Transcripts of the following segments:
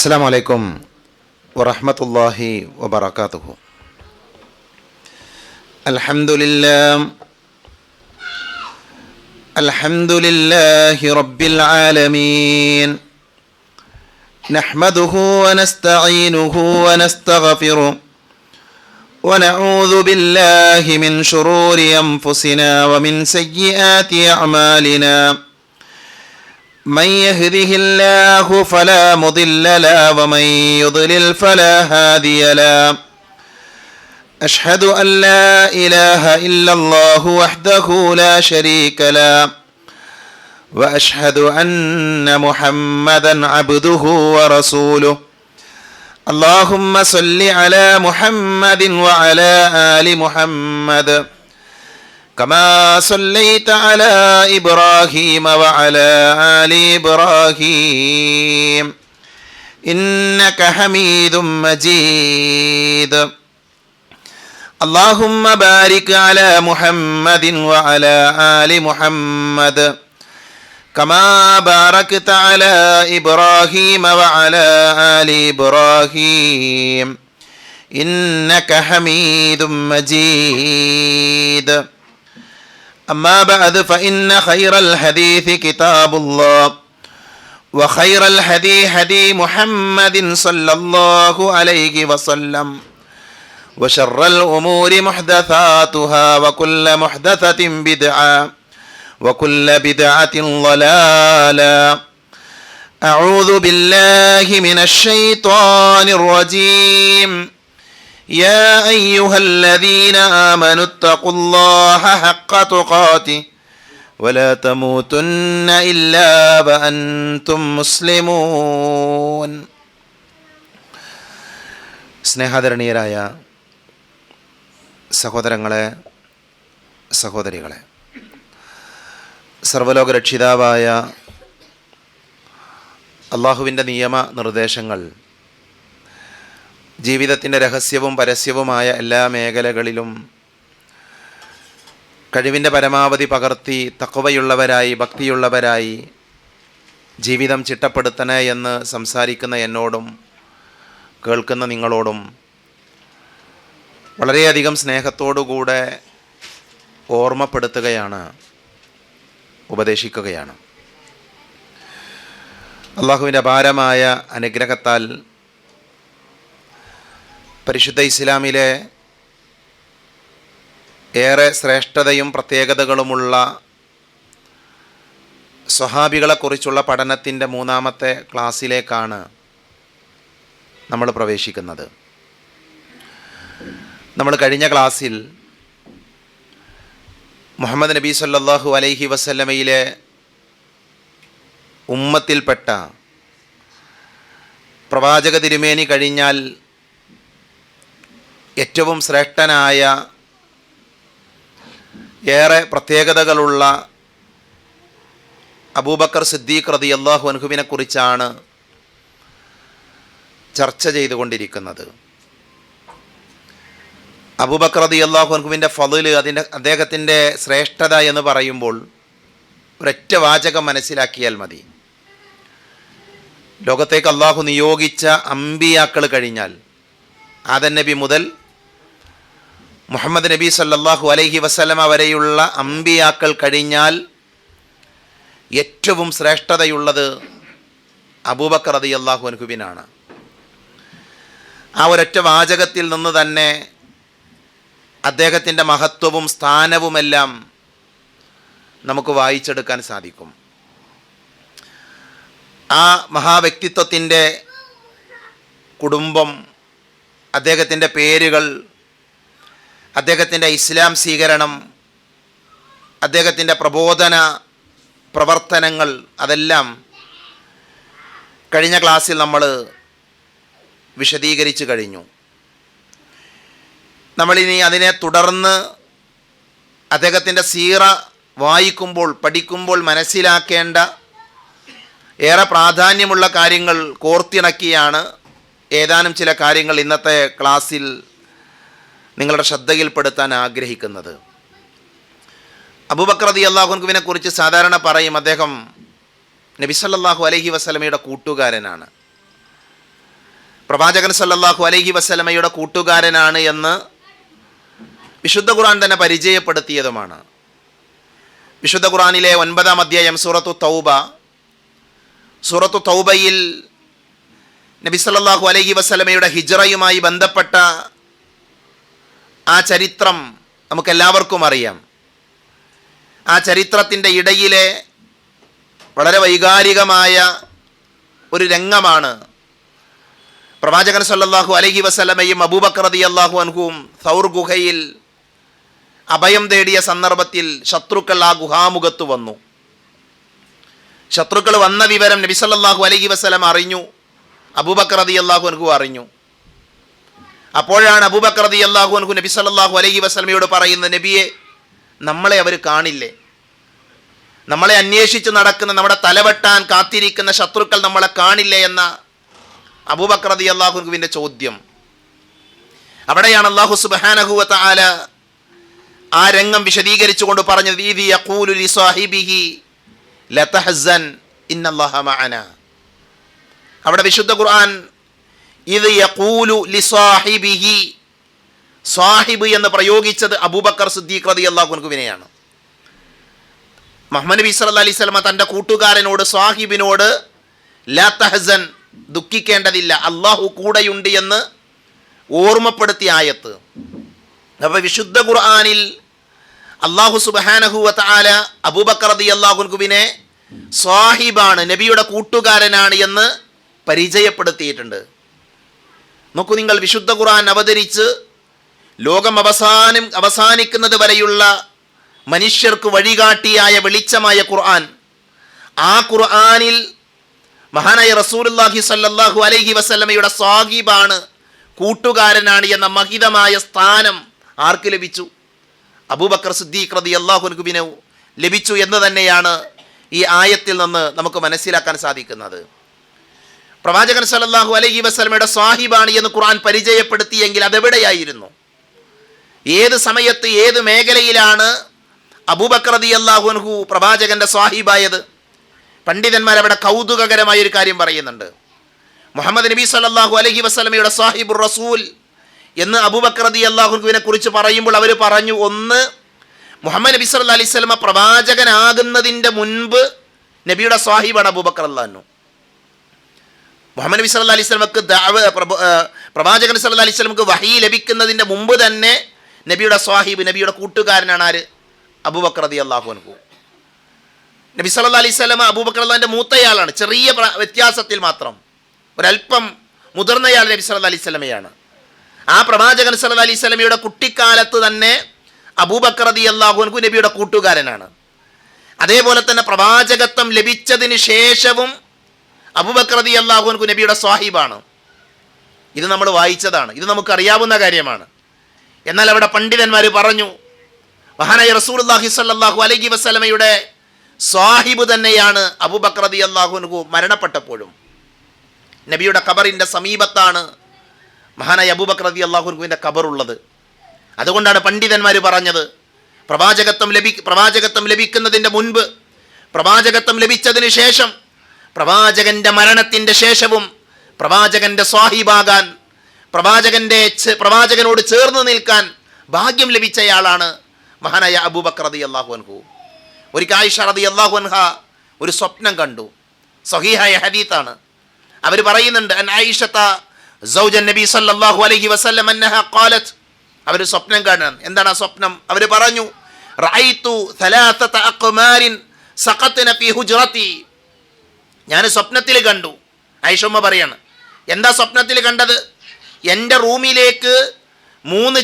അസ്സലാമു അലൈക്കും വറഹ്മത്തുള്ളാഹി വബറകാതുഹു. അൽഹംദുലില്ലാഹി റബ്ബിൽ ആലമീൻ. നഹ്മദുഹു വനസ്തഈനുഹു വനസ്തഗ്ഫിറുഹു വനഊദു ബില്ലാഹി മിൻ ശുറൂരി അൻഫുസിനാ വമിൻ സയ്യിആതി അഅമാലിനാ. من يهده الله فلا مضل له ومن يضلل فلا هادي له. أشهد أن لا إله إلا الله وحده لا شريك له وأشهد أن محمدا عبده ورسوله. اللهم صل على محمد وعلى آل محمد كما صليت على إبراهيم وعلى آل إبراهيم إنك حميد مجيد. اللهم بارك على محمد وعلى آل محمد كما باركت على إبراهيم وعلى آل إبراهيم إنك حميد مجيد. أما بعد فإن خير الحديث كتاب الله وخير الهدي هدي محمد صلى الله عليه وسلم وشر الأمور محدثاتها وكل محدثة بدعة وكل بدعة ضلالة. أعوذ بالله من الشيطان الرجيم. يا أيها الذين آمنوا اتقوا الله حق تقاته ولا تموتن إلا وأنتم مسلمون. സ്നേഹാദരണീയരായ സഹോദരങ്ങളെ, സഹോദരികളെ, സർവ്വലോക രക്ഷിതാവായ അള്ളാഹുവിൻ്റെ നിയമ നിർദ്ദേശങ്ങൾ ജീവിതത്തിൻ്റെ രഹസ്യവും പരസ്യവുമായ എല്ലാ മേഖലകളിലും കഴിവിൻ്റെ പരമാവധി പകർത്തി തഖ്വയുള്ളവരായി, ഭക്തിയുള്ളവരായി ജീവിതം ചിട്ടപ്പെടുത്തണേ എന്ന് സംസാരിക്കുന്ന എന്നോടും കേൾക്കുന്ന നിങ്ങളോടും വളരെയധികം സ്നേഹത്തോടുകൂടെ ഓർമ്മപ്പെടുത്തുകയാണ്, ഉപദേശിക്കുകയാണ്. അള്ളാഹുവിൻ്റെ അപാരമായ അനുഗ്രഹത്താൽ പരിശുദ്ധ ഇസ്ലാമിലെ ഏറെ ശ്രേഷ്ഠതയും പ്രത്യേകതകളുമുള്ള സ്വഹാബികളെക്കുറിച്ചുള്ള പഠനത്തിൻ്റെ മൂന്നാമത്തെ ക്ലാസ്സിലേക്കാണ് നമ്മൾ പ്രവേശിക്കുന്നത്. നമ്മൾ കഴിഞ്ഞ ക്ലാസ്സിൽ മുഹമ്മദ് നബി സല്ലല്ലാഹു അലൈഹി വസല്ലമയിലെ ഉമ്മത്തിൽപ്പെട്ട പ്രവാചക തിരുമേനി കഴിഞ്ഞാൽ ഏറ്റവും ശ്രേഷ്ഠനായ ഏറെ പ്രത്യേകതകളുള്ള അബൂബക്കർ സിദ്ദീഖ് റളിയല്ലാഹു അൻഹുവിനെ കുറിച്ചാണ് ചർച്ച ചെയ്തുകൊണ്ടിരിക്കുന്നത്. അബൂബക്കർ റളിയല്ലാഹു അൻഹുവിൻ്റെ ഫള്, അദ്ദേഹത്തിൻ്റെ ശ്രേഷ്ഠത എന്ന് പറയുമ്പോൾ ഒരൊറ്റ വാചകം മനസ്സിലാക്കിയാൽ മതി. ലോകത്തേക്ക് അള്ളാഹു നിയോഗിച്ച അമ്പിയാക്കൾ കഴിഞ്ഞാൽ ആദം നബി മുതൽ മുഹമ്മദ് നബി സല്ലല്ലാഹു അലൈഹി വസല്ലമ വരെയുള്ള അമ്പിയാക്കൾ കഴിഞ്ഞാൽ ഏറ്റവും ശ്രേഷ്ഠതയുള്ളത് അബൂബക്കർ റളിയല്ലാഹു അൻഹുവിനാണ്. ആ ഒരൊറ്റ വാചകത്തിൽ നിന്ന് തന്നെ അദ്ദേഹത്തിൻ്റെ മഹത്വവും സ്ഥാനവുമെല്ലാം നമുക്ക് വായിച്ചെടുക്കാൻ സാധിക്കും. ആ മഹാവ്യക്തിത്വത്തിൻ്റെ കുടുംബം, അദ്ദേഹത്തിൻ്റെ പേരുകൾ, അദ്ദേഹത്തിൻ്റെ ഇസ്ലാം സ്വീകരണം, അദ്ദേഹത്തിൻ്റെ പ്രബോധന പ്രവർത്തനങ്ങൾ, അതെല്ലാം കഴിഞ്ഞ ക്ലാസ്സിൽ നമ്മൾ വിശദീകരിച്ചു കഴിഞ്ഞു. നമ്മളിനി അതിനെ തുടർന്ന് അദ്ദേഹത്തിൻ്റെ സീറ വായിക്കുമ്പോൾ, പഠിക്കുമ്പോൾ മനസ്സിലാക്കേണ്ട ഏറെ പ്രാധാന്യമുള്ള കാര്യങ്ങൾ കോർത്തിണക്കിയാണ് ഏതാനും ചില കാര്യങ്ങൾ ഇന്നത്തെ ക്ലാസ്സിൽ നിങ്ങളുടെ ശ്രദ്ധയിൽപ്പെടുത്താൻ ആഗ്രഹിക്കുന്നത്. അബൂബക്കർ റളിയല്ലാഹു അൻഹുവിനെ കുറിച്ച് സാധാരണ പറയും, അദ്ദേഹം നബി സല്ലല്ലാഹു അലൈഹി വസല്ലമയുടെ കൂട്ടുകാരനാണ്. പ്രവാചകൻ സല്ലല്ലാഹു അലൈഹി വസല്ലമയുടെ കൂട്ടുകാരനാണ് എന്ന് വിശുദ്ധ ഖുർആൻ തന്നെ പരിചയപ്പെടുത്തിയതുമാണ്. വിശുദ്ധ ഖുർആനിലെ 9-ാം അധ്യായം സൂറത്തു തൗബയിൽ നബി സല്ലല്ലാഹു അലൈഹി വസല്ലമയുടെ ഹിജ്റയുമായി ബന്ധപ്പെട്ട ആ ചരിത്രം നമുക്കെല്ലാവർക്കും അറിയാം. ആ ചരിത്രത്തിൻ്റെ ഇടയിലെ വളരെ വൈകാരികമായ ഒരു രംഗമാണ് പ്രവാചകൻ സല്ലല്ലാഹു അലൈഹി വസല്ലമയും അബൂബക്കർ റളിയല്ലാഹു അൻഹുവും സൗർ ഗുഹയിൽ അഭയം തേടിയ സന്ദർഭത്തിൽ ശത്രുക്കൾ ആ ഗുഹാമുഖത്ത് വന്നു. ശത്രുക്കൾ വന്ന വിവരം നബി സല്ലല്ലാഹു അലൈഹി വസല്ലം അറിഞ്ഞു, അബൂബക്കർ റളിയല്ലാഹു അൻഹു അറിഞ്ഞു. അപ്പോഴാണ് അബൂബക്കർ റളിയല്ലാഹു അൻഹു നബി സല്ലല്ലാഹു അലൈഹി വസല്ലമയോട് പറയുന്നത്, നബിയെ, നമ്മളെ അവർ കാണില്ലേ? നമ്മളെ അന്വേഷിച്ച് നടക്കുന്ന, നമ്മുടെ തലവെട്ടാൻ കാത്തിരിക്കുന്ന ശത്രുക്കൾ നമ്മളെ കാണില്ലേ എന്ന അബൂബക്കർ റളിയല്ലാഹു അൻഹുവിൻ്റെ ചോദ്യം. അവിടെയാണ് അല്ലാഹു സുബ്ഹാനഹു വ തആല ആ രംഗം വിശദീകരിച്ചുകൊണ്ട് പറഞ്ഞത്, ഇദ് യഖൂലു ലിസാഹിബിഹി ലതഹ്സൻ ഇന്നല്ലാഹ മഅനാ. അവിടെ വിശുദ്ധ ഖുർആൻ ഇദ് യഖൂലു ലിസാഹിബിഹി, സാഹിബ് എന്ന് പ്രയോഗിച്ചത് അബൂബക്കർ സിദ്ദീഖ് റളിയല്ലാഹു അൻഹുവിനെയാണ്. മുഹമ്മദ് നബി സല്ലല്ലാഹു അലൈഹി വസല്ലം തൻ്റെ കൂട്ടുകാരനോട്, സാഹിബിനോട്, ലാ തഹ്സൻ, ദുഃഖിക്കേണ്ടതില്ല, അള്ളാഹു കൂടെയുണ്ട് എന്ന് ഓർമ്മപ്പെടുത്തിയ ആയത്ത്. അപ്പോൾ വിശുദ്ധ ഖുർആനിൽ അല്ലാഹു സുബ്ഹാനഹു വ തആല അബൂബക്കർ റളിയല്ലാഹു അൻഹുവിനെ സാഹിബാണ്, നബിയുടെ കൂട്ടുകാരനാണ് എന്ന് പരിചയപ്പെടുത്തിയിട്ടുണ്ട്. നോക്കൂ നിങ്ങൾ, വിശുദ്ധ ഖുർആൻ അവതരിച്ച് ലോകം അവസാനിക്കുന്നത് വരെയുള്ള മനുഷ്യർക്ക് വഴികാട്ടിയായ വെളിച്ചമായ ഖുർആൻ, ആ ഖുർആനിൽ മഹാനായ റസൂലുള്ളാഹി സ്വല്ലല്ലാഹു അലൈഹി വസല്ലമയുടെ സാഹിബാണ്, കൂട്ടുകാരനാണ് എന്ന മഹിതമായ സ്ഥാനം ആർക്ക് ലഭിച്ചു? അബൂബക്കർ സിദ്ദീഖ് റളിയല്ലാഹു അൻഹുവിന് ലഭിച്ചു എന്ന് തന്നെയാണ് ഈ ആയത്തിൽ നിന്ന് നമുക്ക് മനസ്സിലാക്കാൻ സാധിക്കുന്നത്. പ്രവാചകൻ സല്ലല്ലാഹു അലൈഹി വസല്ലമയുടെ സാഹിബാണ് എന്ന് ഖുർആൻ പരിചയപ്പെടുത്തിയെങ്കിൽ അതെവിടെയായിരുന്നു? ഏത് സമയത്ത്, ഏത് മേഖലയിലാണ് അബൂബക്കർ റളിയല്ലാഹു അൻഹു പ്രവാചകന്റെ സാഹിബായത്? പണ്ഡിതന്മാർ അവിടെ കൗതുകകരമായ ഒരു കാര്യം പറയുന്നുണ്ട്. മുഹമ്മദ് നബി സല്ലല്ലാഹു അലൈഹി വസല്ലമയുടെ സാഹിബുർ റസൂൽ എന്ന് അബൂബക്കർ റളിയല്ലാഹു അൻഹുവിനെ കുറിച്ച് പറയുമ്പോൾ അവർ പറഞ്ഞു, ഒന്ന്, മുഹമ്മദ് നബി സല്ലല്ലാഹു അലൈഹി വസല്ലമ പ്രവാചകനാകുന്നതിൻ്റെ മുൻപ് നബിയുടെ സാഹിബാണ് അബൂബക്കർ റളിയല്ലാഹു അൻഹു. മുഹമ്മദ് നബി സല്ലല്ലാഹു അലൈഹി വസല്ലമക്ക് പ്രവാചകൻ സല്ലല്ലാഹു അലൈഹി വസല്ലമക്ക് വഹീ ലഭിക്കുന്നതിൻ്റെ മുമ്പ് തന്നെ നബിയുടെ സാഹിബ്, നബിയുടെ കൂട്ടുകാരനാണ് ആര്? അബൂബക്കർ റളിയല്ലാഹു അൻഹു. നബി സല്ലല്ലാഹു അലൈഹി വസല്ലമ അബൂബക്കർ റളിയല്ലാഹുവിൻ്റെ മൂത്തയാളാണ്, ചെറിയ വ്യത്യാസത്തിൽ മാത്രം. ഒരല്പം മുതിർന്നയാൾ നബി സല്ലല്ലാഹു അലൈഹി വസല്ലമയാണ്. ആ പ്രവാചകൻ സല്ലല്ലാഹു അലൈഹി വസല്ലമയുടെ കുട്ടിക്കാലത്ത് തന്നെ അബൂബക്കർ റളിയല്ലാഹു അൻഹു നബിയുടെ കൂട്ടുകാരനാണ്. അതേപോലെ തന്നെ പ്രവാചകത്വം ലഭിച്ചതിന് ശേഷവും അബൂബക്കർ റളിയല്ലാഹു അൻഹു നബിയുടെ സാഹിബാണ്. ഇത് നമ്മൾ വായിച്ചതാണ്, ഇത് നമുക്കറിയാവുന്ന കാര്യമാണ്. എന്നാൽ അവിടെ പണ്ഡിതന്മാർ പറഞ്ഞു, മഹാനായ റസൂലുള്ളാഹി സ്വല്ലല്ലാഹു അലൈഹി വസല്ലമയുടെ സാഹിബ് തന്നെയാണ് അബൂബക്കർ റളിയല്ലാഹു അൻഹു മരണപ്പെട്ടപ്പോഴും. നബിയുടെ ഖബറിൻ്റെ സമീപത്താണ് മഹാനായ അബൂബക്കർ റളിയല്ലാഹു അൻഹുവിൻ്റെ ഖബറുള്ളത്. അതുകൊണ്ടാണ് പണ്ഡിതന്മാർ പറഞ്ഞത്, പ്രവാചകത്വം ലഭിക്കുന്നതിൻ്റെ മുൻപ്, പ്രവാചകത്വം ലഭിച്ചതിന് ശേഷം, പ്രവാചകൻ്റെ മരണത്തിൻ്റെ ശേഷവും പ്രവാചകൻ്റെ സാഹിബാകാൻ, പ്രവാചകനോട് ചേർന്ന് നിൽക്കാൻ ഭാഗ്യം ലഭിച്ചയാളാണ് മഹാനായ അബൂബക്കർ റളിയല്ലാഹു അൻഹു. ഒരിക്കൽ ആയിഷ റളിയല്ലാഹു അൻഹ ഒരു സ്വപ്നം കണ്ടു. സ്വഹീഹായ ഹദീത്താണ്. അവർ പറയുന്നുണ്ട്, അൻ ആയിഷത സൗജ നബി സല്ലല്ലാഹു അലൈഹി വസല്ലം അന്നഹ ഖാലത്, അവർ സ്വപ്നം കാണാൻ. എന്താണ് ആ സ്വപ്നം? അവർ പറഞ്ഞു, റഅയ്തു സലാസത അഖ്മാരിൻ സഖത്ന ഫീ ഹുജ്റതി. ഞാൻ സ്വപ്നത്തിൽ കണ്ടു. ആയിഷ ഉമ്മ പറയാണ്, എന്താ സ്വപ്നത്തിൽ കണ്ടത്? എൻ്റെ റൂമിലേക്ക് 3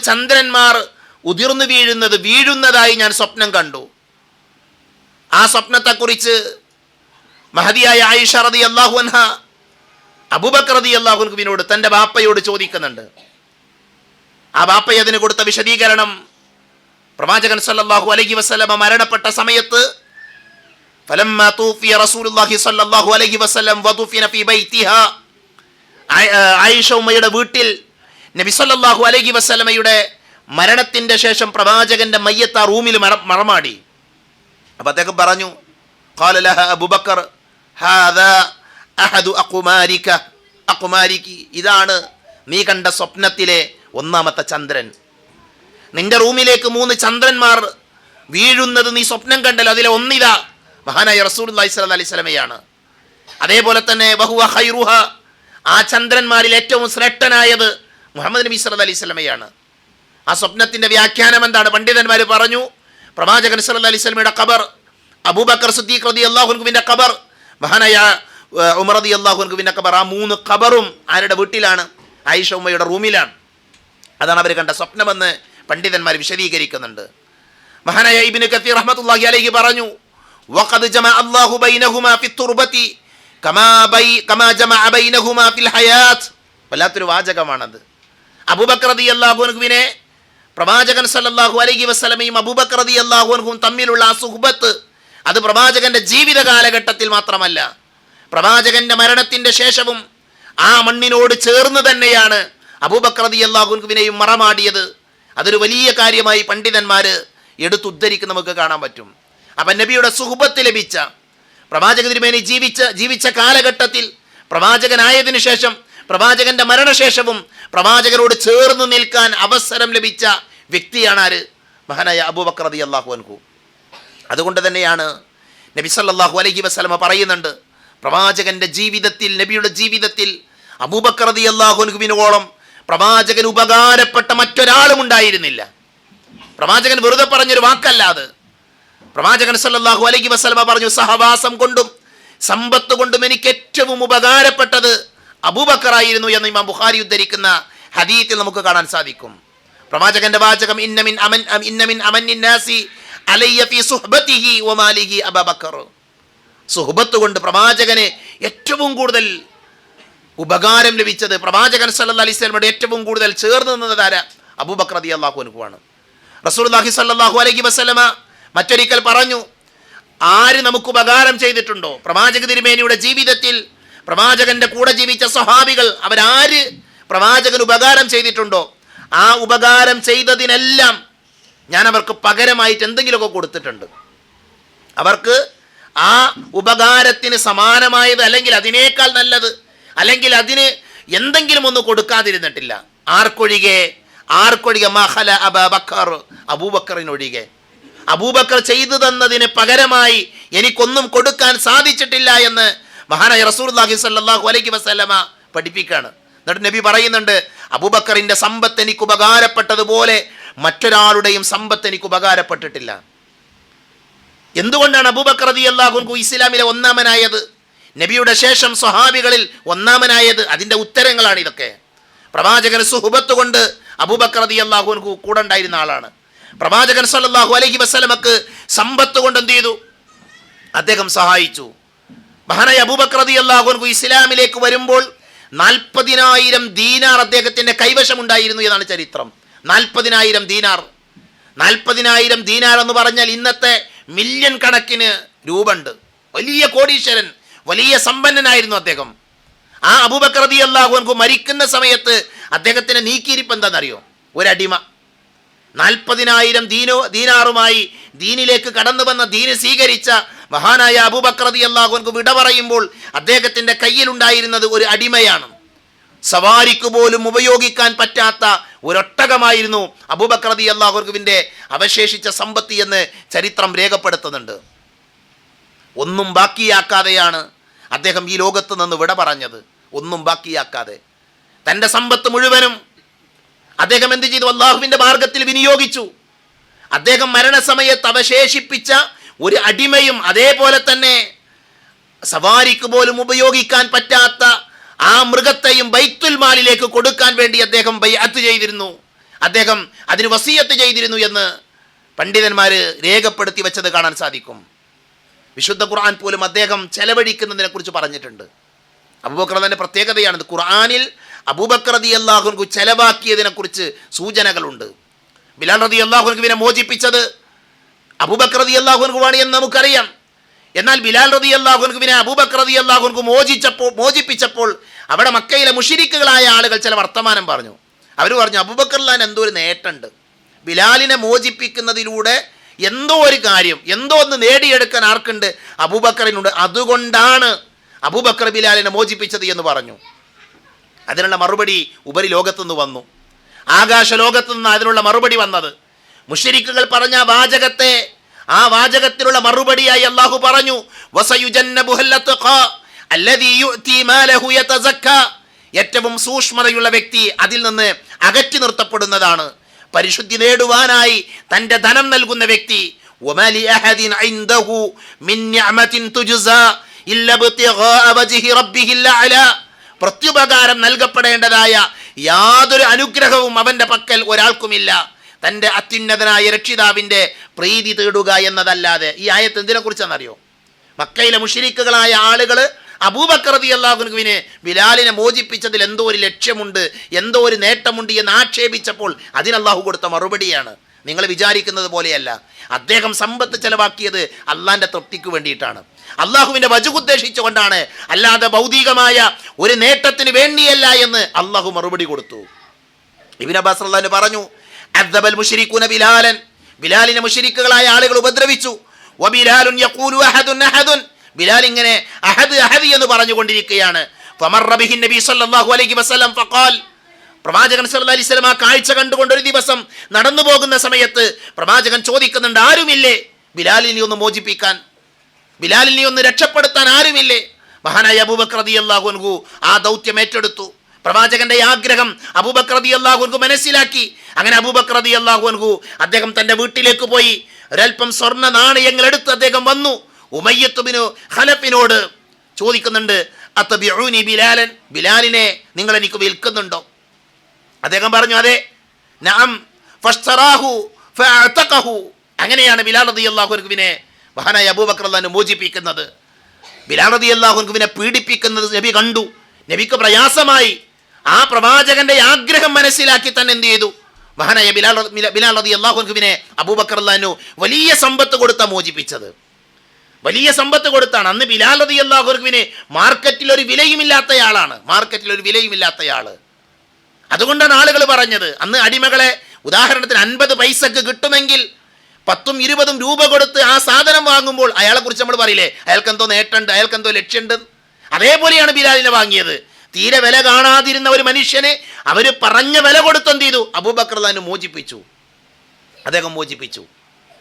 ചന്ദ്രന്മാർ ഉതിർന്നു വീഴുന്നതായി ഞാൻ സ്വപ്നം കണ്ടു. ആ സ്വപ്നത്തെക്കുറിച്ച് മഹദിയായ ആയിഷ റളിയല്ലാഹു അൻഹ അബൂബക്കർ റളിയല്ലാഹു അൻഹുവിനോട്, തൻ്റെ ബാപ്പയോട് ചോദിക്കുന്നുണ്ട്. ആ ബാപ്പ അതിന് കൊടുത്ത വിശദീകരണം, പ്രവാചകൻ സല്ലല്ലാഹു അലൈഹി വസല്ലമ മരണപ്പെട്ട സമയത്ത്, ഫലമ്മാ തൂഫിയ റസൂലുള്ളാഹി സല്ലല്ലാഹു അലൈഹി വസല്ലം വദുഫിന ഫീ ബൈതിഹാ, ആയിഷ ഉമ്മയുടെ വീട്ടിൽ നബി സല്ലല്ലാഹു അലൈഹി വസല്ലമയുടെ മരണത്തിൻ്റെ ശേഷം പ്രവാചകന്റെ മയ്യത്ത് ആ റൂമിൽ മറമാടി. അപ്പോൾ അദ്ദേഹം പറഞ്ഞു, ഖാല ലഹ അബൂബക്കർ ഹാദാ അഹദു അഖുമാരിക്കി, ഇതാണ് നീ കണ്ട സ്വപ്നത്തിലെ ഒന്നാമത്തെ ചന്ദ്രൻ. നിന്റെ റൂമിലേക്ക് 3 ചന്ദ്രന്മാർ വീഴുന്നത് നീ സ്വപ്നം കണ്ടല്ലോ, അതിലെ ഒന്നിതാ മഹാനായ റസൂലുള്ളാഹി സ്വല്ലല്ലാഹി അലൈഹി വസല്ലമയാണ്. അതേപോലെ തന്നെ വഹുവ ഖൈറുഹ, ആ ചന്ദ്രന്മാരിൽ ഏറ്റവും ശ്രേഷ്ഠനായത് മുഹമ്മദ് നബി സല്ലല്ലാഹി അലൈഹി വസല്ലമയാണ്. ആ സ്വപ്നത്തിന്റെ വ്യാഖ്യാനം എന്താണ്? പണ്ഡിതന്മാർ പറഞ്ഞു, പ്രവാചകൻ സല്ലല്ലാഹി അലൈഹി വസല്ലമയുടെ ഖബർ, അബൂബക്കർ സിദ്ദീഖ് റളിയല്ലാഹു അൻഹുവിന്റെ ഖബർ, മഹാനായ ഉമർ റളിയല്ലാഹു അൻഹുവിന്റെ ഖബർ, ആ 3 ഖബറും ആരുടെ വീട്ടിലാണ്? ആയിഷ ഉമ്മയുടെ റൂമിലാണ്. അതാണ് അവർ കണ്ട സ്വപ്നമെന്ന് പണ്ഡിതന്മാർ വിശദീകരിക്കുന്നുണ്ട്. മഹാനായ ഇബ്നു കസീർ റഹ്മത്തുള്ളാഹി അലൈഹി പറഞ്ഞു, വഖദ് ജമഅ അല്ലാഹു ബൈനഹുമാ ഫിത്തുർബതി കമാ ജമഅ ബൈനഹുമാ ഫിൽ ഹയാത്ത്. വല്ലാത്തൊരു വാചകമാണത്. അബൂബക്കർ റളിയല്ലാഹു അൻഹുവിനെ പ്രവാചകൻ സല്ലല്ലാഹു അലൈഹി വസല്ലമയും അബൂബക്കർ റളിയല്ലാഹു അൻഹുവും തമ്മിലുള്ള ആ സുഹ്ബത്ത്, അത് പ്രവാചകന്റെ ജീവിത കാലഘട്ടത്തിൽ മാത്രമല്ല, പ്രവാചകന്റെ മരണത്തിന്റെ ശേഷവും ആ മണ്ണിനോട് ചേർന്ന് തന്നെയാണ് അബൂബക്കർ റളിയല്ലാഹു അൻഹുവിനെയും മറമാടിയത്. അതൊരു വലിയ കാര്യമായി പണ്ഡിതന്മാർ എടുത്തുദ്ധരിക്കുന്ന നമുക്ക് കാണാൻ പറ്റും. അപ്പം നബിയുടെ സുഹ്ബത്ത് ലഭിച്ച, പ്രവാചക തിരുമേനി ജീവിച്ച കാലഘട്ടത്തിൽ, പ്രവാചകനായതിനു ശേഷം, പ്രവാചകന്റെ മരണശേഷവും പ്രവാചകനോട് ചേർന്ന് നിൽക്കാൻ അവസരം ലഭിച്ച വ്യക്തിയാണ് ആര്? മഹാനായ അബൂബക്കർ റളിയല്ലാഹു അൻഹു. അതുകൊണ്ട് തന്നെയാണ് നബി സല്ലല്ലാഹു അലൈഹി വസല്ലമ പറയുന്നുണ്ട്, പ്രവാചകന്റെ ജീവിതത്തിൽ, നബിയുടെ ജീവിതത്തിൽ അബൂബക്കർ റളിയല്ലാഹു അൻഹുവിനോളം പ്രവാചകൻ ഉപകാരപ്പെട്ട മറ്റൊരാളും ഉണ്ടായിരുന്നില്ല. പ്രവാചകൻ വെറുതെ പറഞ്ഞൊരു വാക്കല്ലാതെ, പ്രവാചകൻ സല്ലല്ലാഹു അലൈഹി വസല്ലമ പറഞ്ഞു, സഹവാസം കൊണ്ടും സമ്പത്ത് കൊണ്ടും എനിക്ക് ഏറ്റവും ഉപകാരപ്പെട്ടത് അബൂബക്കർ ആയിരുന്നു എന്ന് ഇമാം ബുഖാരി ഉദ്ധരിക്കുന്ന ഹദീസിൽ നമുക്ക് കാണാൻ സാധിക്കും. പ്രവാചകന്റെ വാചകം, ഇന്ന മിൻ അമന്നിൻ നാസി അലയ്യ ഫീ സുഹ്ബതിഹി വമാലിഹി അബൂബക്കർ. സുഹ്ബത്ത് കൊണ്ട് പ്രവാചകന് ഏറ്റവും കൂടുതൽ ഉപകാരം ലഭിച്ചത്, പ്രവാചകൻ സല്ലല്ലാഹു അലൈഹി വസല്ലമയുടെ ഏറ്റവും കൂടുതൽ ചേർന്ന് നിന്നത് ആരാ? അബൂബക്കർ റളിയല്ലാഹു അൻഹുവാണ്. റസൂലുള്ളാഹി സ്വല്ലല്ലാഹു അലൈഹി വസല്ലമ മറ്റൊരിക്കൽ പറഞ്ഞു, ആര് നമുക്ക് ഉപകാരം ചെയ്തിട്ടുണ്ടോ പ്രവാചക തിരുമേനിയുടെ ജീവിതത്തിൽ, പ്രവാചകന്റെ കൂടെ ജീവിച്ച സ്വഹാബികൾ, അവരാര് പ്രവാചകന് ഉപകാരം ചെയ്തിട്ടുണ്ടോ, ആ ഉപകാരം ചെയ്തതിനെല്ലാം ഞാൻ അവർക്ക് പകരമായിട്ട് എന്തെങ്കിലുമൊക്കെ കൊടുത്തിട്ടുണ്ട്. അവർക്ക് ആ ഉപകാരത്തിന് സമാനമായത്, അല്ലെങ്കിൽ അതിനേക്കാൾ നല്ലത്, അല്ലെങ്കിൽ അതിന് എന്തെങ്കിലും ഒന്ന് കൊടുക്കാതിരുന്നിട്ടില്ല. ആർക്കൊഴികെ? മഹല അബൂബക്കർ, അബൂബക്കറിനൊഴികെ. അബൂബക്കർ ചെയ്തു തന്നതിന് പകരമായി എനിക്കൊന്നും കൊടുക്കാൻ സാധിച്ചിട്ടില്ല എന്ന് മഹാനായ റസൂലുള്ളാഹി സ്വല്ലല്ലാഹു അലൈഹി വസല്ലമ പഠിപ്പിക്കുകയാണ്. എന്നിട്ട് നബി പറയുന്നുണ്ട്, അബൂബക്കറിന്റെ സമ്പത്ത് എനിക്ക് ഉപകാരപ്പെട്ടതുപോലെ മറ്റൊരാളുടെയും സമ്പത്ത് എനിക്ക് ഉപകാരപ്പെട്ടിട്ടില്ല. എന്തുകൊണ്ടാണ് അബൂബക്കർ റളിയല്ലാഹു അൻഹു ഇസ്ലാമിലെ ഒന്നാമനായത്, നബിയുടെ ശേഷം സ്വഹാബികളിൽ ഒന്നാമനായത്? അതിൻ്റെ ഉത്തരങ്ങളാണ് ഇതൊക്കെ. പ്രവാചകൻ സുഹബത്ത് കൊണ്ട് അബൂബക്കർ റളിയല്ലാഹു അൻഹു കൂടെ ഉണ്ടായിരുന്ന ആളാണ്. പ്രവാചകൻ സല്ലല്ലാഹു അലൈഹി വസല്ലമക്ക് സമ്പത്ത് കൊണ്ട് എന്ത് ചെയ്തു? അദ്ദേഹം സഹായിച്ചു. മഹാനായ അബൂബക്കർ റളിയല്ലാഹു അൻഹു ഇസ്ലാമിലേക്ക് വരുമ്പോൾ 40,000 ദീനാർ അദ്ദേഹത്തിന്റെ കൈവശം ഉണ്ടായിരുന്നു എന്നാണ് ചരിത്രം. 40,000 ദീനാർ. 40,000 ദീനാർ എന്ന് പറഞ്ഞാൽ ഇന്നത്തെ മില്യൺ കണക്കിന് രൂപ ഉണ്ട്. വലിയ കോടീശ്വരൻ, വലിയ സമ്പന്നനായിരുന്നു അദ്ദേഹം. ആ അബൂബക്കർ റളിയല്ലാഹു അൻഹു മരിക്കുന്ന സമയത്ത് അദ്ദേഹത്തിന് നീക്കിയിരിപ്പ് എന്താണെന്നറിയോ? ഒരടിമ. 40,000 ദീനാറുമായി ദീനിലേക്ക് കടന്നു വന്ന, ദീന് സ്വീകരിച്ച മഹാനായ അബൂബക്കർ റളിയല്ലാഹു അൻഹു വിട പറയുമ്പോൾ അദ്ദേഹത്തിന്റെ കയ്യിലുണ്ടായിരുന്നത് ഒരു അടിമയാണ്. സവാരിക്ക് പോലും ഉപയോഗിക്കാൻ പറ്റാത്ത ഒരൊട്ടകമായിരുന്നു അബൂബക്കർ റളിയല്ലാഹു അൻഹുവിന്റെ അവശേഷിച്ച സമ്പത്ത് എന്ന് ചരിത്രം രേഖപ്പെടുത്തുന്നുണ്ട്. ഒന്നും ബാക്കിയാക്കാതെയാണ് അദ്ദേഹം ഈ ലോകത്ത് നിന്ന് വിട പറഞ്ഞത്. ഒന്നും ബാക്കിയാക്കാതെ തൻ്റെ സമ്പത്ത് മുഴുവനും അദ്ദേഹം എന്ത് ചെയ്തു? അള്ളാഹുവിൻ്റെ മാർഗത്തിൽ വിനിയോഗിച്ചു. അദ്ദേഹം മരണസമയത്ത് അവശേഷിപ്പിച്ച ഒരു അടിമയും, അതേപോലെ തന്നെ സവാരിക്ക് പോലും ഉപയോഗിക്കാൻ പറ്റാത്ത ആ മൃഗത്തെയും ബൈത്തുൽ മാലിലേക്ക് കൊടുക്കാൻ വേണ്ടി അദ്ദേഹം ബൈഅത്ത് ചെയ്തിരുന്നു. അദ്ദേഹം അതിന് വസിയത്ത് ചെയ്തിരുന്നു എന്ന് പണ്ഡിതന്മാർ രേഖപ്പെടുത്തി വെച്ചത് കാണാൻ സാധിക്കും. വിശുദ്ധ ഖുർആൻ പോലും അദ്ദേഹം ചെലവഴിക്കുന്നതിനെ കുറിച്ച് പറഞ്ഞിട്ടുണ്ട്. അബൂബക്കർ തന്നെ പ്രത്യേകതയാണിത്. ഖുർആനിൽ അബൂബക്കർ റളിയല്ലാഹു അൻഹു ചെലവാക്കിയതിനെ കുറിച്ച് സൂചനകളുണ്ട്. ബിലാൽ റളിയല്ലാഹു അൻഹുവിനെ മോചിപ്പിച്ചത് അബൂബക്കർ റളിയല്ലാഹു അൻഹുവാണ് എന്ന് നമുക്കറിയാം. എന്നാൽ ബിലാൽ റളിയല്ലാഹു അൻഹുവിനെ അബൂബക്കർ റളിയല്ലാഹു അൻഹു മോചിപ്പിച്ചപ്പോൾ അവിടെ മക്കയിലെ മുശ്രിക്കുകളായ ആളുകൾ ചില വർത്തമാനം പറഞ്ഞു. അവർ പറഞ്ഞു, അബൂബക്കറിലാൻ എന്തോ ഒരു നേട്ടമുണ്ട്, ബിലാലിനെ മോചിപ്പിക്കുന്നതിലൂടെ എന്തോ ഒരു കാര്യം, എന്തോ ഒന്ന് നേടിയെടുക്കാൻ ആർക്കുണ്ട്? അബൂബക്കറിനുണ്ട്. അതുകൊണ്ടാണ് അബൂബക്കർ ബിലാലിനെ മോചിപ്പിച്ചത് എന്ന് പറഞ്ഞു. അതിനുള്ള മറുപടി ഉപരിലോകത്തുനിന്ന് വന്നു, ആകാശ ലോകത്തുനിന്ന് അതിനുള്ള മറുപടി വന്നത്. മുശ്രിക്കുകൾ പറഞ്ഞ വാചകത്തെ, ആ വാചകത്തിലുള്ള മറുപടിയായി അല്ലാഹു പറഞ്ഞു, വസയുജന്നബുഹൽ അത്ഖാ അല്ലദീ യുഅതി മാലഹു യതസക്ക. ഏറ്റവും സൂക്ഷ്മതയുള്ള വ്യക്തി അതിൽ നിന്ന് അകറ്റി നിർത്തപ്പെടുന്നതാണ്. പരിശുദ്ധി നേടുവാനായി തന്റെ ധനം നൽകുന്ന വ്യക്തി. വമാലി അഹദിൻ ഇൻദഹു മിൻ നിഅമത്തിൻ തുജ്സാ ഇല്ലാ ബിതിഗാഅ വജ്ഹി റബ്ബിഹിൽ അഅലാ. പ്രത്യുപകാരം നൽകപ്പെടേണ്ടതായ യാതൊരു അനുഗ്രഹവും അവന്റെ പക്കൽ ഒരാൾക്കുമില്ല, തൻ്റെ അത്യുന്നതനായ രക്ഷിതാവിൻ്റെ പ്രീതി തേടുക എന്നതല്ലാതെ. ഈ ആയത്ത് എന്തിനെ കുറിച്ചാണെന്നറിയോ? മക്കയിലെ മുശ്രിക്കുകളായ ആളുകൾ അബൂബക്കർ റളിയല്ലാഹു അൻഹുവിനെ ബിലാലിനെ മോചിപ്പിച്ചതിൽ എന്തോ ഒരു ലക്ഷ്യമുണ്ട്, എന്തോ ഒരു നേട്ടമുണ്ട് എന്ന് ആക്ഷേപിച്ചപ്പോൾ അതിന് അല്ലാഹു കൊടുത്ത മറുപടിയാണ്. നിങ്ങൾ വിചാരിക്കുന്നത് പോലെയല്ല. അദ്ദേഹം സമ്പത്ത് ചെലവാക്കിയത് അള്ളാന്റെ തൃപ്തിക്ക് വേണ്ടിയിട്ടാണ്, അള്ളാഹുവിന്റെ വജഹ് ഉദ്ദേശിച്ചുകൊണ്ടാണ്, അല്ലാതെ ഭൗതികമായ ഒരു നേട്ടത്തിന് വേണ്ടിയല്ല എന്ന് അള്ളാഹു മറുപടി കൊടുത്തു. ഇബ്നു അബ്ബാസ് റളിയല്ലാഹു അൻഹു പറഞ്ഞു, അദ്ദബൽ മുശ്രികൂന ബിലാലൻ, ബിലാലിനെ മുശ്രിക്കുകളായ ആളുകൾ ഉപദ്രവിച്ചു. വബിലാലുൻ യഖൂലു അഹദുൻ അഹദുൻ, ബിലാൽ ഇങ്ങനെ അഹദ് അഹദ് എന്ന് പറഞ്ഞുകൊണ്ടിരിക്കുകയാണ്. ഫമറ ബിഹി നബി സല്ലല്ലാഹു അലൈഹി വസല്ലം ഫഖാൽ, പ്രവാചകൻ സല്ലല്ലാഹു അലൈഹി വസല്ലം ആ കാഴ്ച കണ്ടുകൊണ്ട് ഒരു ദിവസം നടന്നു പോകുന്ന സമയത്ത് പ്രവാചകൻ ചോദിക്കുന്നുണ്ട്, ആരുമില്ലേ ബിലാലിനെ ഒന്ന് മോചിപ്പിക്കാൻ, ബിലാലിനെ ഒന്ന് രക്ഷപ്പെടുത്താൻ ആരുമില്ലേ? മഹാനായ അബൂബക്കർ റളിയല്ലാഹു അൻഹു ആ ദൗത്യം ഏറ്റെടുത്തു. പ്രവാചകന്റെ ആഗ്രഹം അബൂബക്കർ റളിയല്ലാഹു അൻഹു മനസ്സിലാക്കി. അങ്ങനെ അബൂബക്കർ റളിയല്ലാഹു അൻഹു അദ്ദേഹം തന്റെ വീട്ടിലേക്ക് പോയി ഒരൽപ്പം സ്വർണ്ണ നാണയങ്ങൾ എടുത്ത് അദ്ദേഹം വന്നു. ഉമയ്യത്ത് ബിനു ഖലഫിനോട് ചോദിക്കുന്നുണ്ട്, അത്തബിഊനി ബിലാലൻ, ബിലാലിനെ നിങ്ങൾ എനിക്ക് വിൽക്കുന്നുണ്ടോ? അദ്ദേഹം പറഞ്ഞു, അതെ. നഅം ഫഷ്തറാഹു ഫഅതഖഹു. അങ്ങനെയാണ് ബിലാൽ റളിയല്ലാഹു അൻഹുവിനെ മഹാനായ അബൂബക്കർ റളിയല്ലാഹു അൻഹു മോചിപ്പിക്കുന്നത്. ബിലാൽ റളിയല്ലാഹു അൻഹുവിനെ പീഡിപ്പിക്കുന്നത് നബി കണ്ടു. നബിക്ക് പ്രയാസമായി. ആ പ്രവാചകന്റെ ആഗ്രഹം മനസ്സിലാക്കി തന്നെ എന്ത് ചെയ്തു? മഹാനായ ബിലാൽ റളിയല്ലാഹു അൻഹുവിനെ അബൂബക്കർ റളിയല്ലാഹു അൻഹു വലിയ സമ്പത്ത് കൊടുത്താ മോചിപ്പിച്ചത്. വലിയ സമ്പത്ത് കൊടുത്താണ്. അന്ന് ബിലാൽ റളിയല്ലാഹു അൻഹുവിനെ മാർക്കറ്റിൽ ഒരു വിലയുമില്ലാത്തയാളാണ്, മാർക്കറ്റിൽ ഒരു വിലയുമില്ലാത്തയാള്. അതുകൊണ്ടാണ് ആളുകൾ പറഞ്ഞത്, അന്ന് അടിമകളെ ഉദാഹരണത്തിന് 50 പൈസക്ക് കിട്ടുമെങ്കിൽ 10ഉം 20ഉം രൂപ കൊടുത്ത് ആ സാധനം വാങ്ങുമ്പോൾ അയാളെ കുറിച്ച് നമ്മൾ പറയില്ലേ, അയാൾക്ക് എന്തോ നേട്ടമുണ്ട്, അയാൾക്ക് എന്തോ ലക്ഷ്യമുണ്ട്. അതേപോലെയാണ് ബിലാലിനെ വാങ്ങിയത്. തീരെ വില കാണാതിരുന്ന ഒരു മനുഷ്യനെ അവർ പറഞ്ഞ വില കൊടുത്ത് എന്ത് ചെയ്തു? അബൂബക്കർ റളിയല്ലാഹു അൻഹു മോചിപ്പിച്ചു, അദ്ദേഹം മോചിപ്പിച്ചു.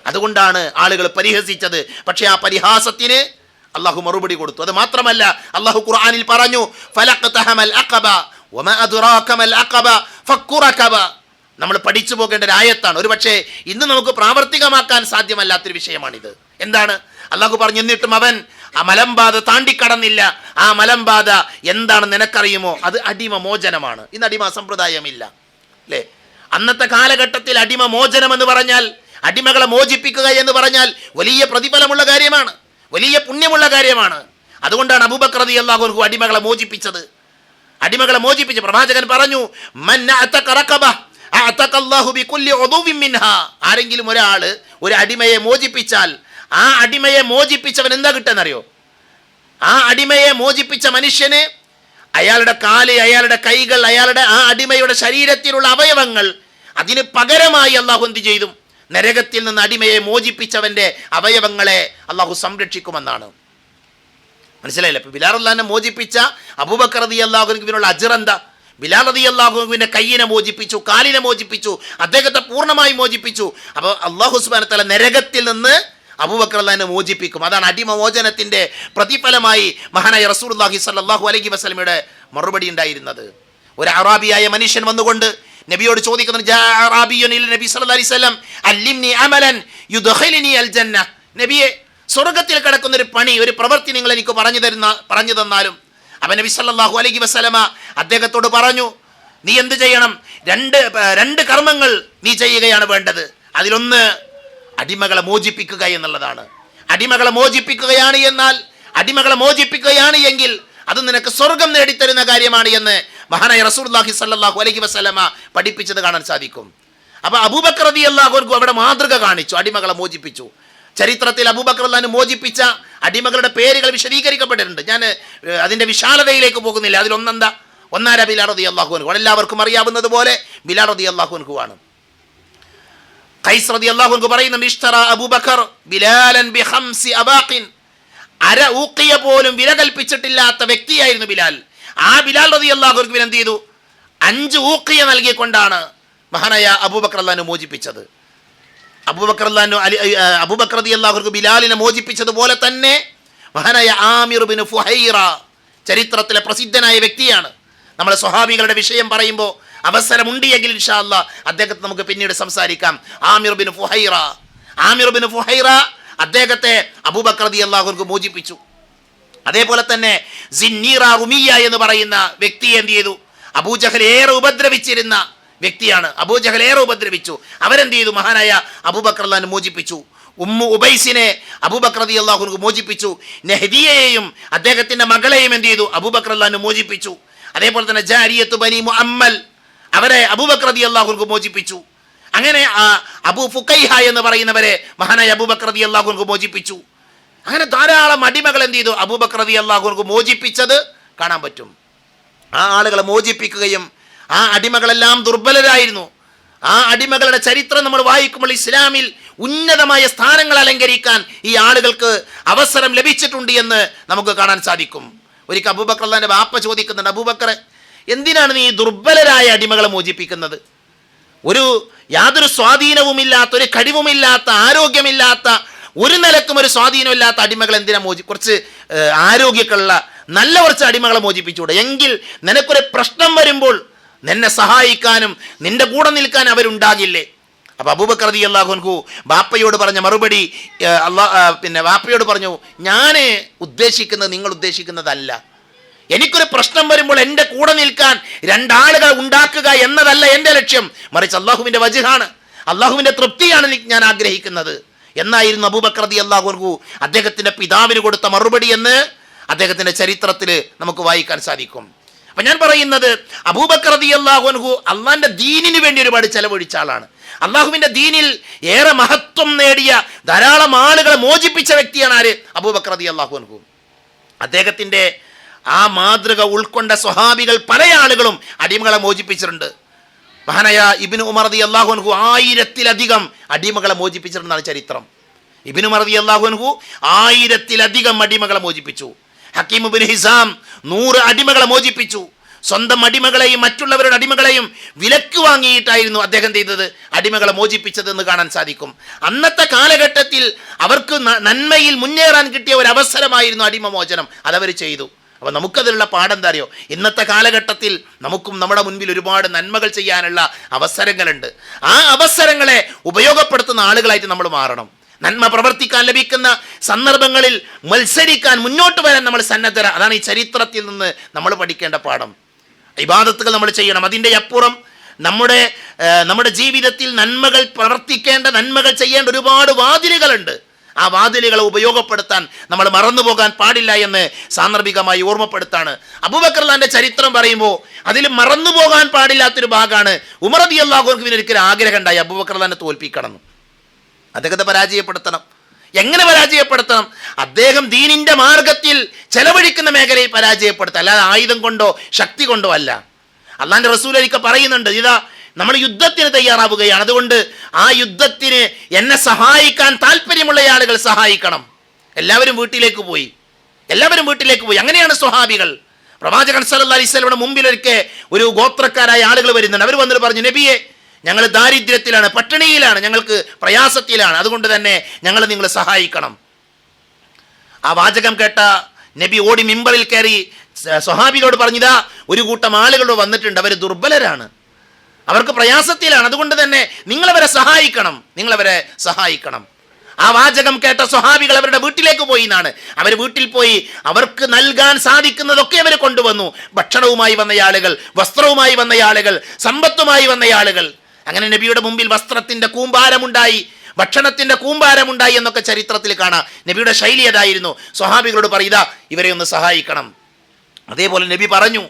അതുകൊണ്ടാണ് ആളുകൾ പരിഹസിച്ചത്. പക്ഷേ ആ പരിഹാസത്തിന് അള്ളാഹു മറുപടി കൊടുത്തു. അത് മാത്രമല്ല, അള്ളാഹു ഖുർആനിൽ പറഞ്ഞു, ഫലഖ്തഹമൽ അഖബ വമാ അദ്റാക മൽ അഖബ ഫക്കു റഖബ. നമ്മൾ പഠിച്ചു പോകേണ്ട ഒരു ആയത്താണ്. ഒരു പക്ഷേ ഇന്ന് നമുക്ക് പ്രാവർത്തികമാക്കാൻ സാധ്യമല്ലാത്തൊരു വിഷയമാണിത്. എന്താണ്? അള്ളാഹു പറഞ്ഞു, എന്നിട്ടും അവൻ ആ മലമ്പാത താണ്ടിക്കടന്നില്ല. ആ മലമ്പാത എന്താണ് നിനക്കറിയുമോ? അത് അടിമ മോചനമാണ്. ഇന്ന് അടിമ സമ്പ്രദായമില്ല, അല്ലേ? അന്നത്തെ കാലഘട്ടത്തിൽ അടിമ മോചനം എന്ന് പറഞ്ഞാൽ, അടിമകളെ മോചിപ്പിക്കുക എന്ന് പറഞ്ഞാൽ വലിയ പ്രതിഫലമുള്ള കാര്യമാണ്, വലിയ പുണ്യമുള്ള കാര്യമാണ്. അതുകൊണ്ടാണ് അബൂബക്കർ റളിയല്ലാഹു അൻഹു അടിമകളെ മോചിപ്പിച്ചത്. അടിമകളെ മോചിപ്പിച്ച് പ്രവാചകൻ പറഞ്ഞു, മൻ അഅതക റഖബ അഅതക അല്ലാഹു ബികുല്ലി ഉദുവിൻ മിൻഹാ. ആരെങ്കിലും ഒരാൾ ഒരു അടിമയെ മോചിപ്പിച്ചാൽ ആ അടിമയെ മോചിപ്പിച്ചവൻ എന്താ കിട്ടുന്നറിയോ? ആ അടിമയെ മോചിപ്പിച്ച മനുഷ്യന് അയാളുടെ കാല്, അയാളുടെ കൈകൾ, അയാളുടെ ആ അടിമയുടെ ശരീരത്തിലുള്ള അവയവങ്ങൾ, അതിന് പകരമായി അള്ളാഹു എന്ത് ചെയ്തു? നരകത്തിൽ നിന്ന് അടിമയെ മോചിപ്പിച്ചവന്റെ അവയവങ്ങളെ അള്ളാഹു സംരക്ഷിക്കുമെന്നാണ്. മനസ്സിലായില്ലേ? ഇപ്പൊ ബിലാൽ റളിയല്ലാഹു മോചിപ്പിച്ച അബൂബക്കർ റളിയല്ലാഹു അൻഹുവിനുള്ള അജ്ർ എന്താ? ബിലാൽ റളിയല്ലാഹു അൻഹുവിന്റെ കയ്യിനെ മോചിപ്പിച്ചു, കാലിനെ മോചിപ്പിച്ചു, അദ്ദേഹത്തെ പൂർണ്ണമായി മോചിപ്പിച്ചു. അപ്പോൾ അല്ലാഹു സുബ്ഹാനഹു വ തആല നരകത്തിൽ നിന്ന് അബൂബക്കർ റളിയല്ലാഹു അൻഹു മോചിപ്പിക്കും. അതാണ് അടിമ മോചനത്തിന്റെ പ്രതിഫലമായി മഹാനായ റസൂലുള്ളാഹി സ്വല്ലല്ലാഹു അലൈഹി വസല്ലമയുടെ മറുപടി ഉണ്ടായിരുന്നത്. ഒരു അറാബിയായ മനുഷ്യൻ വന്നുകൊണ്ട് നബിയോട് ചോദിക്കുന്നു, ജാ അറാബിയുൻ ഇല നബി സല്ലല്ലാഹു അലൈഹി വസല്ലം അല്ലിംനി അമലൻ യുദ്ഖിലുനി അൽ ജന്ന. നബിയെ, സ്വർഗ്ഗത്തിൽ കിടക്കുന്ന ഒരു പണി, ഒരു പ്രവൃത്തി നിങ്ങൾ എനിക്ക് പറഞ്ഞു തന്നാലും. അവൻ നബി സല്ലല്ലാഹു അലൈഹി വസല്ലമ അദ്ദേഹത്തോട് പറഞ്ഞു, നീ എന്ത് ചെയ്യണം? രണ്ട് കർമ്മങ്ങൾ നീ ചെയ്യുകയാണ് വേണ്ടത്. അതിലൊന്ന് അടിമകളെ മോചിപ്പിക്കുക എന്നുള്ളതാണ്. അടിമകളെ മോചിപ്പിക്കുകയാണ് എങ്കിൽ അത് നിനക്ക് സ്വർഗം നേടിത്തരുന്ന കാര്യമാണ് എന്ന് മഹാനായ റസൂലുള്ളാഹി സ്വല്ലല്ലാഹു അലൈഹി വസല്ലമ പഠിപ്പിച്ചത് കാണാൻ സാധിക്കും. അപ്പൊ അബൂബക്കർ റളിയല്ലാഹു അൻഹു അവിടെ മാതൃക കാണിച്ചു, അടിമകളെ മോചിപ്പിച്ചു. ചരിത്രത്തിൽ അബൂബക്കർ റളിയല്ലാഹു അൻഹു മോചിപ്പിച്ച അടിമകളുടെ പേരുകൾ വിശദീകരിക്കപ്പെട്ടിട്ടുണ്ട്. ഞാൻ അതിന്റെ വിശാലതയിലേക്ക് പോകുന്നില്ല. ഒന്നാര ബിലാൽ റളിയല്ലാഹു അൻഹു. എല്ലാവർക്കും അറിയാവുന്നത് പോലെ ബിലാൽ റളിയല്ലാഹു അൻഹു ആണ്. ഖൈസ് റളിയല്ലാഹു അൻഹു പറയുന്നു, ഇഷ്തറ അബൂബക്കർ ബിലാലൻ ബിഖംസി അബാഖിൻ. അര ഊക്കിയ പോലും വില കൽപ്പിച്ചിട്ടില്ലാത്ത വ്യക്തിയായിരുന്നു ബിലാൽ. ആ ബിലാൽ റളിയല്ലാഹു അൻഹു എന്ത് ചെയ്തു? 5 ഊക്കിയ നൽകിക്കൊണ്ടാണ് മഹാനായ അബൂബക്കർ റളിയല്ലാഹു മോചിപ്പിച്ചത്. അബൂബക്കർ റളിയല്ലാഹു അൻഹു ബിലാലിനെ മോചിപ്പിച്ചതുപോലെ തന്നെ മഹാനായ ആമിർ ബിൻ ഫുഹൈറ ചരിത്രത്തിലെ പ്രസിദ്ധനായ വ്യക്തിയാണ്. നമ്മൾ സ്വഹാബികളുടെ വിഷയം പറയുമ്പോൾ അവസരമുണ്ടെങ്കിൽ ഇൻഷാ അല്ലാഹ് അദ്ദേഹത്തെ നമുക്ക് പിന്നീട് സംസാരിക്കാം. ആമിർ ബിൻ ഫുഹൈറ അദ്ദേഹത്തെ അബൂബക്കർ റളിയല്ലാഹു അൻഹു മോചിപ്പിച്ചു. അതേപോലെ തന്നെ സിന്നീറ റുമിയ എന്ന് പറയുന്ന വ്യക്തിയെ എന്ത് ചെയ്തു? അബൂജഹൽ ഏറെ ഉപദ്രവിച്ചിരുന്ന വ്യക്തിയാണ്. അബൂജഹൽ ഏറെ ഉപദ്രവിച്ചു. അവരെന്ത് ചെയ്തു? മഹാനായ അബൂബക്കർ റളിയല്ലാഹു അൻഹു മോചിപ്പിച്ചു. ഉമ്മു ഉബൈസിനെ അബൂബക്കർ റളിയല്ലാഹു അൻഹു മോചിപ്പിച്ചു. നെഹ്ദിയയെയും അദ്ദേഹത്തിന്റെ മകളെയും എന്ത് ചെയ്തു? അബൂബക്കർ റളിയല്ലാഹു അൻഹു മോചിപ്പിച്ചു. അതേപോലെ തന്നെ ജാരിയത്തു ബനി മുഅമ്മൽ അവരെ അബൂബക്കർ റളിയല്ലാഹു അൻഹു മോചിപ്പിച്ചു. അങ്ങനെ അബൂ ഫുഖൈഹ എന്ന് പറയുന്നവരെ മഹാനായ അബൂബക്കർ റളിയല്ലാഹു അൻഹു മോചിപ്പിച്ചു. അങ്ങനെ ധാരാളം അടിമകൾ എന്ത് ചെയ്തു? അബൂബക്കർ റളിയല്ലാഹു അൻഹു മോചിപ്പിച്ചത് കാണാൻ പറ്റും. ആ ആളുകളെ മോചിപ്പിക്കുകയും ആ അടിമകളെല്ലാം ദുർബലരായിരുന്നു. ആ അടിമകളുടെ ചരിത്രം നമ്മൾ വായിക്കുമ്പോൾ ഇസ്ലാമിൽ ഉന്നതമായ സ്ഥാനങ്ങൾ അലങ്കരിക്കാൻ ഈ ആളുകൾക്ക് അവസരം ലഭിച്ചിട്ടുണ്ട് എന്ന് നമുക്ക് കാണാൻ സാധിക്കും. ഒരിക്കൽ അബൂബക്കർ റളിയല്ലാഹു വാപ്പ ചോദിക്കുന്നുണ്ട്, അബൂബക്കറെ, എന്തിനാണ് നീ ദുർബലരായ അടിമകളെ മോചിപ്പിക്കുന്നത്? യാതൊരു സ്വാധീനവുമില്ലാത്ത, ഒരു കഴിവുമില്ലാത്ത, ആരോഗ്യമില്ലാത്ത, ഒരു നിലക്കും ഒരു സ്വാധീനമില്ലാത്ത അടിമകൾ എന്തിനാ കുറച്ച് ആരോഗ്യമൊക്കെയുള്ള നല്ല കുറച്ച് അടിമകളെ മോചിപ്പിച്ചുകൂടെ? എങ്കിൽ നിനക്കൊരു പ്രശ്നം വരുമ്പോൾ നിന്നെ സഹായിക്കാനും നിന്റെ കൂടെ നിൽക്കാൻ അവരുണ്ടാകില്ലേ? അപ്പൊ അബൂബക്കർ റളിയല്ലാഹു അൻഹു ബാപ്പയോട് പറഞ്ഞ മറുപടി, ബാപ്പയോട് പറഞ്ഞു, ഞാൻ ഉദ്ദേശിക്കുന്നത് നിങ്ങൾ ഉദ്ദേശിക്കുന്നതല്ല. എനിക്കൊരു പ്രശ്നം വരുമ്പോൾ എൻ്റെ കൂടെ നിൽക്കാൻ 2 ആളുകൾ ഉണ്ടാക്കുക എന്നതല്ല എൻ്റെ ലക്ഷ്യം, മറിച്ച് അള്ളാഹുവിൻ്റെ വജ്ഹാണ്, അള്ളാഹുവിൻ്റെ തൃപ്തിയാണ് ഞാൻ ആഗ്രഹിക്കുന്നത് എന്നായിരുന്നു അബൂബക്കർ റളിയല്ലാഹു അൻഹു അദ്ദേഹത്തിന്റെ പിതാവിന് കൊടുത്ത മറുപടി എന്ന് അദ്ദേഹത്തിന്റെ ചരിത്രത്തിൽ നമുക്ക് വായിക്കാൻ സാധിക്കും. അപ്പൊ ഞാൻ പറയുന്നത്, അബൂബക്കർ റളിയല്ലാഹു അൻഹു അള്ളാഹിന്റെ ദീനിന് വേണ്ടി ഒരുപാട് ചെലവഴിച്ച ആളാണ്. അള്ളാഹുവിന്റെ ദീനിൽ ഏറെ മഹത്വം നേടിയ ധാരാളം ആളുകളെ മോചിപ്പിച്ച വ്യക്തിയാണ് ആര്? അബൂബക്കർ റളിയല്ലാഹു അൻഹു. അദ്ദേഹത്തിന്റെ ആ മാതൃക ഉൾക്കൊണ്ട സ്വഹാബികൾ പല ആളുകളും അടിമകളെ മോചിപ്പിച്ചിട്ടുണ്ട്. മഹാനായ ഇബ്നു ഉമർ റളിയല്ലാഹു അൻഹു 1000-ലധികം അടിമകളെ മോചിപ്പിച്ചിട്ടുണ്ടെന്നാണ് ചരിത്രം. ഇബ്നു ഉമർ റളിയല്ലാഹു അൻഹു 1000-ലധികം അടിമകളെ മോചിപ്പിച്ചു. ഹക്കീം ഇബ്നു ഹിസാം 100 അടിമകളെ മോചിപ്പിച്ചു. സ്വന്തം അടിമകളെയും മറ്റുള്ളവരുടെ അടിമകളെയും വിലക്ക് വാങ്ങിയിട്ടായിരുന്നു അദ്ദേഹം ചെയ്തത് അടിമകളെ മോചിപ്പിച്ചതെന്ന് കാണാൻ സാധിക്കും. അന്നത്തെ കാലഘട്ടത്തിൽ അവർക്ക് നന്മയിൽ മുന്നേറാൻ കിട്ടിയ ഒരു അവസരമായിരുന്നു അടിമമോചനം. അതവർ ചെയ്തു. അപ്പോൾ നമുക്കതിലുള്ള പാഠം എന്താ അറിയോ? ഇന്നത്തെ കാലഘട്ടത്തിൽ നമുക്കും നമ്മുടെ മുൻപിൽ ഒരുപാട് നന്മകൾ ചെയ്യാനുള്ള അവസരങ്ങളുണ്ട്. ആ അവസരങ്ങളെ ഉപയോഗപ്പെടുത്തുന്ന ആളുകളായിട്ട് നമ്മൾ മാറണം. നന്മ പ്രവർത്തിക്കാൻ ലഭിക്കുന്ന സന്ദർഭങ്ങളിൽ മത്സരിക്കാൻ, മുന്നോട്ട് വരാൻ നമ്മൾ സന്നദ്ധര. അതാണ് ഈ ചരിത്രത്തിൽ നിന്ന് നമ്മൾ പഠിക്കേണ്ട പാഠം. ഇബാദത്തുകൾ നമ്മൾ ചെയ്യണം. അതിൻ്റെ അപ്പുറം നമ്മുടെ ജീവിതത്തിൽ നന്മകൾ പ്രവർത്തിക്കേണ്ട, നന്മകൾ ചെയ്യേണ്ട ഒരുപാട് വാതിലുകളുണ്ട്. ആ വാതിലുകളെ ഉപയോഗപ്പെടുത്താൻ നമ്മൾ മറന്നുപോകാൻ പാടില്ല എന്ന് സാന്ദർഭികമായി ഓർമ്മപ്പെടുത്താണ്. അബൂബക്കർ റളിയല്ലാഹുവിന്റെ ചരിത്രം പറയുമ്പോൾ അതിൽ മറന്നുപോകാൻ പാടില്ലാത്തൊരു ഭാഗമാണ് ഉമർ റളിയല്ലാഹു അൻഹുവിന് ഒരിക്കലും ആഗ്രഹം ഉണ്ടായി അബൂബക്കർ റളിയല്ലാഹുവിനെ തോൽപ്പിക്കണം, അദ്ദേഹത്തെ പരാജയപ്പെടുത്തണം. എങ്ങനെ പരാജയപ്പെടുത്തണം? അദ്ദേഹം ദീനിന്റെ മാർഗത്തിൽ ചെലവഴിക്കുന്ന മേഖലയിൽ പരാജയപ്പെടുത്തുക, അല്ലാതെ ആയുധം കൊണ്ടോ ശക്തി കൊണ്ടോ അല്ല. അള്ളാന്റെ റസൂൽ ഒരിക്കൽ പറയുന്നുണ്ട്, ഇതാ നമ്മൾ യുദ്ധത്തിന് തയ്യാറാവുകയാണ്, അതുകൊണ്ട് ആ യുദ്ധത്തിന് എന്നെ സഹായിക്കാൻ താല്പര്യമുള്ള ആളുകൾ സഹായിക്കണം. എല്ലാവരും വീട്ടിലേക്ക് പോയി. അങ്ങനെയാണ് സ്വഹാബികൾ. പ്രവാചകൻ സല്ലല്ലാഹു അലൈഹി വസല്ലമയുടെ മുമ്പിലൊരിക്കൽ ഒരു ഗോത്രക്കാരായ ആളുകൾ വരുന്നുണ്ട്. അവർ വന്നിട്ട് പറഞ്ഞു, നബിയെ, ഞങ്ങൾ ദാരിദ്ര്യത്തിലാണ്, പട്ടിണിയിലാണ്, ഞങ്ങൾക്ക് പ്രയാസത്തിലാണ്, അതുകൊണ്ട് തന്നെ ഞങ്ങൾ നിങ്ങൾ സഹായിക്കണം. ആ വാചകം കേട്ട നബി ഓടി മിമ്പറിൽ കയറി സ്വഹാബികളോട് പറഞ്ഞിതാ, ഒരു കൂട്ടം ആളുകളോട് വന്നിട്ടുണ്ട്, അവർ ദുർബലരാണ്, അവർക്ക് പ്രയാസത്തിലാണ്, അതുകൊണ്ട് തന്നെ നിങ്ങളവരെ സഹായിക്കണം. ആ വാചകം കേട്ട സ്വഹാബികൾ അവരുടെ വീട്ടിലേക്ക് പോയി എന്നാണ്. അവർ വീട്ടിൽ പോയി അവർക്ക് നൽകാൻ സാധിക്കുന്നതൊക്കെ അവർ കൊണ്ടുവന്നു. ഭക്ഷണവുമായി വന്ന ആളുകൾ, വസ്ത്രവുമായി വന്ന ആളുകൾ, സമ്പത്തുമായി വന്ന ആളുകൾ. അങ്ങനെ നബിയുടെ മുമ്പിൽ വസ്ത്രത്തിന്റെ കൂമ്പാരമുണ്ടായി, ഭക്ഷണത്തിന്റെ കൂമ്പാരമുണ്ടായി എന്നൊക്കെ ചരിത്രത്തിൽ കാണാം. നബിയുടെ ശൈലി അതായിരുന്നു. സ്വഹാബികളോട് പറയുക, ഇവരെ ഒന്ന് സഹായിക്കണം. അതേപോലെ നബി പറഞ്ഞു,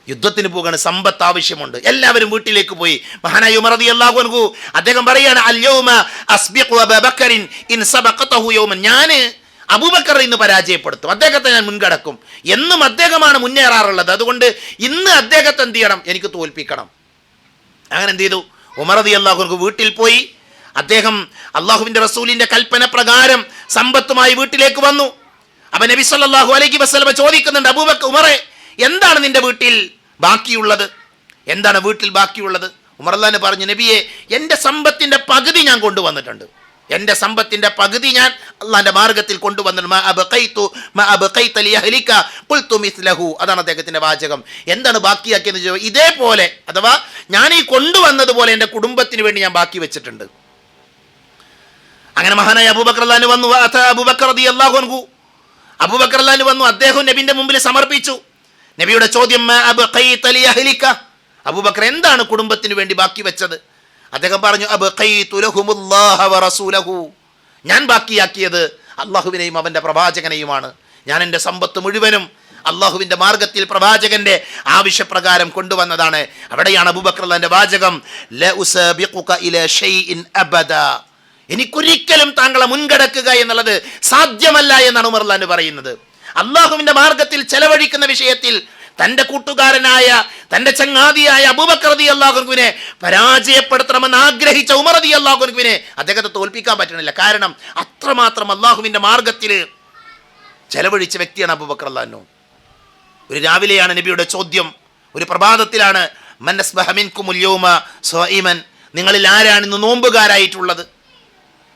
യുദ്ധത്തിന് പോകാണ്, സമ്പത്ത് ആവശ്യമുണ്ട്. എല്ലാവരും വീട്ടിലേക്ക് പോയി. മഹാനായ ഉമർ റളിയല്ലാഹു അൻഹു അദ്ദേഹം പറയാണ്, അൽയൗമ അസ്ബിഖു അബൂബക്കറിൻ ഇൻ സബഖതഹു യൗമൻ, ഞാൻ അബൂബക്കർ ഇന്ന് പരാജയപ്പെടുത്തും, അദ്ദേഹത്തെ ഞാൻ മുൻകടക്കും. എന്നും അദ്ദേഹമാണ് മുന്നേറാറുള്ളത്, അതുകൊണ്ട് ഇന്ന് അദ്ദേഹത്തെ എന്ത് ചെയ്യണം? എനിക്ക് തോൽപ്പിക്കണം. അങ്ങനെ എന്ത് ചെയ്തു? ഉമർ റളിയല്ലാഹു അൻഹു വീട്ടിൽ പോയി അദ്ദേഹം അള്ളാഹുവിന്റെ റസൂലിന്റെ കൽപ്പന പ്രകാരം സമ്പത്തുമായി വീട്ടിലേക്ക് വന്നു. അപ്പൊ നബി സല്ലല്ലാഹു അലൈഹി വസല്ലം ചോദിക്കുന്നുണ്ട്, അബൂബക്കർ, ഉമറെ, എന്താണ് നിന്റെ വീട്ടിൽ ബാക്കിയുള്ളത്? എന്താണ് വീട്ടിൽ ബാക്കിയുള്ളത്? ഉമർ അള്ളാഹു പറഞ്ഞു, നബിയെ, എൻ്റെ സമ്പത്തിന്റെ പകുതി ഞാൻ കൊണ്ടുവന്നിട്ടുണ്ട്. എൻ്റെ സമ്പത്തിന്റെ പകുതി ഞാൻ അള്ളാന്റെ മാർഗത്തിൽ കൊണ്ടുവന്നിട്ടുണ്ട്. അതാണ് അദ്ദേഹത്തിന്റെ വാചകം. എന്താണ് ബാക്കിയാക്കിയെന്ന് ചോദിച്ചാൽ, ഇതേപോലെ, അഥവാ ഞാൻ ഈ കൊണ്ടുവന്നതുപോലെ എൻ്റെ കുടുംബത്തിന് വേണ്ടി ഞാൻ ബാക്കി വെച്ചിട്ടുണ്ട്. അങ്ങനെ മഹാനായ അബൂബക്കർ റളിയല്ലാഹു വന്നു. അബൂബക്കർ റളിയല്ലാഹു അൻഹു, അബൂബക്കർ റളിയല്ലാഹു വന്നു. അദ്ദേഹം നബിന്റെ മുമ്പിൽ സമർപ്പിച്ചു. നബിയുടെ ചോദ്യം, അബൂബക്കർ, എന്താണ് കുടുംബത്തിന് വേണ്ടി ബാക്കി വെച്ചത്? അദ്ദേഹം പറഞ്ഞു, ഞാൻ ബാക്കിയാക്കിയത് അള്ളാഹുവിനെയും അവന്റെ പ്രവാചകനെയുമാണ്. ഞാൻ എൻ്റെ സമ്പത്ത് മുഴുവനും അള്ളാഹുവിന്റെ മാർഗത്തിൽ പ്രവാചകന്റെ ആവശ്യപ്രകാരം കൊണ്ടുവന്നതാണ്. അവിടെയാണ് അബൂബക്കർ റളിയല്ലാഹുവിന്റെ വാചകം, എനിക്കൊരിക്കലും താങ്കളെ മുൻകടക്കുക എന്നുള്ളത് സാധ്യമല്ല എന്നാണ് ഉമർ റളിയല്ലാഹു പറയുന്നത്. അള്ളാഹുവിന്റെ മാർഗത്തിൽ ചെലവഴിക്കുന്ന വിഷയത്തിൽ തന്റെ കൂട്ടുകാരനായ, തന്റെ ചങ്ങാതിയായ അബൂബക്കർ റളിയല്ലാഹു അൻഹുവിനെ പരാജയപ്പെടുത്തണമെന്ന് ആഗ്രഹിച്ച ഉമർ റളിയല്ലാഹു അൻഹുവിനെ അദ്ദേഹത്തെ തോൽപ്പിക്കാൻ പറ്റണില്ല. കാരണം അത്രമാത്രം അള്ളാഹുവിന്റെ മാർഗത്തിൽ ചെലവഴിച്ച വ്യക്തിയാണ് അബൂബക്കർ റളിയല്ലാഹു അൻഹു. ഒരു രാവിലെയാണ് നബിയുടെ ചോദ്യം, ഒരു പ്രഭാതത്തിലാണ്, മൻ അസ്ബഹ മിൻകുമുൽ യൗമ സ്വായിമൻ, നിങ്ങളിൽ ആരാണ് ഇന്ന് നോമ്പുകാരായിട്ടുള്ളത്?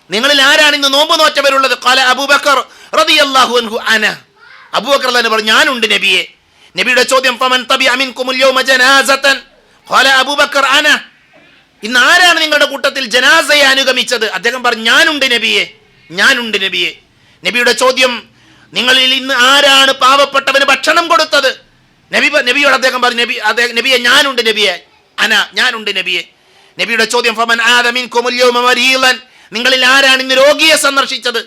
നിങ്ങളിൽ ആരാണ് ഇന്ന് നോമ്പ് നോറ്റവരുള്ളത്? ഖാല അബൂബക്കർ റളിയല്ലാഹു അൻഹു അന. അബൂബക്കർ റളിയല്ലാഹു അൻഹു പറഞ്ഞു, ഞാനുണ്ട് നബിയെ. നബിയുടെ ചോദ്യം, ഫമൻ തബിഅ മിൻകുമുൽ യൗമ ജനാസതൻ? ഖാല അബൂബക്കർ അന. ഇന്ന് ആരാണ് നിങ്ങളുടെ കൂട്ടത്തിൽ ജനാസയെ അനുഗമിച്ചത്? അദ്ദേഹം പറഞ്ഞു, ഞാനുണ്ട് നബിയെ, ഞാനുണ്ട് നബിയെ. നബിയുടെ ചോദ്യം, നിങ്ങളിൽ ഇന്ന് ആരാണ് പാവപ്പെട്ടവന് ഭക്ഷണം കൊടുത്തത്? നബിയോട് അദ്ദേഹം പറഞ്ഞു, നബിയെ, ഞാനുണ്ട് നബിയെ, അന, ഞാനുണ്ട് നബിയെ. നബിയുടെ ചോദ്യം, ഫമൻ ആദ മിൻകുമുൽ യൗമ മരീളൻ, നിങ്ങളിൽ ആരാണ് ഇന്ന് രോഗിയെ സന്ദർശിച്ചത്?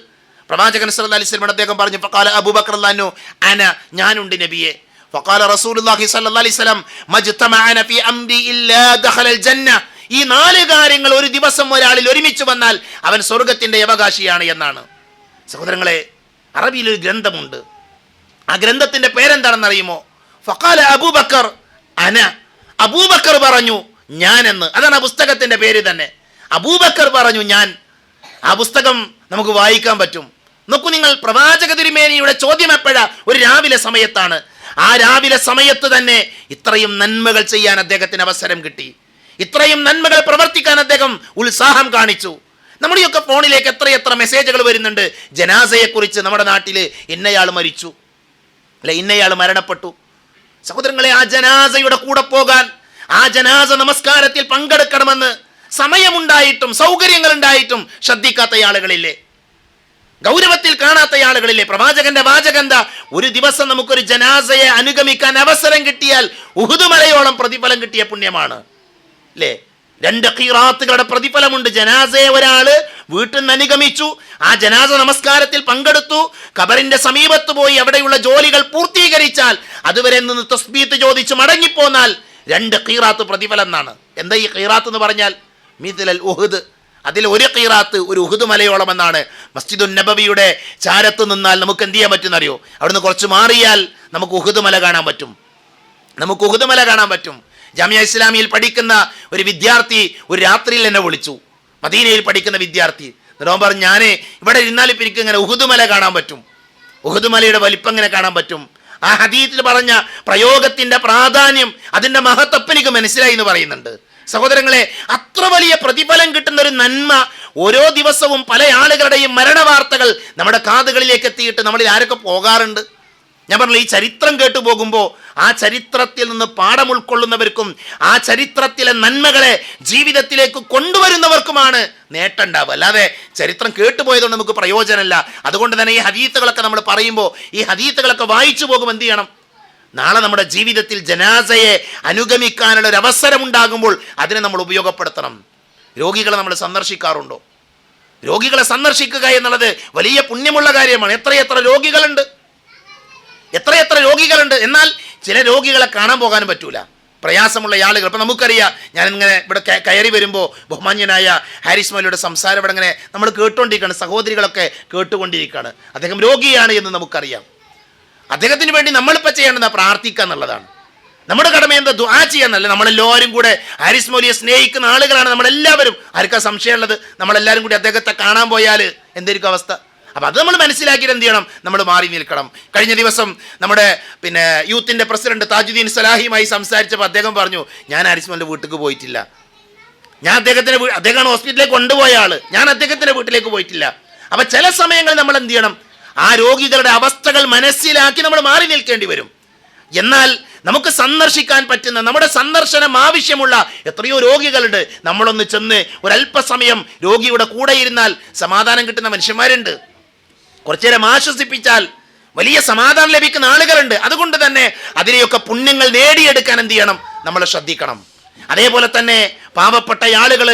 പ്രവാചകൻ സല്ലല്ലാഹു അലൈഹി വസല്ലം അദ്ദേഹം പറഞ്ഞു, ഫഖാല അബൂബക്കർ റളിയല്ലാഹു അന, ഞാനുണ്ട് നബിയെ. ഫഖാല റസൂലുള്ളാഹി സ്വല്ലല്ലാഹു അലൈഹി വസല്ലം, മജ്തമഅന ഫീ അംരി ഇല്ലാ ദഖലൽ ജന്ന. ഈ 4 കാര്യങ്ങൾ ഒരു ദിവസം ഒരാളിൽ ഒരുമിച്ച് വന്നാൽ അവൻ സ്വർഗത്തിന്റെ അവകാശിയാണ് എന്നാണ്. സഹോദരങ്ങളെ, അറബിയിൽ ഒരു ഗ്രന്ഥമുണ്ട്. ആ ഗ്രന്ഥത്തിന്റെ പേരെന്താണെന്ന് അറിയുമോ? ഫഖാല അബൂബക്കർ അന. അബൂബക്കർ പറഞ്ഞു ഞാൻ എന്ന്. അതാണ് ആ പുസ്തകത്തിന്റെ പേര് തന്നെ. അബൂബക്കർ പറഞ്ഞു ഞാൻ. ആ പുസ്തകം നമുക്ക് വായിക്കാൻ പറ്റും. നോക്കൂ നിങ്ങൾ, പ്രവാചക തിരുമേനിയുടെ ചോദ്യം എപ്പോഴാ? ഒരു രാവിലെ സമയത്താണ്. ആ രാവിലെ സമയത്ത് തന്നെ ഇത്രയും നന്മകൾ ചെയ്യാൻ അദ്ദേഹത്തിന് അവസരം കിട്ടി. ഇത്രയും നന്മകൾ പ്രവർത്തിക്കാൻ അദ്ദേഹം ഉത്സാഹം കാണിച്ചു. നമ്മുടെയൊക്കെ ഫോണിലേക്ക് എത്രയെത്ര മെസ്സേജുകൾ വരുന്നുണ്ട് ജനാസയെക്കുറിച്ച്. നമ്മുടെ നാട്ടിൽ ഇന്നയാൾ മരിച്ചു, അല്ലെ, ഇന്നയാൾ മരണപ്പെട്ടു. സഹോദരങ്ങളെ, ആ ജനാസയുടെ കൂടെ പോകാൻ, ആ ജനാസ നമസ്കാരത്തിൽ പങ്കെടുക്കണമെന്ന് സമയമുണ്ടായിട്ടും സൗകര്യങ്ങൾ ഉണ്ടായിട്ടും ശ്രദ്ധിക്കാത്ത ആളുകളില്ലേ? ഗൗരവത്തിൽ കാണാത്ത ആളുകളില്ലേ? പ്രവാചകന്റെ വാചകം എന്താ? ഒരു ദിവസം നമുക്കൊരു ജനാസയെ അനുഗമിക്കാൻ അവസരം കിട്ടിയാൽ ഉഹുദ് മലയോളം പ്രതിഫലം കിട്ടിയ പുണ്യമാണ്, അല്ലേ? 2 ഖീറാത്തുകളുടെ പ്രതിഫലമുണ്ട്. ജനാസയെ ഒരാള് വീട്ടിൽ നിന്ന് അനുഗമിച്ചു, ആ ജനാസ നമസ്കാരത്തിൽ പങ്കെടുത്തു, ഖബറിന്റെ സമീപത്ത് പോയി അവിടെയുള്ള ജോലികൾ പൂർത്തീകരിച്ചാൽ, അതുവരെ നിന്ന് തസ്ബീത്ത് ചോദിച്ച് മടങ്ങിപ്പോന്നാൽ 2 ഖീറാത്ത് പ്രതിഫലം എന്നാണ്. എന്താ ഈ ഖീറാത്ത് എന്ന് പറഞ്ഞാൽ? മിഥ്ലൽ ഉഹുദ്. അതിൽ ഒരു ഖീറാത്ത് ഒരു ഉഹുദ് മലയോളം എന്നാണ്. മസ്ജിദുൻ നബവിയുടെ ചാരത്ത് നിന്നാൽ നമുക്ക് എന്ത് ചെയ്യാൻ പറ്റും അറിയോ? അവിടുന്ന് കുറച്ച് മാറിയാൽ നമുക്ക് ഉഹുദ് മല കാണാൻ പറ്റും. നമുക്ക് ഉഹുദ് മല കാണാൻ പറ്റും. ജാമിയ ഇസ്ലാമിയിൽ പഠിക്കുന്ന ഒരു വിദ്യാർത്ഥി ഒരു രാത്രിയിൽ എന്നെ വിളിച്ചു. മദീനയിൽ പഠിക്കുന്ന വിദ്യാർത്ഥി. എന്നിട്ട് പറഞ്ഞു, ഞാൻ ഇവിടെ ഇരുന്നാൽ ഇപ്പം എനിക്ക് ഇങ്ങനെ ഉഹുദ് മല കാണാൻ പറ്റും, ഉഹുദ് മലയുടെ വലിപ്പം ഇങ്ങനെ കാണാൻ പറ്റും. ആ ഹദീസിൽ പറഞ്ഞ പ്രയോഗത്തിന്റെ പ്രാധാന്യം, അതിന്റെ മഹത്വം എനിക്ക് മനസ്സിലായി എന്ന് പറയുന്നുണ്ട്. സഹോദരങ്ങളെ, അത്ര വലിയ പ്രതിഫലം കിട്ടുന്ന ഒരു നന്മ ഓരോ ദിവസവും പല ആളുകളുടെയും മരണവാർത്തകൾ നമ്മുടെ കാതുകളിലേക്ക് എത്തിയിട്ട് നമ്മളിൽ ആരൊക്കെ പോകാറുണ്ട്? ഞാൻ പറഞ്ഞു, ഈ ചരിത്രം കേട്ടു പോകുമ്പോൾ ആ ചരിത്രത്തിൽ നിന്ന് പാഠം ഉൾക്കൊള്ളുന്നവർക്കും ആ ചരിത്രത്തിലെ നന്മകളെ ജീവിതത്തിലേക്ക് കൊണ്ടുവരുന്നവർക്കുമാണ് നേട്ടം ഉണ്ടാവുക. അല്ലാതെ ചരിത്രം കേട്ടുപോയതുകൊണ്ട് നമുക്ക് പ്രയോജനമില്ല. അതുകൊണ്ട് തന്നെ ഈ ഹദീത്തുകളൊക്കെ നമ്മൾ പറയുമ്പോൾ ഈ ഹദീത്തുകളൊക്കെ വായിച്ചു പോകും. എന്ത് ചെയ്യണം? നാളെ നമ്മുടെ ജീവിതത്തിൽ ജനാസയെ അനുഗമിക്കാനുള്ള ഒരു അവസരം ഉണ്ടാകുമ്പോൾ അതിനെ നമ്മൾ ഉപയോഗപ്പെടുത്തണം. രോഗികളെ നമ്മൾ സന്ദർശിക്കാറുണ്ടോ? രോഗികളെ സന്ദർശിക്കുക എന്നുള്ളത് വലിയ പുണ്യമുള്ള കാര്യമാണ്. എത്രയെത്ര രോഗികളുണ്ട്, എത്രയെത്ര രോഗികളുണ്ട്. എന്നാൽ ചില രോഗികളെ കാണാൻ പോകാനും പറ്റൂല, പ്രയാസമുള്ള ആളുകൾ. ഇപ്പം നമുക്കറിയാം, ഞാനിങ്ങനെ ഇവിടെ കയറി വരുമ്പോൾ ബഹുമാന്യനായ ഹാരിസ് മൗലവിയുടെ സംസാരം ഇവിടെ ഇങ്ങനെ നമ്മൾ കേട്ടുകൊണ്ടിരിക്കുകയാണ്, സഹോദരികളൊക്കെ കേട്ടുകൊണ്ടിരിക്കുകയാണ്. അദ്ദേഹം രോഗിയാണ് എന്ന് നമുക്കറിയാം. അദ്ദേഹത്തിന് വേണ്ടി നമ്മളിപ്പോൾ ചെയ്യേണ്ടത് പ്രാർത്ഥിക്കുക എന്നുള്ളതാണ്. നമ്മുടെ കടമ എന്താ? ദുആ ചെയ്യാന്നല്ലേ. നമ്മളെല്ലാവരും കൂടെ ഹാരിസ് മൗലിയെ സ്നേഹിക്കുന്ന ആളുകളാണ് നമ്മളെല്ലാവരും. ആർക്കാ സംശയമുള്ളത്? നമ്മളെല്ലാവരും കൂടി അദ്ദേഹത്തെ കാണാൻ പോയാൽ എന്തായിരിക്കും അവസ്ഥ? അപ്പം അത് നമ്മൾ മനസ്സിലാക്കിയിട്ട് എന്ത് ചെയ്യണം? നമ്മൾ മാറി നിൽക്കണം. കഴിഞ്ഞ ദിവസം നമ്മുടെ യൂത്തിൻ്റെ പ്രസിഡന്റ് താജുദ്ദീൻ സലാഹിയുമായി സംസാരിച്ചപ്പോൾ അദ്ദേഹം പറഞ്ഞു, ഞാൻ ഹാരിസ് മൗലിയുടെ വീട്ടിലേക്ക് പോയിട്ടില്ല. ഞാൻ അദ്ദേഹമാണ് ഹോസ്പിറ്റലിലേക്ക് കൊണ്ടുപോയ ആള്. ഞാൻ അദ്ദേഹത്തിൻ്റെ വീട്ടിലേക്ക് പോയിട്ടില്ല. അപ്പം ചില സമയങ്ങളിൽ നമ്മൾ എന്ത് ചെയ്യണം? ആ രോഗികളുടെ അവസ്ഥകൾ മനസ്സിലാക്കി നമ്മൾ മാറി നിൽക്കേണ്ടി വരും. എന്നാൽ നമുക്ക് സന്ദർശിക്കാൻ പറ്റുന്ന, നമ്മുടെ സന്ദർശനം ആവശ്യമുള്ള എത്രയോ രോഗികളുണ്ട്. നമ്മളൊന്ന് ചെന്ന് ഒരല്പസമയം രോഗിയുടെ കൂടെ ഇരുന്നാൽ സമാധാനം കിട്ടുന്ന മനുഷ്യന്മാരുണ്ട്. കുറച്ചു നേരം ആശ്വസിപ്പിച്ചാൽ വലിയ സമാധാനം ലഭിക്കുന്ന ആളുകളുണ്ട്. അതുകൊണ്ട് തന്നെ അതിനെയൊക്കെ പുണ്യങ്ങൾ നേടിയെടുക്കാൻ എന്ത് ചെയ്യണം? നമ്മൾ ശ്രദ്ധിക്കണം. അതേപോലെ തന്നെ പാവപ്പെട്ട ആളുകൾ,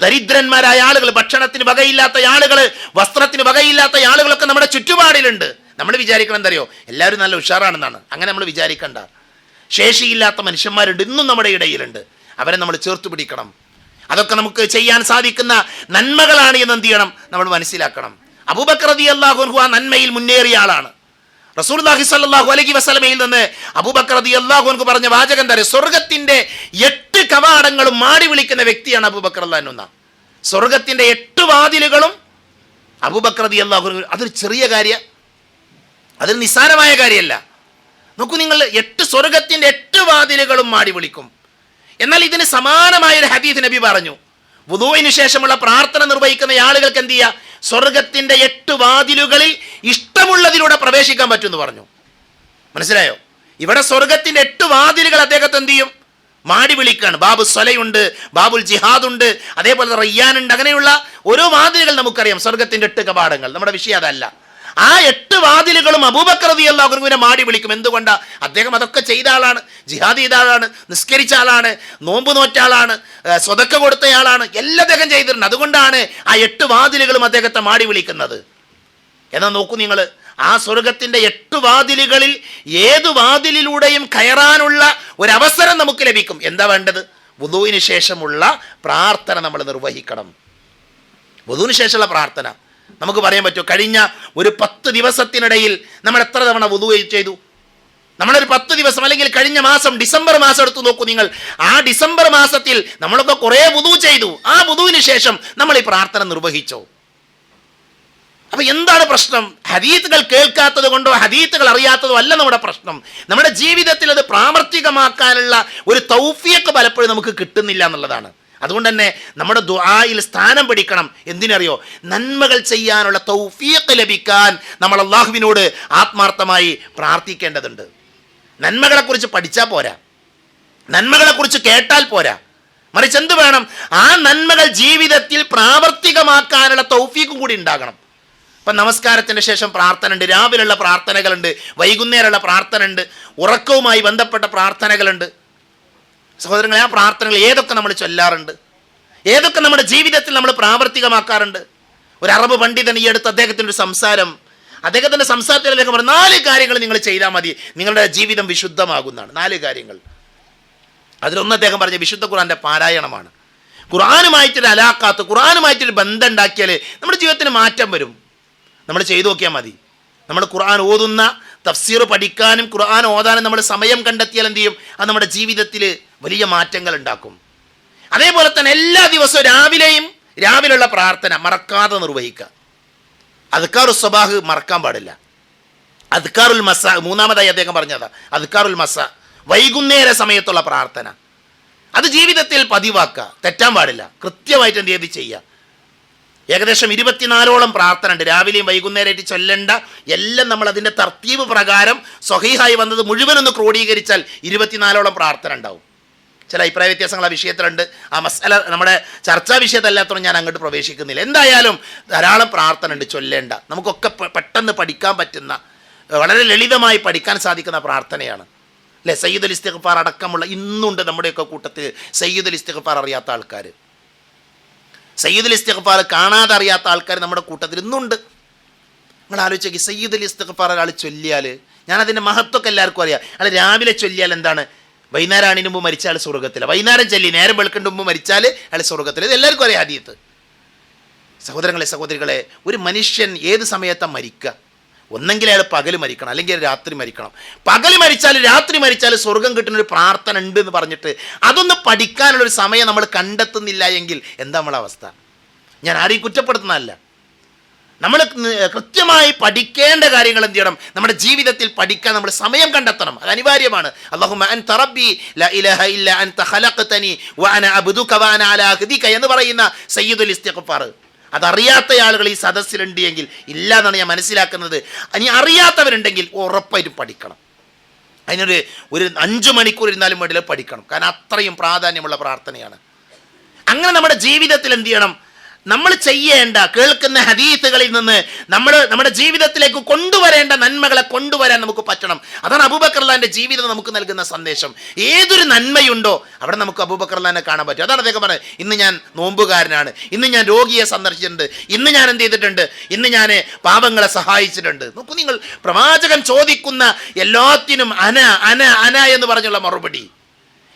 ദരിദ്രന്മാരായ ആളുകൾ, ഭക്ഷണത്തിന് വകയില്ലാത്ത ആളുകൾ, വസ്ത്രത്തിന് വകയില്ലാത്ത ആളുകളൊക്കെ നമ്മുടെ ചുറ്റുപാടിലുണ്ട്. നമ്മൾ വിചാരിക്കണം എന്തറിയോ? എല്ലാവരും നല്ല ഉഷാറാണെന്നാണ്. അങ്ങനെ നമ്മൾ വിചാരിക്കണ്ട. ശേഷിയില്ലാത്ത മനുഷ്യന്മാരുണ്ട്, ഇന്നും നമ്മുടെ ഇടയിലുണ്ട്. അവരെ നമ്മൾ ചേർത്ത് പിടിക്കണം. അതൊക്കെ നമുക്ക് ചെയ്യാൻ സാധിക്കുന്ന നന്മകളാണ് എന്ന് എന്ത് ചെയ്യണം? നമ്മൾ മനസ്സിലാക്കണം. അബൂബക്കർ റളിയല്ലാഹു അൻഹു ആ നന്മയിൽ മുന്നേറിയ ആളാണ്. റസൂലുള്ളാഹി സ്വല്ലല്ലാഹു അലൈഹി വസല്ലമയിൽ നിന്ന് അബൂബക്കർ റളിയല്ലാഹു അൻഹു പറഞ്ഞ വാചകം എന്താ? സ്വർഗത്തിന്റെ 8 കവാടങ്ങളും മാടി വിളിക്കുന്ന വ്യക്തിയാണ് അബൂബക്കർ റളിയല്ലാഹു അൻഹു. സ്വർഗത്തിന്റെ 8 വാതിലുകളും അബൂബക്കർ റളിയല്ലാഹു അൻഹു. അതൊരു ചെറിയ കാര്യം, അതൊരു നിസ്സാരമായ കാര്യമല്ല. നോക്കൂ നിങ്ങൾ, 8 സ്വർഗത്തിന്റെ 8 വാതിലുകളും മാടി വിളിക്കും. എന്നാൽ ഇതിന് സമാനമായൊരു ഹദീസ് നബി പറഞ്ഞു. വുദൂഇന് ശേഷമുള്ള പ്രാർത്ഥന നിർവഹിക്കുന്ന ആളുകൾക്ക് എന്ത് ചെയ്യുക? സ്വർഗത്തിന്റെ 8 വാതിലുകളിൽ ഇഷ്ടമുള്ളതിലൂടെ പ്രവേശിക്കാൻ പറ്റുമെന്ന് പറഞ്ഞു. മനസ്സിലായോ? ഇവിടെ സ്വർഗത്തിന്റെ 8 വാതിലുകൾ അദ്ദേഹത്തെ എന്ത് ചെയ്യും? മാടി വിളിക്കാണ്. ബാബു സ്വലയുണ്ട്, ബാബുൽ ജിഹാദ് ഉണ്ട്, അതേപോലെ റയ്യാനുണ്ട്. അങ്ങനെയുള്ള ഓരോ വാതിലുകൾ നമുക്കറിയാം. സ്വർഗത്തിന്റെ 8 കവാടങ്ങൾ. നമ്മുടെ വിഷയം അതല്ല. ആ 8 വാതിലുകളും അബൂബക്കർ റളിയല്ലാഹു അൻഹുവിനെ മാടി വിളിക്കും. എന്തുകൊണ്ടാ? അദ്ദേഹം അതൊക്കെ ചെയ്ത ആളാണ്, ജിഹാദ് ചെയ്ത ആളാണ്, നിസ്കരിച്ച ആളാണ്, നോമ്പ് നോറ്റ ആളാണ്, സ്വതക്ക കൊടുത്തയാളാണ്. എല്ലാം അദ്ദേഹം ചെയ്തിട്ടുണ്ട്. അതുകൊണ്ടാണ് ആ 8 വാതിലുകളും അദ്ദേഹത്തെ മാടി വിളിക്കുന്നത്. എന്നാൽ നോക്കൂ നിങ്ങൾ, ആ സ്വർഗത്തിന്റെ 8 വാതിലുകളിൽ ഏത് വാതിലിലൂടെയും കയറാനുള്ള ഒരവസരം നമുക്ക് ലഭിക്കും. എന്താ വേണ്ടത്? വുദൂഇന് ശേഷമുള്ള പ്രാർത്ഥന നമ്മൾ നിർവഹിക്കണം. വുദൂഇന് ശേഷമുള്ള പ്രാർത്ഥന നമുക്ക് പറയാൻ പറ്റുമോ? കഴിഞ്ഞ ഒരു 10 ദിവസത്തിനിടയിൽ നമ്മൾ എത്ര തവണ വുദൂ ചെയ്തു? നമ്മളൊരു 10 ദിവസം, അല്ലെങ്കിൽ കഴിഞ്ഞ മാസം ഡിസംബർ മാസം എടുത്തു നോക്കൂ നിങ്ങൾ. ആ ഡിസംബർ മാസത്തിൽ നമ്മളൊക്കെ കുറേ വുദൂ ചെയ്തു. ആ വുദൂവിന് ശേഷം നമ്മൾ ഈ പ്രാർത്ഥന നിർവഹിച്ചോ? അപ്പൊ എന്താണ് പ്രശ്നം? ഹദീത്തുകൾ കേൾക്കാത്തത് കൊണ്ടോ ഹദീത്തുകൾ അറിയാത്തതോ അല്ല നമ്മുടെ പ്രശ്നം. നമ്മുടെ ജീവിതത്തിൽ അത് പ്രാവർത്തികമാക്കാനുള്ള ഒരു തൗഫീഖ് പലപ്പോഴും നമുക്ക് കിട്ടുന്നില്ല എന്നുള്ളതാണ്. അതുകൊണ്ട് തന്നെ നമ്മുടെ ദുആയിൽ സ്ഥാനം പിടിക്കണം. എന്തിനറിയോ? നന്മകൾ ചെയ്യാനുള്ള തൗഫീഖ് ലഭിക്കാൻ നമ്മൾ അല്ലാഹുവിനോട് ആത്മാർത്ഥമായി പ്രാർത്ഥിക്കേണ്ടതുണ്ട്. നന്മകളെക്കുറിച്ച് പഠിച്ചാൽ പോരാ, നന്മകളെക്കുറിച്ച് കേട്ടാൽ പോരാ, മറിച്ച് എന്ത് വേണം? ആ നന്മകൾ ജീവിതത്തിൽ പ്രാവർത്തികമാക്കാനുള്ള തൗഫീഖും കൂടി ഉണ്ടാകണം. ഇപ്പം നമസ്കാരത്തിൻ്റെ ശേഷം പ്രാർത്ഥന ഉണ്ട്, രാവിലെയുള്ള പ്രാർത്ഥനകളുണ്ട്, വൈകുന്നേരമുള്ള പ്രാർത്ഥന ഉണ്ട്, ഉറക്കവുമായി ബന്ധപ്പെട്ട പ്രാർത്ഥനകളുണ്ട്. സഹോദരങ്ങളെ, ആ പ്രാർത്ഥനകൾ ഏതൊക്കെ നമ്മൾ ചൊല്ലാറുണ്ട്? ഏതൊക്കെ നമ്മുടെ ജീവിതത്തിൽ നമ്മൾ പ്രാവർത്തികമാക്കാറുണ്ട്? ഒരു അറബ് പണ്ഡിതൻ ഈ അടുത്ത് അദ്ദേഹത്തിൻ്റെ ഒരു സംസാരം, അദ്ദേഹത്തിൻ്റെ സംസാരത്തിൽ അദ്ദേഹം പറഞ്ഞു, 4 കാര്യങ്ങൾ നിങ്ങൾ ചെയ്താൽ മതി, നിങ്ങളുടെ ജീവിതം വിശുദ്ധമാകുന്നതാണ്. 4 കാര്യങ്ങൾ. അതിലൊന്ന് അദ്ദേഹം പറഞ്ഞ വിശുദ്ധ ഖുർആൻ്റെ പാരായണമാണ്. ഖുർആനുമായിട്ടൊരു അലാഖാത്ത്, ഖുർആനുമായിട്ടൊരു ബന്ധം ഉണ്ടാക്കിയാൽ നമ്മുടെ ജീവിതത്തിന് മാറ്റം വരും. നമ്മൾ ചെയ്തു നോക്കിയാൽ മതി. നമ്മൾ ഖുർആൻ ഓതുന്ന, തഫ്സീർ പഠിക്കാനും ഖുർആൻ ഓതാനും നമ്മൾ സമയം കണ്ടെത്തിയാൽ എന്ത് ചെയ്യും? അത് നമ്മുടെ ജീവിതത്തിൽ വലിയ മാറ്റങ്ങൾ ഉണ്ടാക്കും. അതേപോലെ തന്നെ എല്ലാ ദിവസവും രാവിലെയുള്ള പ്രാർത്ഥന മറക്കാതെ നിർവഹിക്കുക. അദ്കാറുൽ സ്വബാഹ് മറക്കാൻ പാടില്ല. അദ്കാറുൽ മസ, മൂന്നാമതായി അദ്ദേഹം പറഞ്ഞതാ അദ്കാറുൽ മസ, വൈകുന്നേര സമയത്തുള്ള പ്രാർത്ഥന. അത് ജീവിതത്തിൽ പതിവാക്കുക, തെറ്റാൻ പാടില്ല. കൃത്യമായിട്ട് എന്ത് ചെയ്ത് ചെയ്യുക. ഏകദേശം 24ഓളം പ്രാർത്ഥന ഉണ്ട്. രാവിലെയും വൈകുന്നേരമായിട്ട് ചൊല്ലേണ്ട എല്ലാം നമ്മൾ അതിൻ്റെ തർത്തീബ് പ്രകാരം സ്വഹീഹായി വന്നത് മുഴുവനൊന്ന് ക്രോഡീകരിച്ചാൽ 24ഓളം പ്രാർത്ഥന ഉണ്ടാവും. ചില അഭിപ്രായ വ്യത്യാസങ്ങൾ ആ വിഷയത്തിലുണ്ട്. ആ മസാല നമ്മുടെ ചർച്ചാ വിഷയത്തല്ലാത്തതും ഞാൻ അങ്ങോട്ട് പ്രവേശിക്കുന്നില്ല. എന്തായാലും ധാരാളം പ്രാർത്ഥന ഉണ്ട് ചൊല്ലേണ്ട. നമുക്കൊക്കെ പെട്ടെന്ന് പഠിക്കാൻ പറ്റുന്ന, വളരെ ലളിതമായി പഠിക്കാൻ സാധിക്കുന്ന പ്രാർത്ഥനയാണ് അല്ലേ? സയ്യിദുൽ ഇസ്തിഗ്ഫാർ അടക്കമുള്ള ഇന്നുണ്ട് നമ്മുടെയൊക്കെ കൂട്ടത്തിൽ സയ്യിദുൽ ഇസ്തിഗ്ഫാർ അറിയാത്ത ആൾക്കാർ, സയ്യിദുൽ ഇസ്തിഗ്ഫാർ കാണാതെ അറിയാത്ത ആൾക്കാർ നമ്മുടെ കൂട്ടത്തിൽ ഇന്നുണ്ട്. നിങ്ങൾ ആലോചിച്ചേക്ക്, സയ്യിദുൽ ഇസ്തിഗ്ഫാർ ഒരാൾ ചൊല്ലിയാൽ, ഞാനതിൻ്റെ മഹത്വമൊക്കെ എല്ലാവർക്കും അറിയാം. അയാൾ രാവിലെ ചൊല്ലിയാൽ എന്താണ്? വൈകുന്നേരം ആണിന് മുമ്പ് മരിച്ചാൽ സ്വർഗ്ഗത്തില്ല. വൈകുന്നേരം ചൊല്ലി നേരം വെളുക്കേണ്ട മുമ്പ് മരിച്ചാൽ അയാൾ സ്വർഗ്ഗത്തില്ല. ഇത് എല്ലാവർക്കും അറിയാം ഹദീത്ത്. സഹോദരങ്ങളെ, സഹോദരികളെ, ഒരു മനുഷ്യൻ ഏത് സമയത്താണ് മരിക്കുക? ഒന്നെങ്കിൽ അയാൾ പകൽ മരിക്കണം, അല്ലെങ്കിൽ രാത്രി മരിക്കണം. പകൽ മരിച്ചാൽ രാത്രി മരിച്ചാൽ സ്വർഗം കിട്ടുന്നൊരു പ്രാർത്ഥന ഉണ്ട് എന്ന് പറഞ്ഞിട്ട് അതൊന്ന് പഠിക്കാനുള്ളൊരു സമയം നമ്മൾ കണ്ടെത്തുന്നില്ല എങ്കിൽ എന്താ നമ്മളെ അവസ്ഥ? ഞാൻ ആരെയും കുറ്റപ്പെടുത്തുന്നതല്ല. നമ്മൾ കൃത്യമായി പഠിക്കേണ്ട കാര്യങ്ങൾ എന്ത് ചെയ്യണം? നമ്മുടെ ജീവിതത്തിൽ പഠിക്കാൻ നമ്മൾ സമയം കണ്ടെത്തണം. അത് അനിവാര്യമാണ്. അല്ലാഹുമ്മ അൻത റബ്ബി ലാ ഇലാഹ ഇല്ല അൻത ഖലഖതനി വഅന അബ്ദുക വഅന അലാ അഹ്ദിക എന്ന് പറയുന്ന സയ്യിദുൽ ഇസ്തിഗ്ഫാർ. അതറിയാത്ത ആളുകൾ ഈ സദസ്സിലുണ്ട് എങ്കിൽ ഇല്ല എന്നാണ് ഞാൻ മനസ്സിലാക്കുന്നത്. ഇനി അറിയാത്തവരുണ്ടെങ്കിൽ ഉറപ്പായിട്ടും പഠിക്കണം. അതിനൊരു 5 മണിക്കൂർ ഇരുന്നാലും വേണ്ടിയിൽ പഠിക്കണം. കാരണം അത്രയും പ്രാധാന്യമുള്ള പ്രാർത്ഥനയാണ്. അങ്ങനെ നമ്മുടെ ജീവിതത്തിൽ എന്ത് ചെയ്യണം? നമ്മൾ ചെയ്യേണ്ട, കേൾക്കുന്ന ഹദീസുകളിൽ നിന്ന് നമ്മുടെ ജീവിതത്തിലേക്ക് കൊണ്ടുവരേണ്ട നന്മകളെ കൊണ്ടുവരാൻ നമുക്ക് പറ്റണം. അതാണ് അബൂബക്കർ റളിയല്ലാഹുവിന്റെ ജീവിതം നമുക്ക് നൽകുന്ന സന്ദേശം. ഏതൊരു നന്മയുണ്ടോ അവിടെ നമുക്ക് അബൂബക്കർ റളിയല്ലാഹുവിനെ കാണാൻ പറ്റും. അതാണ് അദ്ദേഹം പറഞ്ഞത്, ഇന്ന് ഞാൻ നോമ്പുകാരനാണ്, ഇന്ന് ഞാൻ രോഗിയെ സന്ദർശിച്ചിട്ടുണ്ട്, ഇന്ന് ഞാൻ എന്ത് ചെയ്തിട്ടുണ്ട്, ഇന്ന് ഞാൻ പാവങ്ങളെ സഹായിച്ചിട്ടുണ്ട്. നോക്കൂ നിങ്ങൾ, പ്രവാചകൻ ചോദിക്കുന്ന എല്ലാത്തിനും അന അന അന എന്ന് പറഞ്ഞുള്ള മറുപടി.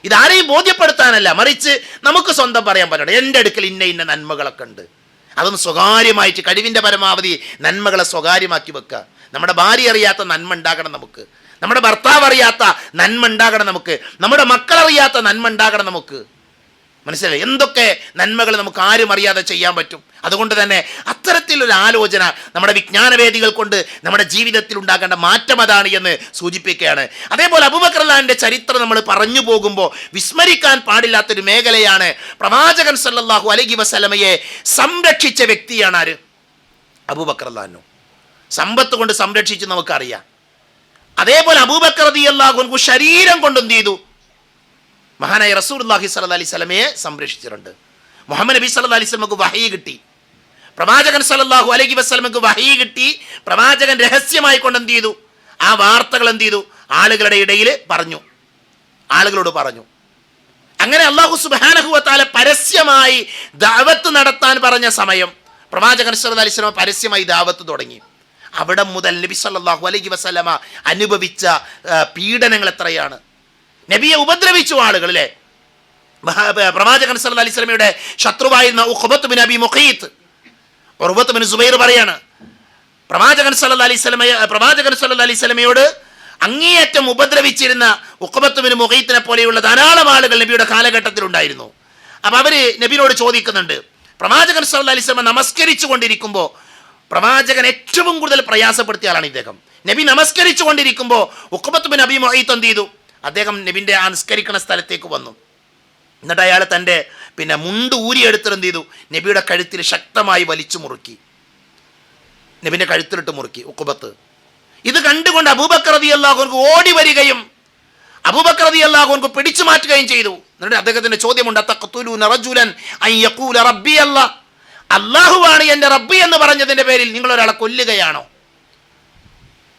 ഇതാരെയും ബോധ്യപ്പെടുത്താനല്ല, മറിച്ച് നമുക്ക് സ്വന്തം പറയാൻ പറ്റണം, എൻ്റെ അടുക്കൽ ഇന്ന നന്മകളൊക്കെ ഉണ്ട്. അതൊന്ന് സ്വകാര്യമായിട്ട് കഴിവിൻ്റെ പരമാവധി നന്മകളെ സ്വകാര്യമാക്കി വെക്കുക. നമ്മുടെ ഭാര്യ അറിയാത്ത നന്മ ഉണ്ടാകണം നമുക്ക്, നമ്മുടെ ഭർത്താവ് അറിയാത്ത നന്മ ഉണ്ടാകണം നമുക്ക്, നമ്മുടെ മക്കളറിയാത്ത നന്മ ഉണ്ടാകണം നമുക്ക്. മനസ്സിലായി? എന്തൊക്കെ നന്മകൾ നമുക്ക് ആരും അറിയാതെ ചെയ്യാൻ പറ്റും. അതുകൊണ്ട് തന്നെ അത്തരത്തിലൊരു ആലോചന നമ്മുടെ വിജ്ഞാനവേദികൾ കൊണ്ട് നമ്മുടെ ജീവിതത്തിൽ ഉണ്ടാകേണ്ട മാറ്റം അതാണ് എന്ന് സൂചിപ്പിക്കുകയാണ്. അതേപോലെ അബൂബക്കർ റളിയല്ലാഹുവിന്റെ ചരിത്രം നമ്മൾ പറഞ്ഞു പോകുമ്പോൾ വിസ്മരിക്കാൻ പാടില്ലാത്തൊരു മേഖലയാണ്. പ്രവാചകൻ സല്ലല്ലാഹു അലൈഹി വസല്ലമയെ സംരക്ഷിച്ച വ്യക്തിയാണ് ആര്? അബൂബക്കർ റളിയല്ലാഹു. സമ്പത്ത് കൊണ്ട് സംരക്ഷിച്ച് നമുക്കറിയാം. അതേപോലെ അബൂബക്കർ റളിയല്ലാഹു അൻഹു ശരീരം കൊണ്ട് എന്ത് ചെയ്തു? മഹാനായ റസൂലുള്ളാഹി സ്വല്ലല്ലാഹി അലൈഹി വസല്ലമയെ സംരക്ഷിച്ചിട്ടുണ്ട്. മുഹമ്മദ് നബി സല്ലല്ലാഹു അലൈഹി വസല്ലമക്ക് വഹീ കിട്ടി, പ്രവാചകൻ സല്ലല്ലാഹു അലൈഹി വസല്ലമക്ക് വഹീ കിട്ടി. പ്രവാചകൻ രഹസ്യമായി കൊണ്ട് എന്ത് ചെയ്തു? ആ വാർത്തകൾ എന്ത് ചെയ്തു? ആളുകളുടെ ഇടയിൽ ആളുകളോട് പറഞ്ഞു. അങ്ങനെ അല്ലാഹു സുബ്ഹാനഹു വ തആല പരസ്യമായി ദഅവത്ത് നടത്താൻ പറഞ്ഞ സമയം പ്രവാചകൻ സല്ലല്ലാഹു അലൈഹി വസല്ലമ പരസ്യമായി ദഅവത്ത് തുടങ്ങി. അവിടെ മുതൽ നബി സല്ലല്ലാഹു അലൈഹി വസല്ലമ അനുഭവിച്ച പീഡനങ്ങൾ എത്രയാണ്! നബിയെ ഉപദ്രവിച്ചു ആളുകൾ, അല്ലേ? പ്രവാചകൻ സല്ലല്ലാഹു അലൈഹി വസല്ലമയുടെ ശത്രുവായിരുന്ന Uqbat bin Abi Muqeet, Urwat bin Zubair പറയാണ്, പ്രവാചകൻ സല്ലല്ലാഹു അലൈഹി വസല്ലമയോട് അങ്ങേയറ്റം ഉപദ്രവിച്ചിരുന്ന ഉഖബത്ത് ബിൻ മുഖീത്തിനെ പോലെയുള്ള ധാരാളം ആളുകൾ നബിയുടെ കാലഘട്ടത്തിൽ ഉണ്ടായിരുന്നു. അപ്പം അവര് നബിയോട് ചോദിക്കുന്നുണ്ട്, പ്രവാചകൻ സല്ലല്ലാഹു അലൈഹി വസല്ലമ നമസ്കരിച്ചു കൊണ്ടിരിക്കുമ്പോൾ പ്രവാചകൻ ഏറ്റവും കൂടുതൽ പ്രയാസപ്പെടുത്തിയ ആളാണ് ഇദ്ദേഹം. നബി നമസ്കരിച്ചു കൊണ്ടിരിക്കുമ്പോൾ ഉഖബത്ത് ബിൻ അബി മുഖീത്ത് എന്ത് ചെയ്തു? അദ്ദേഹം നബിൻ്റെ ആ നിസ്കരിക്കുന്ന സ്ഥലത്തേക്ക് വന്നു. എന്നിട്ട് അയാൾ തൻ്റെ മുണ്ട് ഊരിയെടുത്തിട്ട് എന്ത് ചെയ്തു? നബിയുടെ കഴുത്തിൽ ശക്തമായി വലിച്ചു മുറുക്കി, നബിൻ്റെ കഴുത്തിലിട്ട് മുറുക്കി ഉഖബത്ത്. ഇത് കണ്ടുകൊണ്ട് അബൂബക്കർ റളിയല്ലാഹു അൻഹു ഓടി വരികയും അബൂബക്കർ റളിയല്ലാഹു അൻഹു പിടിച്ചു മാറ്റുകയും ചെയ്തു. എന്നിട്ട് അദ്ദേഹത്തിൻ്റെ ചോദ്യമുണ്ട്, അത്തഖ്തുലൂന റജുലൻ അൻ യഖൂല റബ്ബി അല്ലാഹ്, അല്ലാഹുവാണ് എൻ്റെ റബ്ബി എന്ന് പറഞ്ഞതിൻ്റെ പേരിൽ നിങ്ങൾ ഒരാളെ കൊല്ലുകയാണോ?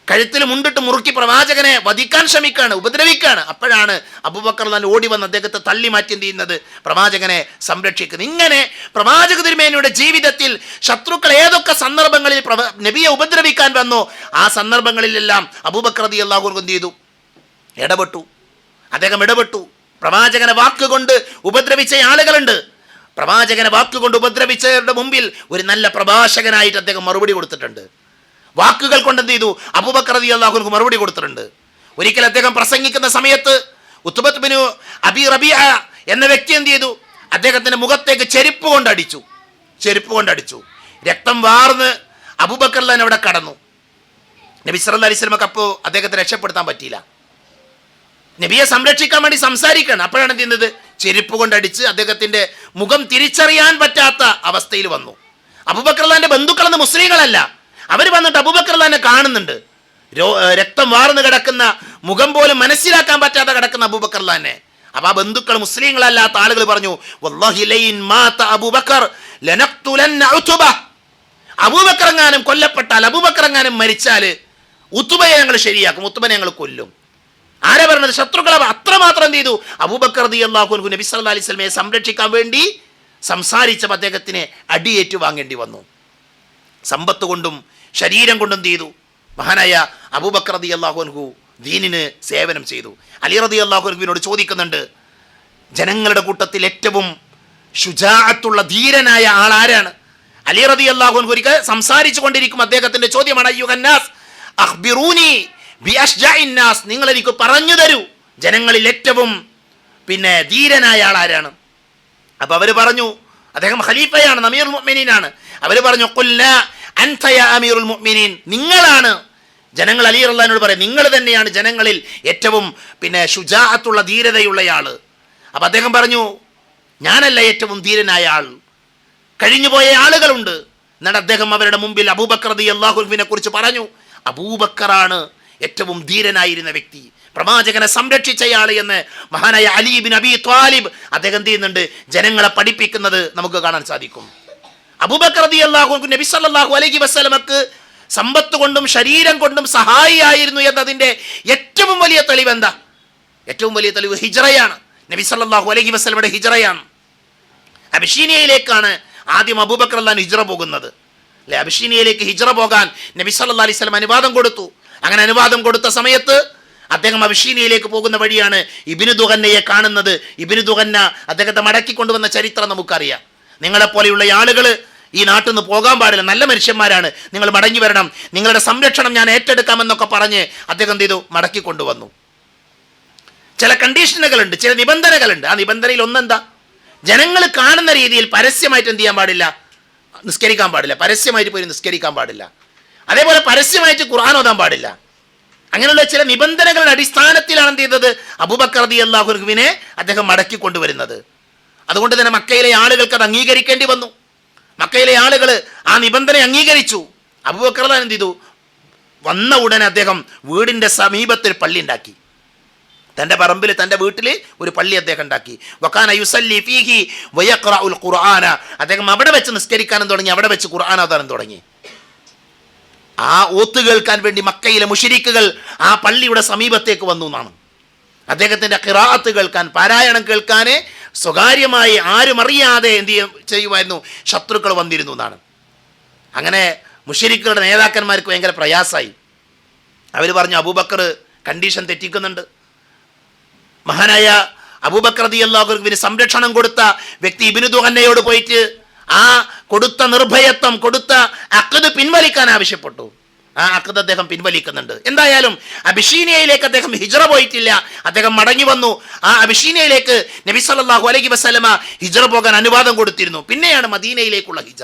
കഴുത്തിൽ മുണ്ടിട്ട് മുറുക്കി പ്രവാചകനെ വധിക്കാൻ ശ്രമിക്കുകയാണ്, ഉപദ്രവിക്കുകയാണ്. അപ്പോഴാണ് അബൂബക്കർ റളിയല്ലാഹു ഓടി വന്ന് അദ്ദേഹത്തെ തള്ളി മാറ്റി എന്ത് ചെയ്യുന്നത്? പ്രവാചകനെ സംരക്ഷിക്കുന്നത്. ഇങ്ങനെ പ്രവാചക തിരുമേനിയുടെ ജീവിതത്തിൽ ശത്രുക്കൾ ഏതൊക്കെ സന്ദർഭങ്ങളിൽ നബിയെ ഉപദ്രവിക്കാൻ വന്നോ ആ സന്ദർഭങ്ങളിലെല്ലാം അബൂബക്കർ റളിയല്ലാഹു അൻഹു എന്ത് ചെയ്തു? അദ്ദേഹം ഇടപെട്ടു. പ്രവാചകനെ വാക്കുകൊണ്ട് ഉപദ്രവിച്ച ആളുകളുണ്ട്. പ്രവാചകനെ വാക്കുകൊണ്ട് ഉപദ്രവിച്ചവരുടെ മുമ്പിൽ ഒരു നല്ല പ്രഭാഷകനായിട്ട് അദ്ദേഹം മറുപടി കൊടുത്തിട്ടുണ്ട്. വാക്കുകൾ കൊണ്ട് എന്ത് ചെയ്തു? അബൂബക്കർ റളിയല്ലാഹു അൻഹു മറുപടി കൊടുത്തിട്ടുണ്ട്. ഒരിക്കൽ അദ്ദേഹം പ്രസംഗിക്കുന്ന സമയത്ത് ഉത്ബത്ത് ബിൻ അബി റബീഅ എന്ന വ്യക്തി എന്ത് ചെയ്തു? അദ്ദേഹത്തിന്റെ മുഖത്തേക്ക് ചെരുപ്പ് കൊണ്ടടിച്ചു. രക്തം വാർന്ന് അബൂബക്കർ റളിയല്ലാഹു അവിടെ കടന്നു. നബി സല്ലല്ലാഹു അലൈഹി വസല്ലമക്ക് അപ്പോൾ അദ്ദേഹത്തെ രക്ഷപ്പെടുത്താൻ പറ്റിയില്ല. നബിയെ സംരക്ഷിക്കാൻ വേണ്ടി സംസാരിക്കണം. അപ്പോഴാണ് എന്ത് ചെയ്യുന്നത്? ചെരുപ്പ് കൊണ്ടടിച്ച് അദ്ദേഹത്തിന്റെ മുഖം തിരിച്ചറിയാൻ പറ്റാത്ത അവസ്ഥയിൽ വന്നു. അബൂബക്കർ റളിയല്ലാഹുവിന്റെ ബന്ധുക്കളെന്ന് മുസ്ലിങ്ങളല്ല, അവർ വന്നിട്ട് അബൂബക്കർ റളിയല്ലാഹുവിനെ കാണുന്നുണ്ട്. രക്തം വാർന്ന് കിടക്കുന്ന, മുഖം പോലും മനസ്സിലാക്കാൻ പറ്റാതെ കിടക്കുന്ന അബൂബക്കർ റളിയല്ലാഹുവിനെ. അപ്പൊ ആ ബന്ധുക്കൾ മുസ്ലിങ്ങളല്ലാത്ത ആളുകൾ പറഞ്ഞു, വല്ലാഹി ലൈൻ മാത അബൂബക്കർ ലനഖ്തുലന്ന ഉത്ബ, അബൂബക്കർ എങ്ങാനും കൊല്ലപ്പെട്ടാൽ, അബൂബക്കർ എങ്ങാനും മരിച്ചാൽ ഉത്ബയെ ഞങ്ങൾ ശരിയാക്കും, ഉത്ബനെ ഞങ്ങൾ കൊല്ലും. ആരാ പറഞ്ഞത്? ശത്രുക്കളെ. അത്രമാത്രം എന്ത് ചെയ്തു? അബൂബക്കർ റളിയല്ലാഹു അൻഹു നബി സല്ലല്ലാഹു അലൈഹി വസല്ലമയെ സംരക്ഷിക്കാൻ വേണ്ടി സംസാരിച്ചപ്പോൾ അദ്ദേഹത്തിന് അടിയേറ്റു വാങ്ങേണ്ടി വന്നു. സമ്പത്ത് കൊണ്ടും ശരീരം കൊണ്ടും എന്ത് ചെയ്തു? മഹാനായ അബൂബക്കർ റളിയല്ലാഹു അൻഹു ദീനിന് സേവനം ചെയ്തു. അലി റളിയല്ലാഹു അൻഹുവിനോട് ചോദിക്കുന്നുണ്ട്, ജനങ്ങളുടെ കൂട്ടത്തിൽ ഏറ്റവും ശുജാഅത്തുള്ള ധീരനായ ആൾ ആരാണ്? അലി റളിയല്ലാഹു അൻഹു ഒരിക്കൽ സംസാരിച്ചു കൊണ്ടിരിക്കും അദ്ദേഹത്തിന്റെ ചോദ്യമാണ്, അയ്യുഹന്നാസ് അഖ്ബിറൂനി ബി അഷ്ജഇൻ നാസ്, നിങ്ങൾ എനിക്ക് പറഞ്ഞു തരൂ ജനങ്ങളിൽ ഏറ്റവും ധീരനായ ആളാരാണ്. അപ്പൊ അവര് പറഞ്ഞു അദ്ദേഹം ഖലീഫയാണ്, അമീറുൽ മുഅ്മിനീനാണ്. അവര് പറഞ്ഞു ഖുൽനാ അൻത യാ അമീറുൽ മുഅ്മിനീൻ, നിങ്ങളാണ്. ജനങ്ങൾ അലി റളിയല്ലാഹുവിനോട് പറയും നിങ്ങൾ തന്നെയാണ് ജനങ്ങളിൽ ഏറ്റവും ശുജാഅത്തുള്ള ധീരതയുള്ളയാള്. അപ്പൊ അദ്ദേഹം പറഞ്ഞു ഞാനല്ല ഏറ്റവും ധീരനായ ആൾ, കഴിഞ്ഞുപോയ ആളുകളുണ്ട്. എന്നിട്ട് അദ്ദേഹം അവരുടെ മുമ്പിൽ അബൂബക്കർ റളിയല്ലാഹു അൻഹുവിനെ കുറിച്ച് പറഞ്ഞു. അബൂബക്കറാണ് ഏറ്റവും ധീരനായിരുന്ന വ്യക്തി, പ്രവാചകനെ സംരക്ഷിച്ചയാൾ എന്ന് മഹാനായ അലി ഇബ്നു അബീ ത്വാലിബ് അദ്ദേഹം എന്ത് ചെയ്യുന്നുണ്ട്, ജനങ്ങളെ പഠിപ്പിക്കുന്നത് നമുക്ക് കാണാൻ സാധിക്കും. അബൂബക്കർ റളിയല്ലാഹു അൻഹു നബി സല്ലല്ലാഹു അലൈഹി വസല്ലമക്ക് സമ്പത്ത് കൊണ്ടും ശരീരം കൊണ്ടും സഹായിയായിരുന്നു എന്നതിന്റെ ഏറ്റവും വലിയ തെളിവ് എന്താ? ഏറ്റവും വലിയ തെളിവ് ഹിജ്റയാണ്. നബി സല്ലല്ലാഹു അലൈഹി വസല്ലമയുടെ ഹിജ്റയാണ്. അബിഷീനിയയിലേക്കാണ് ആദ്യം അബൂബക്കർ റളിയല്ലാഹു ഹിജ്റ പോകുന്നത്. അല്ലെ, അബിഷീനിയയിലേക്ക് ഹിജ്റ പോകാൻ നബി സല്ലല്ലാഹു അലൈഹി വസല്ലം അനുവാദം കൊടുത്തു. അങ്ങനെ അനുവാദം കൊടുത്ത സമയത്ത് അദ്ദേഹം അബിഷീനിയയിലേക്ക് പോകുന്ന വഴിയാണ് ഇബ്നു ദുഗന്നയെ കാണുന്നത്. ഇബ്നു ദുഗന്ന അദ്ദേഹത്തെ മടക്കി കൊണ്ടുവന്ന ചരിത്രം നമുക്കറിയാം. നിങ്ങളെപ്പോലെയുള്ള ആളുകൾ ഈ നാട്ടിൽ നിന്ന് പോകാൻ പാടില്ല, നല്ല മനുഷ്യന്മാരാണ്, നിങ്ങൾ മടങ്ങി വരണം, നിങ്ങളുടെ സംരക്ഷണം ഞാൻ ഏറ്റെടുക്കാമെന്നൊക്കെ പറഞ്ഞ് അദ്ദേഹം എന്ത് ചെയ്തു, മടക്കി കൊണ്ടുവന്നു. ചില കണ്ടീഷനുകളുണ്ട്, ചില നിബന്ധനകളുണ്ട്. ആ നിബന്ധനയിൽ ഒന്നെന്താ, ജനങ്ങൾ കാണുന്ന രീതിയിൽ പരസ്യമായിട്ട് എന്ത് ചെയ്യാൻ പാടില്ല, നിസ്കരിക്കാൻ പാടില്ല, പരസ്യമായിട്ട് പോയി നിസ്കരിക്കാൻ പാടില്ല. അതേപോലെ പരസ്യമായിട്ട് ഖുർആൻ ഓതാൻ പാടില്ല. അങ്ങനെയുള്ള ചില നിബന്ധനകളുടെ അടിസ്ഥാനത്തിലാണ് എന്ത് ചെയ്തത്, അബൂബക്കർ റളിയല്ലാഹു അൻഹുവിനെ അദ്ദേഹം മടക്കി കൊണ്ടുവരുന്നത്. അതുകൊണ്ട് തന്നെ മക്കയിലെ ആളുകൾക്ക് അത് അംഗീകരിക്കേണ്ടി വന്നു. മക്കയിലെ ആളുകൾ ആ നിബന്ധന അംഗീകരിച്ചു. അബൂബക്കർ റളിയല്ലാഹു എന്ത് ചെയ്തു, വന്ന ഉടനെ അദ്ദേഹം വീടിന്റെ സമീപത്തിൽ പള്ളി ഉണ്ടാക്കി. തൻ്റെ പറമ്പിൽ, തൻ്റെ വീട്ടിൽ ഒരു പള്ളി അദ്ദേഹം ഉണ്ടാക്കി. വകാന യുസല്ലി ഫീഹി വയഖറഉൽ ഖുർആന, അദ്ദേഹം അവിടെ വെച്ച് നിസ്കരിക്കാനും തുടങ്ങി, അവിടെ വെച്ച് ഖുർആൻ ഓതാനും തുടങ്ങി. ആ ഓത്ത് കേൾക്കാൻ വേണ്ടി മക്കയിലെ മുശ്രിക്കുകൾ ആ പള്ളിയുടെ സമീപത്തേക്ക് വന്നു എന്നാണ്. അദ്ദേഹത്തിൻ്റെ ഖിറാഅത്ത് കേൾക്കാൻ, പാരായണം കേൾക്കാനെ സ്വകാര്യമായി ആരും അറിയാതെ എന്ത് ചെയ്യുമായിരുന്നു, ശത്രുക്കൾ വന്നിരുന്നു എന്നാണ്. അങ്ങനെ മുശ്രിക്കുകളുടെ നേതാക്കന്മാർക്ക് ഭയങ്കര പ്രയാസമായി. അവർ പറഞ്ഞു അബൂബക്കർ കണ്ടീഷൻ തെറ്റിക്കുന്നുണ്ട്. മഹാനായ അബൂബക്കർ റളിയല്ലാഹു അൻഹുവിന് സംരക്ഷണം കൊടുത്ത വ്യക്തി ഇബ്നു ദുഗന്നയോട് പോയിട്ട് ആ കൊടുത്ത നിർഭയത്വം, കൊടുത്ത അഖ്ദ് പിൻവലിക്കാൻ ആവശ്യപ്പെട്ടു. ആ അഖ്ദ് അദ്ദേഹം പിൻവലിക്കുന്നുണ്ട്. എന്തായാലും അബിഷീനിയയിലേക്ക് അദ്ദേഹം ഹിജ്റ പോയിട്ടില്ല, അദ്ദേഹം മടങ്ങി വന്നു. ആ അബിഷീനിയയിലേക്ക് നബി സല്ലല്ലാഹു അലൈഹി വസല്ലമ ഹിജ്റ പോകാൻ അനുവാദം കൊടുത്തിരുന്നു. പിന്നെയാണ് മദീനയിലേക്കുള്ള ഹിജ്റ.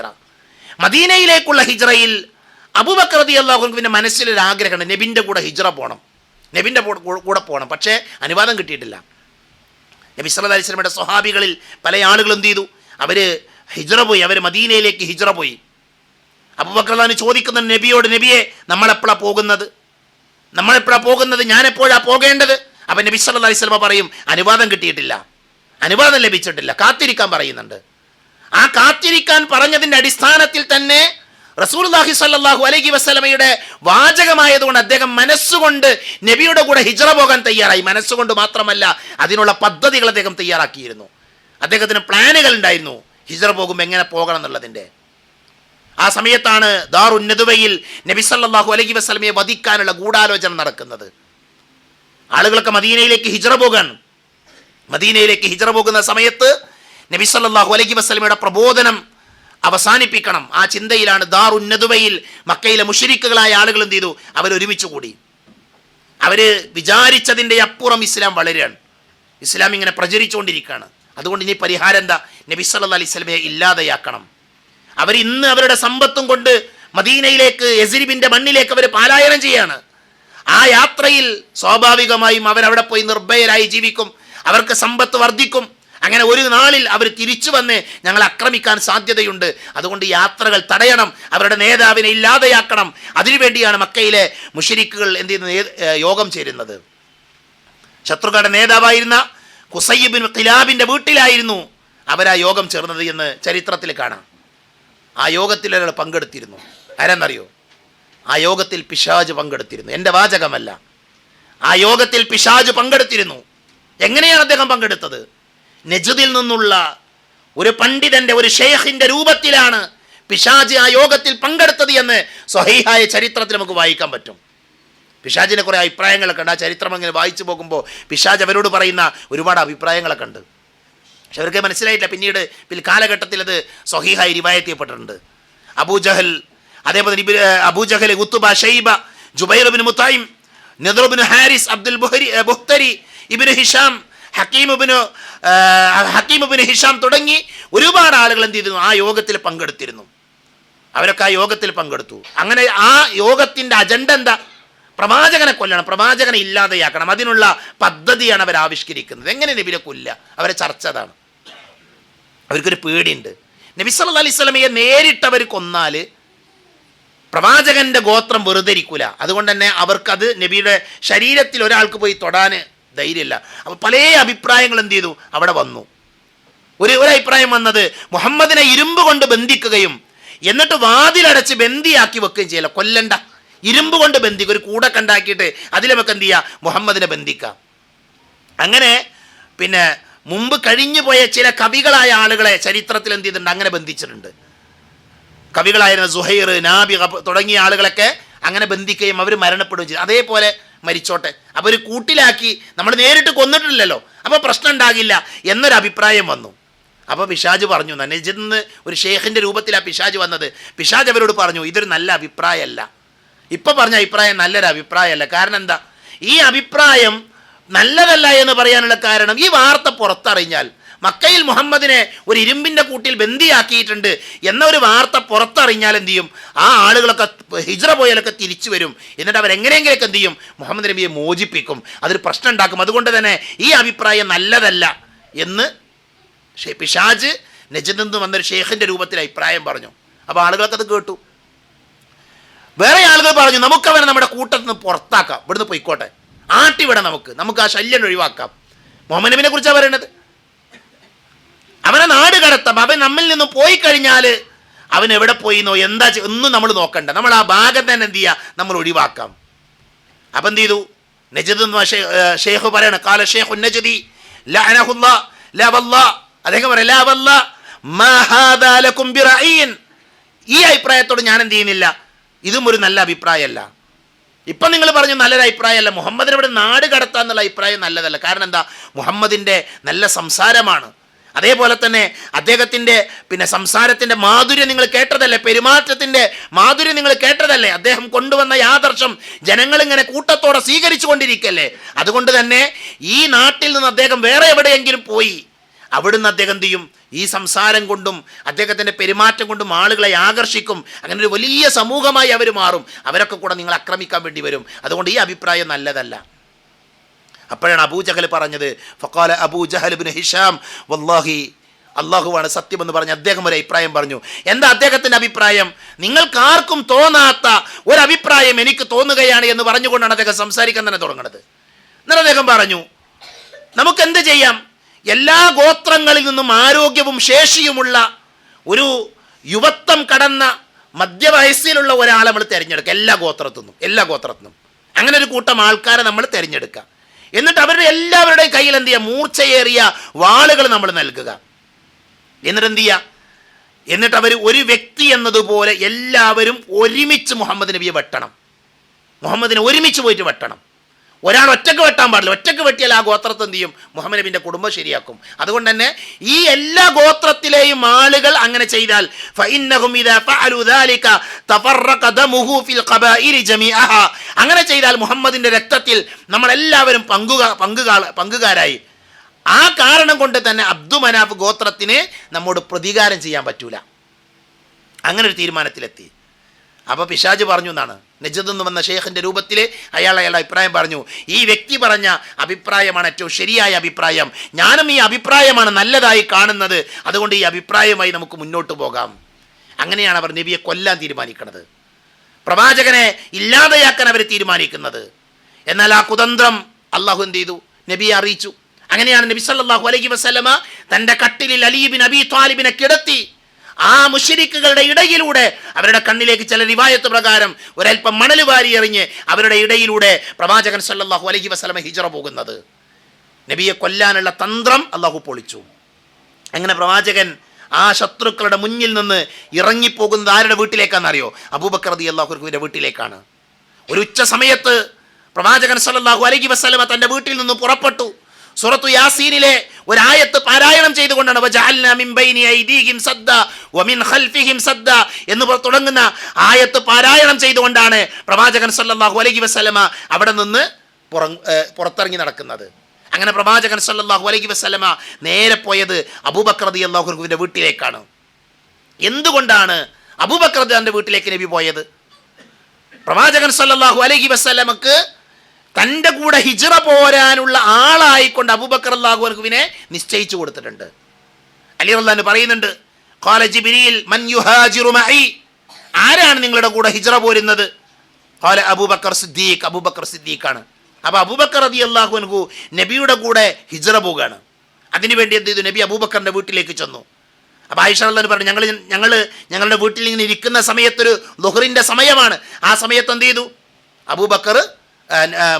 മദീനയിലേക്കുള്ള ഹിജ്റയിൽ അബൂബക്കർ റളിയല്ലാഹു അൻഹുവിന്റെ മനസ്സിലൊരു ആഗ്രഹമുണ്ട്, നബിന്റെ കൂടെ ഹിജ്റ പോകണം, നബിന്റെ കൂടെ പോകണം. പക്ഷേ അനുവാദം കിട്ടിയിട്ടില്ല. നബി സല്ലല്ലാഹു അലൈഹി വസല്ലമയുടെ സ്വഹാബികളിൽ പല ആളുകളും എന്ത് ചെയ്തു, അവർ ഹിജ്റ പോയി, അവർ മദീനയിലേക്ക് ഹിജ്റ പോയി. അബൂബക്കർ റളിയല്ലാഹു അൻഹു ചോദിക്കുന്നുണ്ട് നബിയോട്, നബിയെ നമ്മളെപ്പോഴാണ് പോകുന്നത്, ഞാൻ എപ്പോഴാണ് പോകേണ്ടത്? അപ്പം നബി സല്ലല്ലാഹു അലൈഹി വസല്ലമ പറയും അനുവാദം കിട്ടിയിട്ടില്ല, അനുവാദം ലഭിച്ചിട്ടില്ല, കാത്തിരിക്കാൻ പറയുന്നുണ്ട്. ആ കാത്തിരിക്കാൻ പറഞ്ഞതിൻ്റെ അടിസ്ഥാനത്തിൽ തന്നെ റസൂലുള്ളാഹി സ്വല്ലല്ലാഹു അലൈഹി വസല്ലമയുടെ വാചകമായതുകൊണ്ട് അദ്ദേഹം മനസ്സുകൊണ്ട് നബിയുടെ കൂടെ ഹിജ്റ പോകാൻ തയ്യാറായി. മനസ്സുകൊണ്ട് മാത്രമല്ല, അതിനുള്ള പദ്ധതികൾ അദ്ദേഹം തയ്യാറാക്കിയിരുന്നു. അദ്ദേഹത്തിന് പ്ലാനുകൾ ഉണ്ടായിരുന്നു ഹിജ്റ പോകുമ്പോൾ എങ്ങനെ പോകണം എന്നുള്ളതിൻ്റെ. ആ സമയത്താണ് ദാറുൻ നദുവയിൽ നബി സല്ലല്ലാഹു അലൈഹി വസല്ലമയെ വധിക്കാനുള്ള ഗൂഢാലോചന നടക്കുന്നത്. ആളുകളൊക്കെ മദീനയിലേക്ക് ഹിജ്റ പോകാൻ. മദീനയിലേക്ക് ഹിജ്റ പോകുന്ന സമയത്ത് നബി സല്ലല്ലാഹു അലൈഹി വസല്ലമയുടെ പ്രബോധനം അവസാനിപ്പിക്കണം. ആ ചിന്തയിലാണ് ദാറുൻ നദുവയിൽ മക്കയിലെ മുശ്രിക്കുകളായ ആളുകൾ എന്ത് ചെയ്തു, അവരൊരുമിച്ച് കൂടി. അവർ വിചാരിച്ചതിൻ്റെ അപ്പുറം ഇസ്ലാം വളരുകയാണ്, ഇസ്ലാം ഇങ്ങനെ പ്രചരിച്ചുകൊണ്ടിരിക്കുകയാണ്. അതുകൊണ്ട് ഇനി പരിഹാരം എന്താ, നബി സല്ലല്ലാഹു അലൈഹി വസല്ലമയെ ഇല്ലാതെയാക്കണം. അവർ ഇന്ന് അവരുടെ സമ്പത്തും കൊണ്ട് മദീനയിലേക്ക്, യസ്രിബിന്റെ മണ്ണിലേക്ക് അവർ പലായനം ചെയ്യാണ്. ആ യാത്രയിൽ സ്വാഭാവികമായും അവരവിടെ പോയി നിർഭയരായി ജീവിക്കും, അവർക്ക് സമ്പത്ത് വർദ്ധിക്കും. അങ്ങനെ ഒരു നാളിൽ അവർ തിരിച്ചു വന്ന് ഞങ്ങൾ ആക്രമിക്കാൻ സാധ്യതയുണ്ട്. അതുകൊണ്ട് യാത്രകൾ തടയണം, അവരുടെ നേതാവിനെ ഇല്ലാതെയാക്കണം. അതിനുവേണ്ടിയാണ് മക്കയിലെ മുശ്രിക്കുകൾ എന്ത് ചെയ്യുന്നത്, യോഗം ചേരുന്നത്. ശത്രുക്കളുടെ നേതാവായിരുന്ന ഖുസൈ ഇബ്നു ഖിലാബിന്റെ വീട്ടിലായിരുന്നു അവരാ യോഗം ചേർന്നത് എന്ന് ചരിത്രത്തിൽ കാണാം. ആ യോഗത്തിൽ ഒരാൾ പങ്കെടുത്തിരുന്നു. ആരെന്നറിയോ? ആ യോഗത്തിൽ പിശാച് പങ്കെടുത്തിരുന്നു. എൻ്റെ വാചകമല്ല, ആ യോഗത്തിൽ പിശാച് പങ്കെടുത്തിരുന്നു. എങ്ങനെയാണ് അദ്ദേഹം പങ്കെടുത്തത്? നജ്ദിൽ നിന്നുള്ള ഒരു പണ്ഡിതന്റെ, ഒരു ഷെയ്ഖിന്റെ രൂപത്തിലാണ് പിശാച് ആ യോഗത്തിൽ പങ്കെടുത്തത് എന്ന് സ്വഹീഹായ ചരിത്രത്തിൽ നമുക്ക് വായിക്കാൻ പറ്റും. പിശാചിനെ കുറേ അഭിപ്രായങ്ങളൊക്കെ ഉണ്ട്. ആ ചരിത്രം അങ്ങനെ വായിച്ചു പോകുമ്പോൾ പിശാച് അവരോട് പറയുന്ന ഒരുപാട് അഭിപ്രായങ്ങളൊക്കെ ഉണ്ട്. പക്ഷെ അവർക്ക് മനസ്സിലായിട്ടില്ല. പിന്നീട് കാലഘട്ടത്തിൽ അത് സ്വഹീഹായി റിവായത്ത് ചെയ്യപ്പെട്ടിട്ടുണ്ട്. അബൂജഹൽ, അതേപോലെ അബൂജഹൽ, ഉത്ബ, ഷൈബ, ജുബൈർ ഇബ്നു മുതൈം, നദർ ഇബ്നു ഹാരിസ്, അബ്ദുൽ ബുഖ്തരി, ഇബ്നു ഹിഷാം, ഹക്കീം ഇബ്നു ഹിഷാം തുടങ്ങി ഒരുപാട് ആളുകൾ എന്ത് ചെയ്തിരുന്നു? ആ യോഗത്തിൽ പങ്കെടുത്തിരുന്നു. അവരൊക്കെ ആ യോഗത്തിൽ പങ്കെടുത്തു. അങ്ങനെ ആ യോഗത്തിൻ്റെ അജണ്ട എന്താ? പ്രവാചകനെ കൊല്ലണം, പ്രവാചകനെ ഇല്ലാതെയാക്കണം. അതിനുള്ള പദ്ധതിയാണ് അവർ ആവിഷ്കരിക്കുന്നത്. എങ്ങനെ നബിയെ കൊല്ലുക? അവരെ ചർച്ച അതാണ്. അവർക്കൊരു പേടിയുണ്ട്. നബി സല്ലല്ലാഹു അലൈഹി വസല്ലമയെ നേരിട്ടവർ കൊന്നാൽ പ്രവാചകന്റെ ഗോത്രം വെറുതെ ഇരിക്കൂല. അതുകൊണ്ട് തന്നെ അവർക്കത് നബിയുടെ ശരീരത്തിൽ ഒരാൾക്ക് പോയി തൊടാൻ ധൈര്യമില്ല. അപ്പോൾ പല അഭിപ്രായങ്ങൾ എന്ത് ചെയ്തു? അവിടെ വന്നു. ഒരു അഭിപ്രായം വന്നത് മുഹമ്മദിനെ ഇരുമ്പ് കൊണ്ട് ബന്ധിക്കുകയും എന്നിട്ട് വാതിലടച്ച് ബന്ദിയാക്കി വെക്കുകയും ചെയ്യല. കൊല്ലണ്ട, ഇരുമ്പ് കൊണ്ട് ബന്ധിക്കുക, ഒരു കൂടൊക്കെ ഉണ്ടാക്കിയിട്ട് അതിൽ നമുക്ക് എന്ത് ചെയ്യുക? മുഹമ്മദിനെ ബന്ധിക്കാം. അങ്ങനെ പിന്നെ മുമ്പ് കഴിഞ്ഞു പോയ ചില കവികളായ ആളുകളെ ചരിത്രത്തിൽ എന്ത് ചെയ്തിട്ടുണ്ട്? അങ്ങനെ ബന്ധിച്ചിട്ടുണ്ട്. കവികളായിരുന്ന സുഹൈർ, നാബിഗ തുടങ്ങിയ ആളുകളൊക്കെ അങ്ങനെ ബന്ധിക്കുകയും അവർ മരണപ്പെടുകയും ചെയ്തു. അതേപോലെ മരിച്ചോട്ടെ, അപ്പോൾ ഒരു കൂട്ടിലാക്കി നമ്മൾ നേരിട്ട് കൊന്നിട്ടില്ലല്ലോ, അപ്പോൾ പ്രശ്നം ഉണ്ടാകില്ല എന്നൊരു അഭിപ്രായം വന്നു. അപ്പോൾ പിശാജ് പറഞ്ഞു, നജദിൽ നിന്ന് ഒരു ഷേഖിൻ്റെ രൂപത്തിലാണ് പിശാജ് വന്നത്. പിശാജ് അവരോട് പറഞ്ഞു, ഇതൊരു നല്ല അഭിപ്രായമല്ല. ഇപ്പം പറഞ്ഞ അഭിപ്രായം നല്ലൊരു അഭിപ്രായമല്ല. കാരണം എന്താ? ഈ അഭിപ്രായം നല്ലതല്ല എന്ന് പറയാനുള്ള കാരണം, ഈ വാർത്ത പുറത്തറിഞ്ഞാൽ മക്കയിൽ മുഹമ്മദിനെ ഒരു ഇരുമ്പിൻ്റെ കൂട്ടിൽ ബന്ദിയാക്കിയിട്ടുണ്ട് എന്ന ഒരു വാർത്ത പുറത്തറിഞ്ഞാൽ എന്ത് ചെയ്യും? ആ ആളുകളൊക്കെ ഹിജ്റ പോയാലൊക്കെ തിരിച്ചു വരും. എന്നിട്ട് അവരെങ്ങനെയെങ്കിലൊക്കെ എന്ത് ചെയ്യും? മുഹമ്മദ് നബിയെ മോചിപ്പിക്കും, അതൊരു പ്രശ്നം ഉണ്ടാക്കും. അതുകൊണ്ട് തന്നെ ഈ അഭിപ്രായം നല്ലതല്ല എന്ന് പിശാജ് നജദിൽ നിന്ന് വന്നൊരു ഷേഖിൻ്റെ രൂപത്തിൽ അഭിപ്രായം പറഞ്ഞു. അപ്പോൾ ആളുകളൊക്കെ അത് കേട്ടു. വേറെ ആളുകൾ പറഞ്ഞു, നമുക്കവനെ നമ്മുടെ കൂട്ടത്തിൽ നിന്ന് പുറത്താക്കാം, ഇവിടുന്ന് പോയിക്കോട്ടെ, ആട്ടിവിടാം, നമുക്ക് ആ ശല്യം ഒഴിവാക്കാം. മുഹമ്മദ് നബിനെ കുറിച്ചാണ് പറയണത്. അവനെ നാട് കടത്താം. അവൻ നമ്മിൽ നിന്ന് പോയി കഴിഞ്ഞാൽ അവൻ എവിടെ പോയിന്നോ എന്താ ഒന്നും നമ്മൾ നോക്കണ്ട, നമ്മൾ ആ ഭാഗം തന്നെ എന്ത് ചെയ്യുക? നമ്മൾ ഒഴിവാക്കാം. അപ്പം എന്ത് ചെയ്തു? നജദ് ഷേഖ് പറയണ, കാല ഷേഖു നജദി ലഅനഹുല്ലാ ലാ വല്ലാ, അദ്ദേഹം പറയാം, ലാ വല്ലാ മാ ഹാദാ ലകും ബിറഈൻ, ഈ അഭിപ്രായത്തോട് ഞാൻ എന്ത് ചെയ്യുന്നില്ല, ഇതും ഒരു നല്ല അഭിപ്രായമല്ല. ഇപ്പം നിങ്ങൾ പറഞ്ഞു നല്ലൊരു അഭിപ്രായമല്ല. മുഹമ്മദിനെ ഇവിടെ നാട് കടത്താന്നുള്ള അഭിപ്രായം നല്ലതല്ല. കാരണം എന്താ? മുഹമ്മദിൻ്റെ നല്ല സംസാരമാണ്. അതേപോലെ തന്നെ അദ്ദേഹത്തിൻ്റെ സംസാരത്തിൻ്റെ മാധുര്യം നിങ്ങൾ കേട്ടതല്ലേ, പെരുമാറ്റത്തിൻ്റെ മാധുര്യം നിങ്ങൾ കേട്ടതല്ലേ. അദ്ദേഹം കൊണ്ടുവന്ന ആദർശം ജനങ്ങളിങ്ങനെ കൂട്ടത്തോടെ സ്വീകരിച്ചു കൊണ്ടിരിക്കല്ലേ. അതുകൊണ്ട് തന്നെ ഈ നാട്ടിൽ നിന്ന് അദ്ദേഹം വേറെ എവിടെയെങ്കിലും പോയി അവിടുന്ന് അദ്ദേഹം എന്ത് ചെയ്യും? ഈ സംസാരം കൊണ്ടും അദ്ദേഹത്തിൻ്റെ പെരുമാറ്റം കൊണ്ടും ആളുകളെ ആകർഷിക്കും. അങ്ങനെ ഒരു വലിയ സമൂഹമായി അവർ മാറും. അവരൊക്കെ കൂടെ നിങ്ങൾ ആക്രമിക്കാൻ വേണ്ടി വരും. അതുകൊണ്ട് ഈ അഭിപ്രായം നല്ലതല്ല. അപ്പോഴാണ് അബൂജഹൽ പറഞ്ഞത്, ഫഖാല അബൂജഹൽ ഇബ്നു ഹിഷാം വല്ലാഹി, അള്ളാഹുവാണ് സത്യമെന്ന് പറഞ്ഞ് അദ്ദേഹം ഒരു അഭിപ്രായം പറഞ്ഞു. എന്താ അദ്ദേഹത്തിൻ്റെ അഭിപ്രായം? നിങ്ങൾക്കാർക്കും തോന്നാത്ത ഒരു അഭിപ്രായം എനിക്ക് തോന്നുകയാണ് എന്ന് പറഞ്ഞുകൊണ്ടാണ് അദ്ദേഹം സംസാരിക്കാൻ തന്നെ തുടങ്ങുന്നത്. എന്നിട്ട് അദ്ദേഹം പറഞ്ഞു, നമുക്കെന്ത് ചെയ്യാം? എല്ലാ ഗോത്രങ്ങളിൽ നിന്നും ആരോഗ്യവും ശേഷിയുമുള്ള ഒരു യുവത്വം കടന്ന മധ്യവയസ്സിലുള്ള ഒരാളെ നമ്മൾ തിരഞ്ഞെടുക്കുക. എല്ലാ ഗോത്രത്തിനും അങ്ങനെ ഒരു കൂട്ടം ആൾക്കാരെ നമ്മൾ തിരഞ്ഞെടുക്കുക. എന്നിട്ട് അവരുടെ എല്ലാവരുടെയും കയ്യിൽ എന്ത് ചെയ്യുക? മൂർച്ചയേറിയ വാളുകൾ നമ്മൾ നൽകുക. എന്നിട്ട് എന്ത് ചെയ്യുക? എന്നിട്ട് അവർ ഒരു വ്യക്തി എന്നതുപോലെ എല്ലാവരും ഒരുമിച്ച് മുഹമ്മദ് നബിയെ വെട്ടണം. മുഹമ്മദിനെ ഒരുമിച്ച് പോയിട്ട് വെട്ടണം. ഒരാൾ ഒറ്റക്ക് വെട്ടാൻ പാടില്ല. ഒറ്റക്ക് വെട്ടിയാൽ ആ ഗോത്രത്തെ എന്ത് ചെയ്യും? മുഹമ്മദ് നബിൻ്റെ കുടുംബം ശരിയാക്കും. അതുകൊണ്ട് തന്നെ ഈ എല്ലാ ഗോത്രത്തിലെയും ആളുകൾ അങ്ങനെ ചെയ്താൽ അങ്ങനെ ചെയ്താൽ മുഹമ്മദിൻ്റെ രക്തത്തിൽ നമ്മളെല്ലാവരും പങ്കുകാരായി. ആ കാരണം കൊണ്ട് തന്നെ അബ്ദു മനാഫ് ഗോത്രത്തിന് നമ്മോട് പ്രതികാരം ചെയ്യാൻ പറ്റൂല. അങ്ങനെ ഒരു തീരുമാനത്തിലെത്തി. അപ്പോൾ പിശാജ് പറഞ്ഞു എന്നാണ്, നജദ് എന്ന് വന്ന ഷേഖിൻ്റെ രൂപത്തിൽ അയാളുടെ അഭിപ്രായം പറഞ്ഞു. ഈ വ്യക്തി പറഞ്ഞ അഭിപ്രായമാണ് ഏറ്റവും ശരിയായ അഭിപ്രായം. ഞാനും ഈ അഭിപ്രായമാണ് നല്ലതായി കാണുന്നത്. അതുകൊണ്ട് ഈ അഭിപ്രായമായി നമുക്ക് മുന്നോട്ട് പോകാം. അങ്ങനെയാണ് അവർ നബിയെ കൊല്ലാൻ തീരുമാനിക്കുന്നത്, പ്രവാചകനെ ഇല്ലാതെയാക്കാൻ അവർ തീരുമാനിക്കുന്നത്. എന്നാൽ ആ കുതന്ത്രം അള്ളാഹു എന്ത് ചെയ്തു? നബിയെ അറിയിച്ചു. അങ്ങനെയാണ് നബി സല്ലല്ലാഹു അലൈഹി വസല്ലമ തൻ്റെ കട്ടിലിൽ അലി ബിൻ അബി ത്വാലിബിനെ കിടത്തി ആ മുശ്രിക്കുകളുടെ ഇടയിലൂടെ അവരുടെ കണ്ണിലേക്ക് ചില റിവായത്ത് പ്രകാരം ഒരൽപ്പം മണൽ വാരി എറിഞ്ഞ് അവരുടെ ഇടയിലൂടെ പ്രവാചകൻ സല്ലല്ലാഹു അലൈഹി വസല്ലമ ഹിജ്റ പോകുന്നത്. നബിയെ കൊല്ലാനുള്ള തന്ത്രം അള്ളാഹു പൊളിച്ചു. അങ്ങനെ പ്രവാചകൻ ആ ശത്രുക്കളുടെ മുന്നിൽ നിന്ന് ഇറങ്ങിപ്പോകുന്നത് ആരുടെ വീട്ടിലേക്കാണെന്നറിയോ? അബൂബക്കർ റളിയല്ലാഹു അൻഹുവിൻ്റെ വീട്ടിലേക്കാണ്. ഒരു ഉച്ച സമയത്ത് പ്രവാചകൻ സല്ലല്ലാഹു അലൈഹി വസല്ലമ തൻ്റെ വീട്ടിൽ നിന്ന് പുറപ്പെട്ടു. സൂറത്തു യാസീനിലെ ഒരായത്ത് പാരായണം ചെയ്തുകൊണ്ടാണ് വജഅൽനാ മിൻ ബൈനി ഐദീഹിം സദ്ദ വമിൻ ഖൽഫിഹിം സദ്ദ എന്ന് തുടങ്ങുന്ന ആയത്ത് പാരായണം ചെയ്തുകൊണ്ടാണ് പ്രവാചകൻ സല്ലല്ലാഹു അലൈഹി വസല്ലമ അവിടെ നിന്ന് പുറത്തിറങ്ങി നടക്കുന്നത്. അങ്ങനെ പ്രവാചകൻ സല്ലല്ലാഹു അലൈഹി വസല്ലമ നേരെ പോയത് അബൂബക്കർ റളിയല്ലാഹു അൻഹുവിന്റെ വീട്ടിലേക്കാണ്. എന്തുകൊണ്ടാണ് അബൂബക്കർ റളിയല്ലാഹുവിന്റെ വീട്ടിലേക്ക് നബി പോയത്? പ്രവാചകൻ സല്ലല്ലാഹു അലൈഹി വസല്ലമക്ക് തൻ്റെ കൂടെ ഹിജ്റ പോരാനുള്ള ആളായിക്കൊണ്ട് അബൂബക്കർ റളിയല്ലാഹു അൻഹുവിനെ നിശ്ചയിച്ചു കൊടുത്തിട്ടുണ്ട്. അലി റളിയല്ലാഹു അൻഹു പറയുന്നുണ്ട്, ഖാല ജിബ്രീൽ മൻ യുഹാജിറു മഈ, ആരാണ് നിങ്ങളുടെ കൂടെ ഹിജ്റ പോരുന്നത്? ഖാല അബൂബക്കർ സിദ്ദീഖ്, അബൂബക്കർ സിദ്ദീഖാണ്. അപ്പോൾ അബൂബക്കർ റളിയല്ലാഹു അൻഹു നബിയുടെ കൂടെ ഹിജ്റ പോവുകയാണ്. അതിനുവേണ്ടി എന്ത് ചെയ്തു? നബി അബൂബക്കറിന്റെ വീട്ടിലേക്ക് ചെന്നു. അപ്പോൾ ആയിഷ റളിയല്ലാഹു അൻഹ പറഞ്ഞു, ഞങ്ങളുടെ വീട്ടിൽ ഇങ്ങനെ ഇരിക്കുന്ന സമയത്തൊരു ളുഹറിന്റെ സമയമാണ്. ആ സമയത്ത് എന്ത് ചെയ്തു? അബൂബക്കർ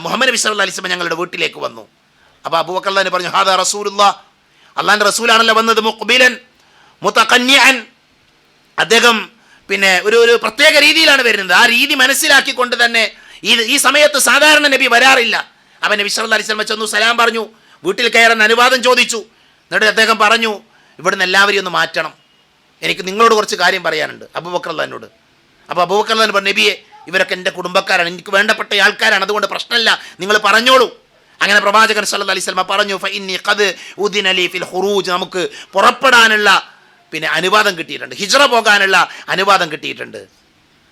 മുഹമ്മദ് നബി സല്ലല്ലാഹു അലൈഹി വസല്ലം ഞങ്ങളുടെ വീട്ടിലേക്ക് വന്നു. അപ്പോൾ അബൂബക്കർ റളിയല്ലാഹു അൻഹു പറഞ്ഞു, ഹാദാ റസൂലുള്ളാഹ്, അള്ളാഹിന്റെ റസൂലാണല്ലോ വന്നത്, മുഖ്ബിലൻ മുതഖന്നിഅൻ, അദ്ദേഹം പിന്നെ ഒരു പ്രത്യേക രീതിയിലാണ് വരുന്നത്. ആ രീതി മനസ്സിലാക്കിക്കൊണ്ട് തന്നെ ഈ സമയത്ത് സാധാരണ നബി വരാറില്ല. അപ്പം നബി സല്ലല്ലാഹു അലൈഹി വസല്ലം ചെന്നു, സലാം പറഞ്ഞു, വീട്ടിൽ കയറാൻ അനുവാദം ചോദിച്ചു. എന്നിട്ട് അദ്ദേഹം പറഞ്ഞു, ഇവിടുന്ന് എല്ലാവരെയും ഒന്ന് മാറ്റണം, എനിക്ക് നിങ്ങളോട് കുറച്ച് കാര്യം പറയാനുണ്ട് അബൂബക്കർ റളിയല്ലാഹു അൻഹുവിനോട്. അപ്പോൾ അബൂബക്കർ റളിയല്ലാഹു അൻഹു പറഞ്ഞു, നബിയെ, ഇവരൊക്കെ എൻ്റെ കുടുംബക്കാരാണ്, എനിക്ക് വേണ്ടപ്പെട്ട ആൾക്കാരാണ്, അതുകൊണ്ട് പ്രശ്നമില്ല, നിങ്ങൾ പറഞ്ഞോളൂ. അങ്ങനെ പ്രവാചകൻ സല്ലല്ലാഹു അലൈഹി വസല്ലം പറഞ്ഞു, ഫഇന്നി ഖദ് ഉദിന ലി ഫിൽ ഖുറൂജ്, നമുക്ക് പുറപ്പെടാനുള്ള അനുവാദം കിട്ടിയിട്ടുണ്ട്, ഹിജ്റ പോകാനുള്ള അനുവാദം കിട്ടിയിട്ടുണ്ട്.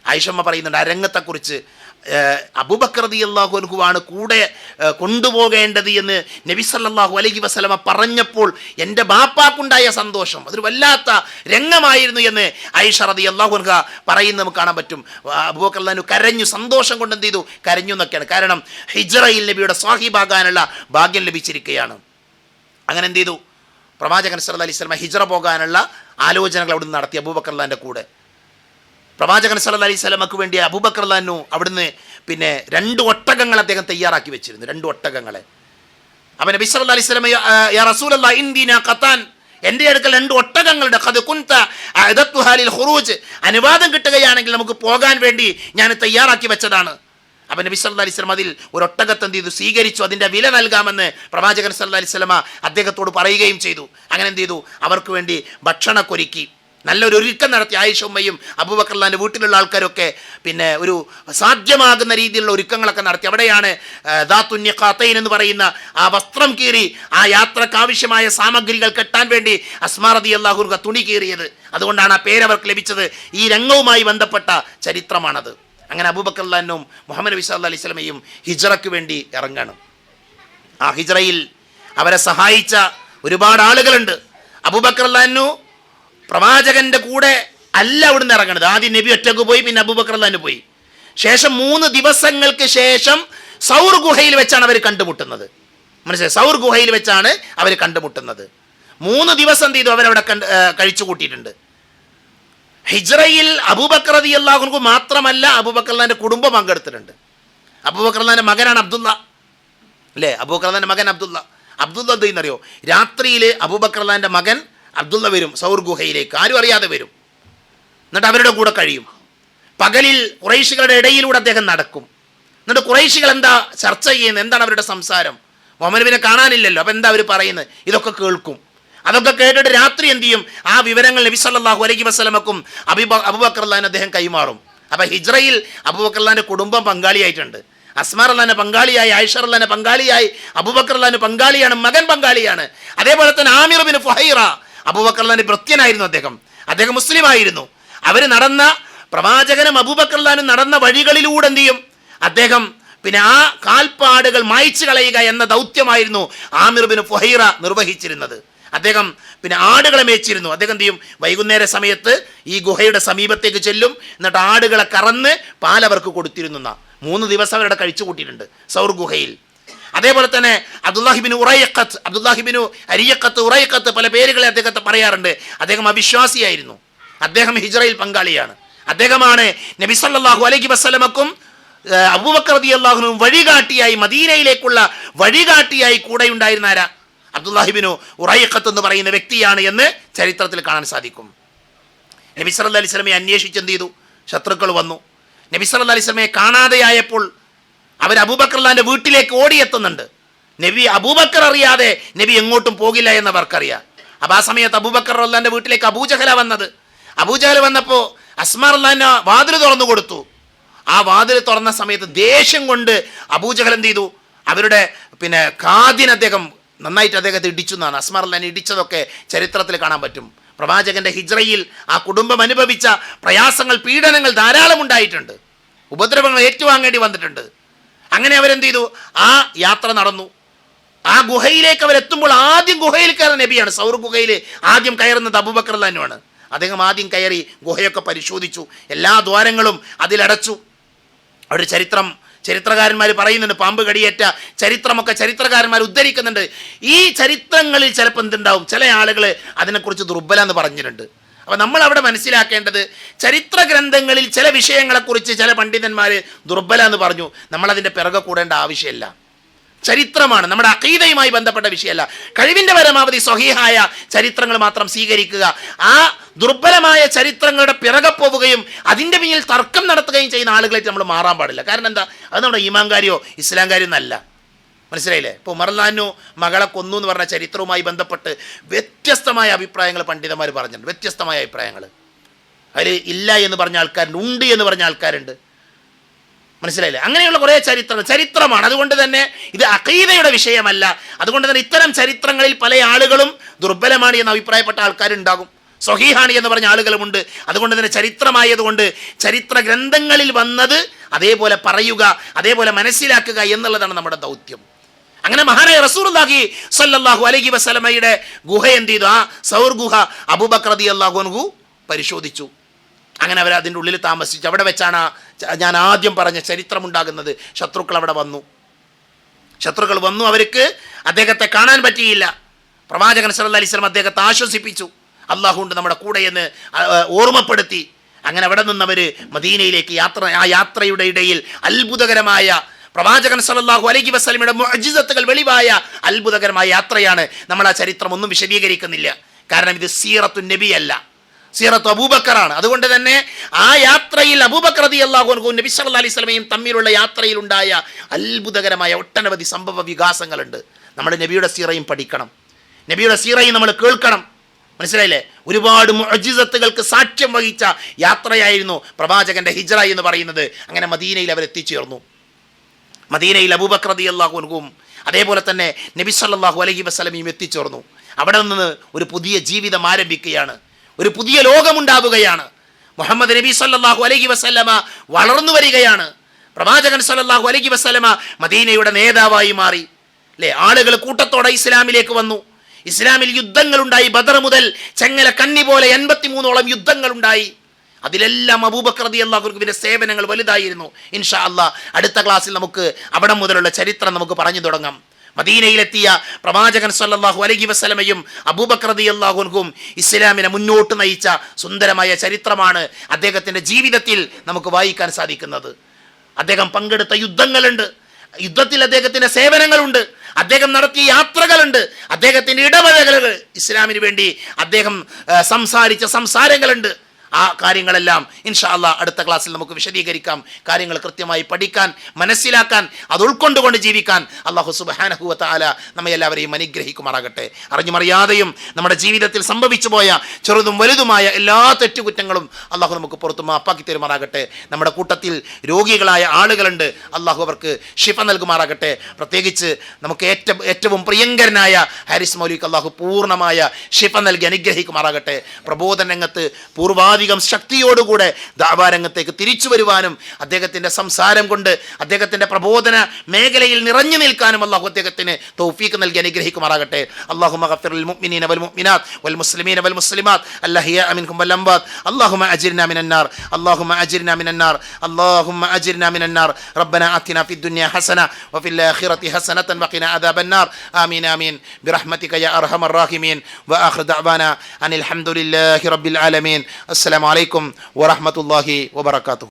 ആയിഷമ്മ പറയുന്നുണ്ട്, ആ രംഗത്തെക്കുറിച്ച് അബൂബക്കർ റളിയല്ലാഹു അൻഹു ആണ് കൂടെ കൊണ്ടുപോകേണ്ടത് എന്ന് നബി സല്ലല്ലാഹു അലൈഹി വസല്ലമ പറഞ്ഞപ്പോൾ എൻ്റെ ബാപ്പാക്കുണ്ടായ സന്തോഷം അതൊരു വല്ലാത്ത രംഗമായിരുന്നു എന്ന് ആയിഷ റളിയല്ലാഹു അൻഹ പറയുന്നത് നമുക്ക് കാണാൻ പറ്റും. അബൂബക്കർ റളിയല്ലാഹു അൻഹു കരഞ്ഞു, സന്തോഷം കൊണ്ട് എന്ത് ചെയ്തു? കരഞ്ഞു എന്നൊക്കെയാണ്. കാരണം ഹിജ്റയിൽ നബിയുടെ സ്വാഹിബാകാനുള്ള ഭാഗ്യം ലഭിച്ചിരിക്കുകയാണ്. അങ്ങനെ എന്ത് ചെയ്തു? പ്രവാചകൻ സല്ലല്ലാഹു അലൈഹി വസല്ലമ ഹിജ്റ പോകാനുള്ള ആലോചനകൾ അവിടുന്ന് നടത്തി അബൂബക്കർ റളിയല്ലാഹുവിൻ്റെ കൂടെ. പ്രവാചകൻ സല്ലല്ലാഹു അലൈഹി വസല്ലമക്ക് വേണ്ടി അബൂബക്കർ റളിയല്ലാഹു അവിടുന്ന് 2 ഒട്ടകങ്ങൾ അദ്ദേഹം തയ്യാറാക്കി വെച്ചിരുന്നു, 2 ഒട്ടകങ്ങളെ. അപ്പോൾ നബി സല്ലല്ലാഹു അലൈഹി വസല്ലം, യാ റസൂലല്ലാഹ് ഇന്ദിനാ ഖത്താൻ, എൻ്റെ അടുക്കൽ 2 ഒട്ടകങ്ങളുണ്ട്, ഖദ് കുൻത അഅദത്തുഹാ ലിൽ ഖുറൂജ്, അനുവാദം കിട്ടുകയാണെങ്കിൽ നമുക്ക് പോകാൻ വേണ്ടി ഞാൻ തയ്യാറാക്കി വെച്ചതാണ്. അപ്പോൾ നബി സല്ലല്ലാഹു അലൈഹി വസല്ലം അതിൽ ഒരു ഒട്ടകത്തെ എന്ത് ചെയ്തു? സ്വീകരിച്ചു. അതിൻ്റെ വില നൽകാമെന്ന് പ്രവാചകൻ സല്ലല്ലാഹു അലൈഹി വസല്ലം അദ്ദേഹത്തോട് പറയുകയും ചെയ്തു. അങ്ങനെ എന്ത് ചെയ്തു? അവർക്ക് വേണ്ടി ഭക്ഷണമൊരുക്കി നല്ലൊരു ഒരുക്കം നടത്തി. ആയിഷ ഉമ്മയും അബൂബക്കർ റളിയല്ലാഹുവിൻ്റെ വീട്ടിലുള്ള ആൾക്കാരൊക്കെ ഒരു സാധ്യമാകുന്ന രീതിയിലുള്ള ഒരുക്കങ്ങളൊക്കെ നടത്തി. അവിടെയാണ് ദാത്തുൻ നിഖാതൈൻ എന്ന് പറയുന്ന ആ വസ്ത്രം കീറി ആ യാത്രക്ക് ആവശ്യമായ സാമഗ്രികൾ കെട്ടാൻ വേണ്ടി അസ്മാ റളിയല്ലാഹു അൻഹ തുണി കീറിയത്. അതുകൊണ്ടാണ് ആ പേര് അവർക്ക് ലഭിച്ചത്. ഈ രംഗവുമായി ബന്ധപ്പെട്ട ചരിത്രമാണത്. അങ്ങനെ അബൂബക്കർ റളിയല്ലാഹു മുഹമ്മദ് നബി സല്ലല്ലാഹു അലൈഹി വസല്ലമയും ഹിജ്റയ്ക്ക് വേണ്ടി ഇറങ്ങണം. ആ ഹിജ്റയിൽ അവരെ സഹായിച്ച ഒരുപാട് ആളുകളുണ്ട്. അബൂബക്കർ റളിയല്ലാഹു പ്രവാചകന്റെ കൂടെ അല്ല അവിടുന്ന് ഇറങ്ങണത്. ആദ്യം നബി ഒറ്റക്ക് പോയി, പിന്നെ അബൂബക്കർ റളിയല്ലാഹു പോയി. ശേഷം 3 ദിവസങ്ങൾക്ക് ശേഷം സൗർ ഗുഹയിൽ വെച്ചാണ് അവർ കണ്ടുമുട്ടുന്നത്. മനസ്സിലായി? സൗർ ഗുഹയിൽ വെച്ചാണ് അവർ കണ്ടുമുട്ടുന്നത്. 3 ദിവസം എന്ത് ചെയ്തു? അവരവിടെ കഴിച്ചു കൂട്ടിയിട്ടുണ്ട്. ഹിജ്റയിൽ അബൂബക്കർ റളിയല്ലാഹു അൻഹു മാത്രമല്ല, അബൂബക്കർ റളിയല്ലാഹുവിന്റെ കുടുംബം പങ്കെടുത്തിട്ടുണ്ട്. അബൂബക്കർ റളിയല്ലാഹുവിന്റെ മകനാണ് അബ്ദുള്ള, അല്ലേ? അബൂബക്കർ റളിയല്ലാഹുവിന്റെ മകൻ അബ്ദുള്ള എന്ത് ചെയ്യുന്നറിയോ? രാത്രിയിൽ അബൂബക്കർ റളിയല്ലാഹുവിന്റെ മകൻ അബ്ദുള്ള വരും സൗർ ഗുഹയിലേക്ക്, ആരും അറിയാതെ വരും. എന്നിട്ട് അവരുടെ കൂടെ കഴിയും. പകലിൽ ഖുറൈശികളുടെ ഇടയിലൂടെ അദ്ദേഹം നടക്കും. എന്നിട്ട് ഖുറൈശികൾ എന്താ ചർച്ച ചെയ്യുന്നത്, എന്താണ് അവരുടെ സംസാരം? മുഹമ്മദ് നബിയെ കാണാനില്ലല്ലോ, അപ്പം എന്താ അവർ പറയുന്നത്? ഇതൊക്കെ കേൾക്കും. അതൊക്കെ കേട്ടിട്ട് രാത്രി എന്ത് ചെയ്യും? ആ വിവരങ്ങൾ നബി സല്ലല്ലാഹു അലൈഹി വസല്ലമക്കും അബൂബക്കർ റളിയല്ലാഹു അദ്ദേഹം കൈമാറും. അപ്പം ഹിജ്റയിൽ അബൂബക്കർ റളിയല്ലാഹുവിന്റെ കുടുംബം പങ്കാളിയായിട്ടുണ്ട്. അസ്മാ റളിയല്ലാഹു പങ്കാളിയായി, ആയിഷ റളിയല്ലാഹു പങ്കാളിയായി, അബൂബക്കർ റളിയല്ലാഹു പങ്കാളിയാണ്, മകൻ പങ്കാളിയാണ്. അതേപോലെ തന്നെ ആമിർ ബിൻ ഫുഹൈറ, അബൂബക്കർ റളിയല്ലാഹു ഭൃത്യനായിരുന്നു അദ്ദേഹം മുസ്ലിം ആയിരുന്നു. അവർ നടന്ന പ്രവാചകനും അബൂബക്കർ റളിയല്ലാഹു നടന്ന വഴികളിലൂടെ എന്ത് ചെയ്യും? അദ്ദേഹം ആ കാൽപ്പാടുകൾ മായ്ച്ചു കളയുക എന്ന ദൗത്യമായിരുന്നു ആമിർ ബിൻ ഫുഹൈറ നിർവഹിച്ചിരുന്നത്. അദ്ദേഹം ആടുകളെ മേച്ചിരുന്നു. അദ്ദേഹം എന്ത് ചെയ്യും? വൈകുന്നേര സമയത്ത് ഈ ഗുഹയുടെ സമീപത്തേക്ക് ചെല്ലും, എന്നിട്ട് ആടുകളെ കറന്ന് പാലവർക്ക് കൊടുത്തിരുന്നു. 3 ദിവസം അവരുടെ കഴിച്ചു കൂട്ടിയിട്ടുണ്ട് സൗർ ഗുഹയിൽ. അതേപോലെ തന്നെ അബ്ദുല്ലാഹിബിന് ഉറൈഖത്ത് പല പേരുകളെ അദ്ദേഹത്തെ പറയാറുണ്ട്. അദ്ദേഹം അവിശ്വാസിയായിരുന്നു. അദ്ദേഹം ഹിജ്റയിൽ പങ്കാളിയാണ്. അദ്ദേഹമാണ് നബി സല്ലല്ലാഹു അലൈഹി വസല്ലമക്കും അബൂബക്കർ റളിയല്ലാഹു അൻഹു വഴികാട്ടിയായി, മദീനയിലേക്കുള്ള വഴികാട്ടിയായി കൂടെ ഉണ്ടായിരുന്ന ആരാ? അബ്ദുല്ലാഹിബിന് ഉറൈഖത്ത് എന്ന് പറയുന്ന വ്യക്തിയാണ് എന്ന് ചരിത്രത്തിൽ കാണാൻ സാധിക്കും. നബി സല്ലല്ലാഹു അലൈഹി വസല്ലമയെ അന്വേഷിച്ച് എന്ത് ചെയ്തു? ശത്രുക്കൾ വന്നു. നബി സല്ലല്ലാഹു അലൈഹി വസല്ലമയെ കാണാതെയായപ്പോൾ അവർ അബൂബക്കർ റളിയല്ലാഹുവിന്റെ വീട്ടിലേക്ക് ഓടിയെത്തുന്നുണ്ട്. നബി അബൂബക്കർ അറിയാതെ നബി എങ്ങോട്ടും പോകില്ല എന്ന് അവർക്കറിയാം. അപ്പൊ ആ സമയത്ത് അബൂബക്കർ റളിയല്ലാഹുവിന്റെ വീട്ടിലേക്ക് അബൂജഹല വന്നത്. അബൂജഹൽ വന്നപ്പോൾ അസ്മാ റളിയല്ലാഹു അൻഹ വാതിൽ തുറന്നു കൊടുത്തു. ആ വാതിൽ തുറന്ന സമയത്ത് ദേഷ്യം കൊണ്ട് അബൂജഹൽ എന്ത് ചെയ്തു? അവരുടെ കാതിന് അദ്ദേഹം നന്നായിട്ട് അദ്ദേഹത്തെ ഇടിച്ചു എന്നാണ്. അസ്മാ റളിയല്ലാഹു അൻഹ ഇടിച്ചതൊക്കെ ചരിത്രത്തിൽ കാണാൻ പറ്റും. പ്രവാചകന്റെ ഹിജ്റയിൽ ആ കുടുംബം അനുഭവിച്ച പ്രയാസങ്ങൾ, പീഡനങ്ങൾ ധാരാളം ഉണ്ടായിട്ടുണ്ട്. ഉപദ്രവങ്ങൾ ഏറ്റുവാങ്ങേണ്ടി വന്നിട്ടുണ്ട്. അങ്ങനെ അവരെന്ത് ചെയ്തു? ആ യാത്ര നടന്നു. ആ ഗുഹയിലേക്ക് അവരെത്തുമ്പോൾ ആദ്യം ഗുഹയിൽ കയറുന്ന നബിയാണ്. സൗർ ഗുഹയിൽ ആദ്യം കയറുന്നത് അബൂബക്കർ റളിയല്ലാഹു അൻഹു ആണ്. അദ്ദേഹം ആദ്യം കയറി ഗുഹയൊക്കെ പരിശോധിച്ചു, എല്ലാ ദ്വാരങ്ങളും അതിലടച്ചു. അവിടെ ചരിത്രകാരന്മാർ പറയുന്നുണ്ട്, പാമ്പ് കടിയേറ്റ ചരിത്രമൊക്കെ ചരിത്രകാരന്മാർ ഉദ്ധരിക്കുന്നുണ്ട്. ഈ ചരിത്രങ്ങളിൽ ചിലപ്പോൾ എന്തുണ്ടാവും, ചില ആളുകൾ അതിനെക്കുറിച്ച് ദുർബല എന്ന് പറഞ്ഞിട്ടുണ്ട്. അപ്പം നമ്മൾ അവിടെ മനസ്സിലാക്കേണ്ടത്, ചരിത്ര ഗ്രന്ഥങ്ങളിൽ ചില വിഷയങ്ങളെക്കുറിച്ച് ചില പണ്ഡിതന്മാർ ദുർബല എന്ന് പറഞ്ഞു, നമ്മളതിൻ്റെ പിറകെ കൂടേണ്ട ആവശ്യമില്ല. ചരിത്രമാണ്, നമ്മുടെ അഖീദയുമായി ബന്ധപ്പെട്ട വിഷയമല്ല. കഴിവിൻ്റെ പരമാവധി സ്വഹീഹായ ചരിത്രങ്ങൾ മാത്രം സ്വീകരിക്കുക. ആ ദുർബലമായ ചരിത്രങ്ങളുടെ പിറകെ പോവുകയും അതിൻ്റെ പിന്നിൽ തർക്കം നടത്തുകയും ചെയ്യുന്ന ആളുകളായിട്ട് നമ്മൾ മാറാൻ പാടില്ല. കാരണം എന്താ? അത് നമ്മുടെ ഈമാൻകാരിയോ ഇസ്ലാംകാരിയോ എന്നല്ല. മനസ്സിലായില്ലേ? ഇപ്പോൾ ഉമർ റളിയല്ലാഹു അൻഹു മകളെ കൊന്നു എന്ന് പറഞ്ഞ ചരിത്രവുമായി ബന്ധപ്പെട്ട് വ്യത്യസ്തമായ അഭിപ്രായങ്ങൾ പണ്ഡിതന്മാർ പറഞ്ഞിട്ടുണ്ട്. വ്യത്യസ്തമായ അഭിപ്രായങ്ങൾ അതിൽ ഇല്ല എന്ന് പറഞ്ഞ ആൾക്കാരുണ്ട്, ഉണ്ട് എന്ന് പറഞ്ഞ ആൾക്കാരുണ്ട്. മനസ്സിലായില്ലേ? അങ്ങനെയുള്ള കുറേ ചരിത്രമാണ്. അതുകൊണ്ട് തന്നെ ഇത് അഖീദയുടെ വിഷയമല്ല. അതുകൊണ്ട് തന്നെ ഇത്തരം ചരിത്രങ്ങളിൽ പല ആളുകളും ദുർബലമാണ് എന്ന് അഭിപ്രായപ്പെട്ട ആൾക്കാരുണ്ടാകും, സ്വഹീഹാണ് എന്ന് പറഞ്ഞ ആളുകളുമുണ്ട്. അതുകൊണ്ട് തന്നെ ചരിത്രമായതുകൊണ്ട് ചരിത്ര ഗ്രന്ഥങ്ങളിൽ വന്നത് അതേപോലെ പറയുക, അതേപോലെ മനസ്സിലാക്കുക എന്നുള്ളതാണ് നമ്മുടെ ദൗത്യം. അങ്ങനെ മഹാനായ റസൂലുള്ളാഹി സ്വല്ലല്ലാഹു അലൈഹി വസല്ലമയുടെ ഗുഹ എന്ത് ചെയ്തു? ആ സൗർ ഗുഹ അബൂബക്കർ റളിയല്ലാഹു അൻഹു പരിശോധിച്ചു. അങ്ങനെ അവർ അതിൻ്റെ ഉള്ളിൽ താമസിച്ചു. അവിടെ വെച്ചാണ് ഞാൻ ആദ്യം പറഞ്ഞ ചരിത്രമുണ്ടാകുന്നത്. ശത്രുക്കൾ അവിടെ വന്നു. ശത്രുക്കൾ വന്നു, അവർക്ക് അദ്ദേഹത്തെ കാണാൻ പറ്റിയില്ല. പ്രവാചകൻ സല്ലല്ലാഹു അലൈഹി വസല്ലം അദ്ദേഹത്തെ ആശ്വസിപ്പിച്ചു, അല്ലാഹു ഉണ്ട് നമ്മുടെ കൂടെ എന്ന് ഓർമ്മപ്പെടുത്തി. അങ്ങനെ അവിടെ നിന്നവർ മദീനയിലേക്ക് ആ യാത്രയുടെ ഇടയിൽ അത്ഭുതകരമായ പ്രവാചകൻ സല്ലല്ലാഹു അലൈഹി വസല്ലമയുടെ മുഅ്ജിസത്തുകൾ വെളിവായ അത്ഭുതകരമായ യാത്രയാണ്. നമ്മൾ ആ ചരിത്രം ഒന്നും വിശദീകരിക്കുന്നില്ല, കാരണം ഇത് സീറത്തുൻ നബി അല്ല, സീറത്ത് അബൂബക്കറാണ്. അതുകൊണ്ട് തന്നെ ആ യാത്രയിൽ അബൂബക്കർ റളിയല്ലാഹു അൻഹു നബി സല്ലല്ലാഹു അലൈഹി വസല്ലമയും തമ്മിലുള്ള യാത്രയിലുണ്ടായ അത്ഭുതകരമായ ഒട്ടനവധി സംഭവ വികാസങ്ങളുണ്ട്. നമ്മൾ നബിയുടെ സീറയും പഠിക്കണം, നബിയുടെ സീറയും നമ്മൾ കേൾക്കണം. മനസ്സിലായില്ലേ? ഒരുപാട് മുഅ്ജിസത്തുകൾക്ക് സാക്ഷ്യം വഹിച്ച യാത്രയായിരുന്നു പ്രവാചകന്റെ ഹിജ്റ എന്ന് പറയുന്നത്. അങ്ങനെ മദീനയിൽ അവർ എത്തിച്ചേർന്നു. മദീനയിൽ അബൂബക്കർ റളിയല്ലാഹു അൻഹുവും അതേപോലെ തന്നെ നബി സല്ലല്ലാഹു അലൈഹി വസല്ലമയും എത്തിച്ചേർന്നു. അവിടെ നിന്ന് ഒരു പുതിയ ജീവിതം ആരംഭിക്കുകയാണ്, ഒരു പുതിയ ലോകമുണ്ടാവുകയാണ്. മുഹമ്മദ് നബി സല്ലല്ലാഹു അലൈഹി വസല്ലമ വളർന്നു വരികയാണ്. പ്രവാചകൻ സല്ലല്ലാഹു അലൈഹി വസല്ലമ മദീനയുടെ നേതാവായി മാറി. അല്ലേ? ആളുകൾ കൂട്ടത്തോടെ ഇസ്ലാമിലേക്ക് വന്നു. ഇസ്ലാമിൽ യുദ്ധങ്ങളുണ്ടായി. ബദർ മുതൽ ചെങ്ങല കണ്ണി പോലെ 83ഓളം യുദ്ധങ്ങളുണ്ടായി. അതിലെല്ലാം അബൂബക്കർ റളിയല്ലാഹു അൻഹുവിന്റെ സേവനങ്ങൾ വലുതായിരുന്നു. ഇൻഷാ അല്ലാഹ് അടുത്ത ക്ലാസ്സിൽ നമുക്ക് അവിടെ മുതലുള്ള ചരിത്രം നമുക്ക് പറഞ്ഞു തുടങ്ങാം. മദീനയിലെത്തിയ പ്രവാചകൻ സല്ലല്ലാഹു അലൈഹി വസല്ലമയും അബൂബക്കർ റളിയല്ലാഹു അൻഹുവും ഇസ്ലാമിനെ മുന്നോട്ട് നയിച്ച സുന്ദരമായ ചരിത്രമാണ് അദ്ദേഹത്തിൻ്റെ ജീവിതത്തിൽ നമുക്ക് വായിക്കാൻ സാധിക്കുന്നത്. അദ്ദേഹം പങ്കെടുത്ത യുദ്ധങ്ങളുണ്ട്, യുദ്ധത്തിൽ അദ്ദേഹത്തിൻ്റെ സേവനങ്ങളുണ്ട്, അദ്ദേഹം നടത്തിയ യാത്രകളുണ്ട്, അദ്ദേഹത്തിൻ്റെ ഇടപെടലുകൾ, ഇസ്ലാമിന് വേണ്ടി അദ്ദേഹം സംസാരിച്ച സംസാരങ്ങളുണ്ട്. ആ കാര്യങ്ങളെല്ലാം ഇൻഷാ അല്ലാഹ് അടുത്ത ക്ലാസ്സിൽ നമുക്ക് വിശദീകരിക്കാം. കാര്യങ്ങൾ കൃത്യമായി പഠിക്കാൻ, മനസ്സിലാക്കാൻ, അത് ഉൾക്കൊണ്ടുകൊണ്ട് ജീവിക്കാൻ അല്ലാഹു സുബ്ഹാനഹു വ തആല നമ്മെ എല്ലാവരെയും അനുഗ്രഹിക്കുമാറാകട്ടെ. അറിഞ്ഞുമറിയാതെയും നമ്മുടെ ജീവിതത്തിൽ സംഭവിച്ചു പോയ ചെറുതും വലുതുമായ എല്ലാ തെറ്റുകുറ്റങ്ങളും അല്ലാഹു നമുക്ക് പുറത്തു മാപ്പാക്കി തരുമാറാകട്ടെ. നമ്മുടെ കൂട്ടത്തിൽ രോഗികളായ ആളുകളുണ്ട്, അല്ലാഹു അവർക്ക് ശിഫ നൽകുമാറാകട്ടെ. പ്രത്യേകിച്ച് നമുക്ക് ഏറ്റവും പ്രിയങ്കരനായ ഹാരിസ് മൗലവിക്ക് അല്ലാഹു പൂർണ്ണമായ ശിഫ നൽകി അനുഗ്രഹിക്കുമാറാകട്ടെ. പ്രബോധന രംഗത്ത് പൂർവാധികം ശക്തിയോടുകൂടെ ദഅവാ രംഗത്തേക്ക് തിരിച്ചു വരുവാനും അദ്ദേഹത്തിൻ്റെ സംസാരം കൊണ്ട് അദ്ദേഹത്തിൻ്റെ പ്രബോധന മേഖലയിൽ നിറഞ്ഞു നിൽക്കാനും അല്ലാഹു അദ്ദേഹത്തിന് തൗഫീഖ് നൽകി അനുഗ്രഹിക്കുമാറാകട്ടെ. അല്ലാഹുമ്മ ഗഫിർ ലിൽ മുഅ്മിനീന വൽ മുഅ്മിനാത്ത് വൽ മുസ്ലിമീന വൽ മുസ്ലിമാത്ത് അൽഅഹ്യാഅ മിൻഹും വൽ അംവാത്ത് അല്ലാഹുമ്മ അജിർനാ മിനൻ നാർ അല്ലാഹുമ്മ അജിർനാ മിനൻ നാർ അല്ലാഹുമ്മ അജിർനാ മിനൻ നാർ റബ്ബനാ ആതിനാ ഫിദ് ദുനിയ ഹസന വഫിൽ ആഖിറതി ഹസനതൻ വഖിനാ അദാബൻ നാർ ആമീൻ ആമീൻ ബിറഹ്മതിക യാ അർഹമർ റഹീമീൻ വആഖിറു ദഅവാനാ അനിൽ ഹംദുലില്ലാഹി റബ്ബിൽ ആലമീൻ. അസ്സലാമു അലൈക്കും വറഹ്മത്തുള്ളാഹി വബറകാതുഹു.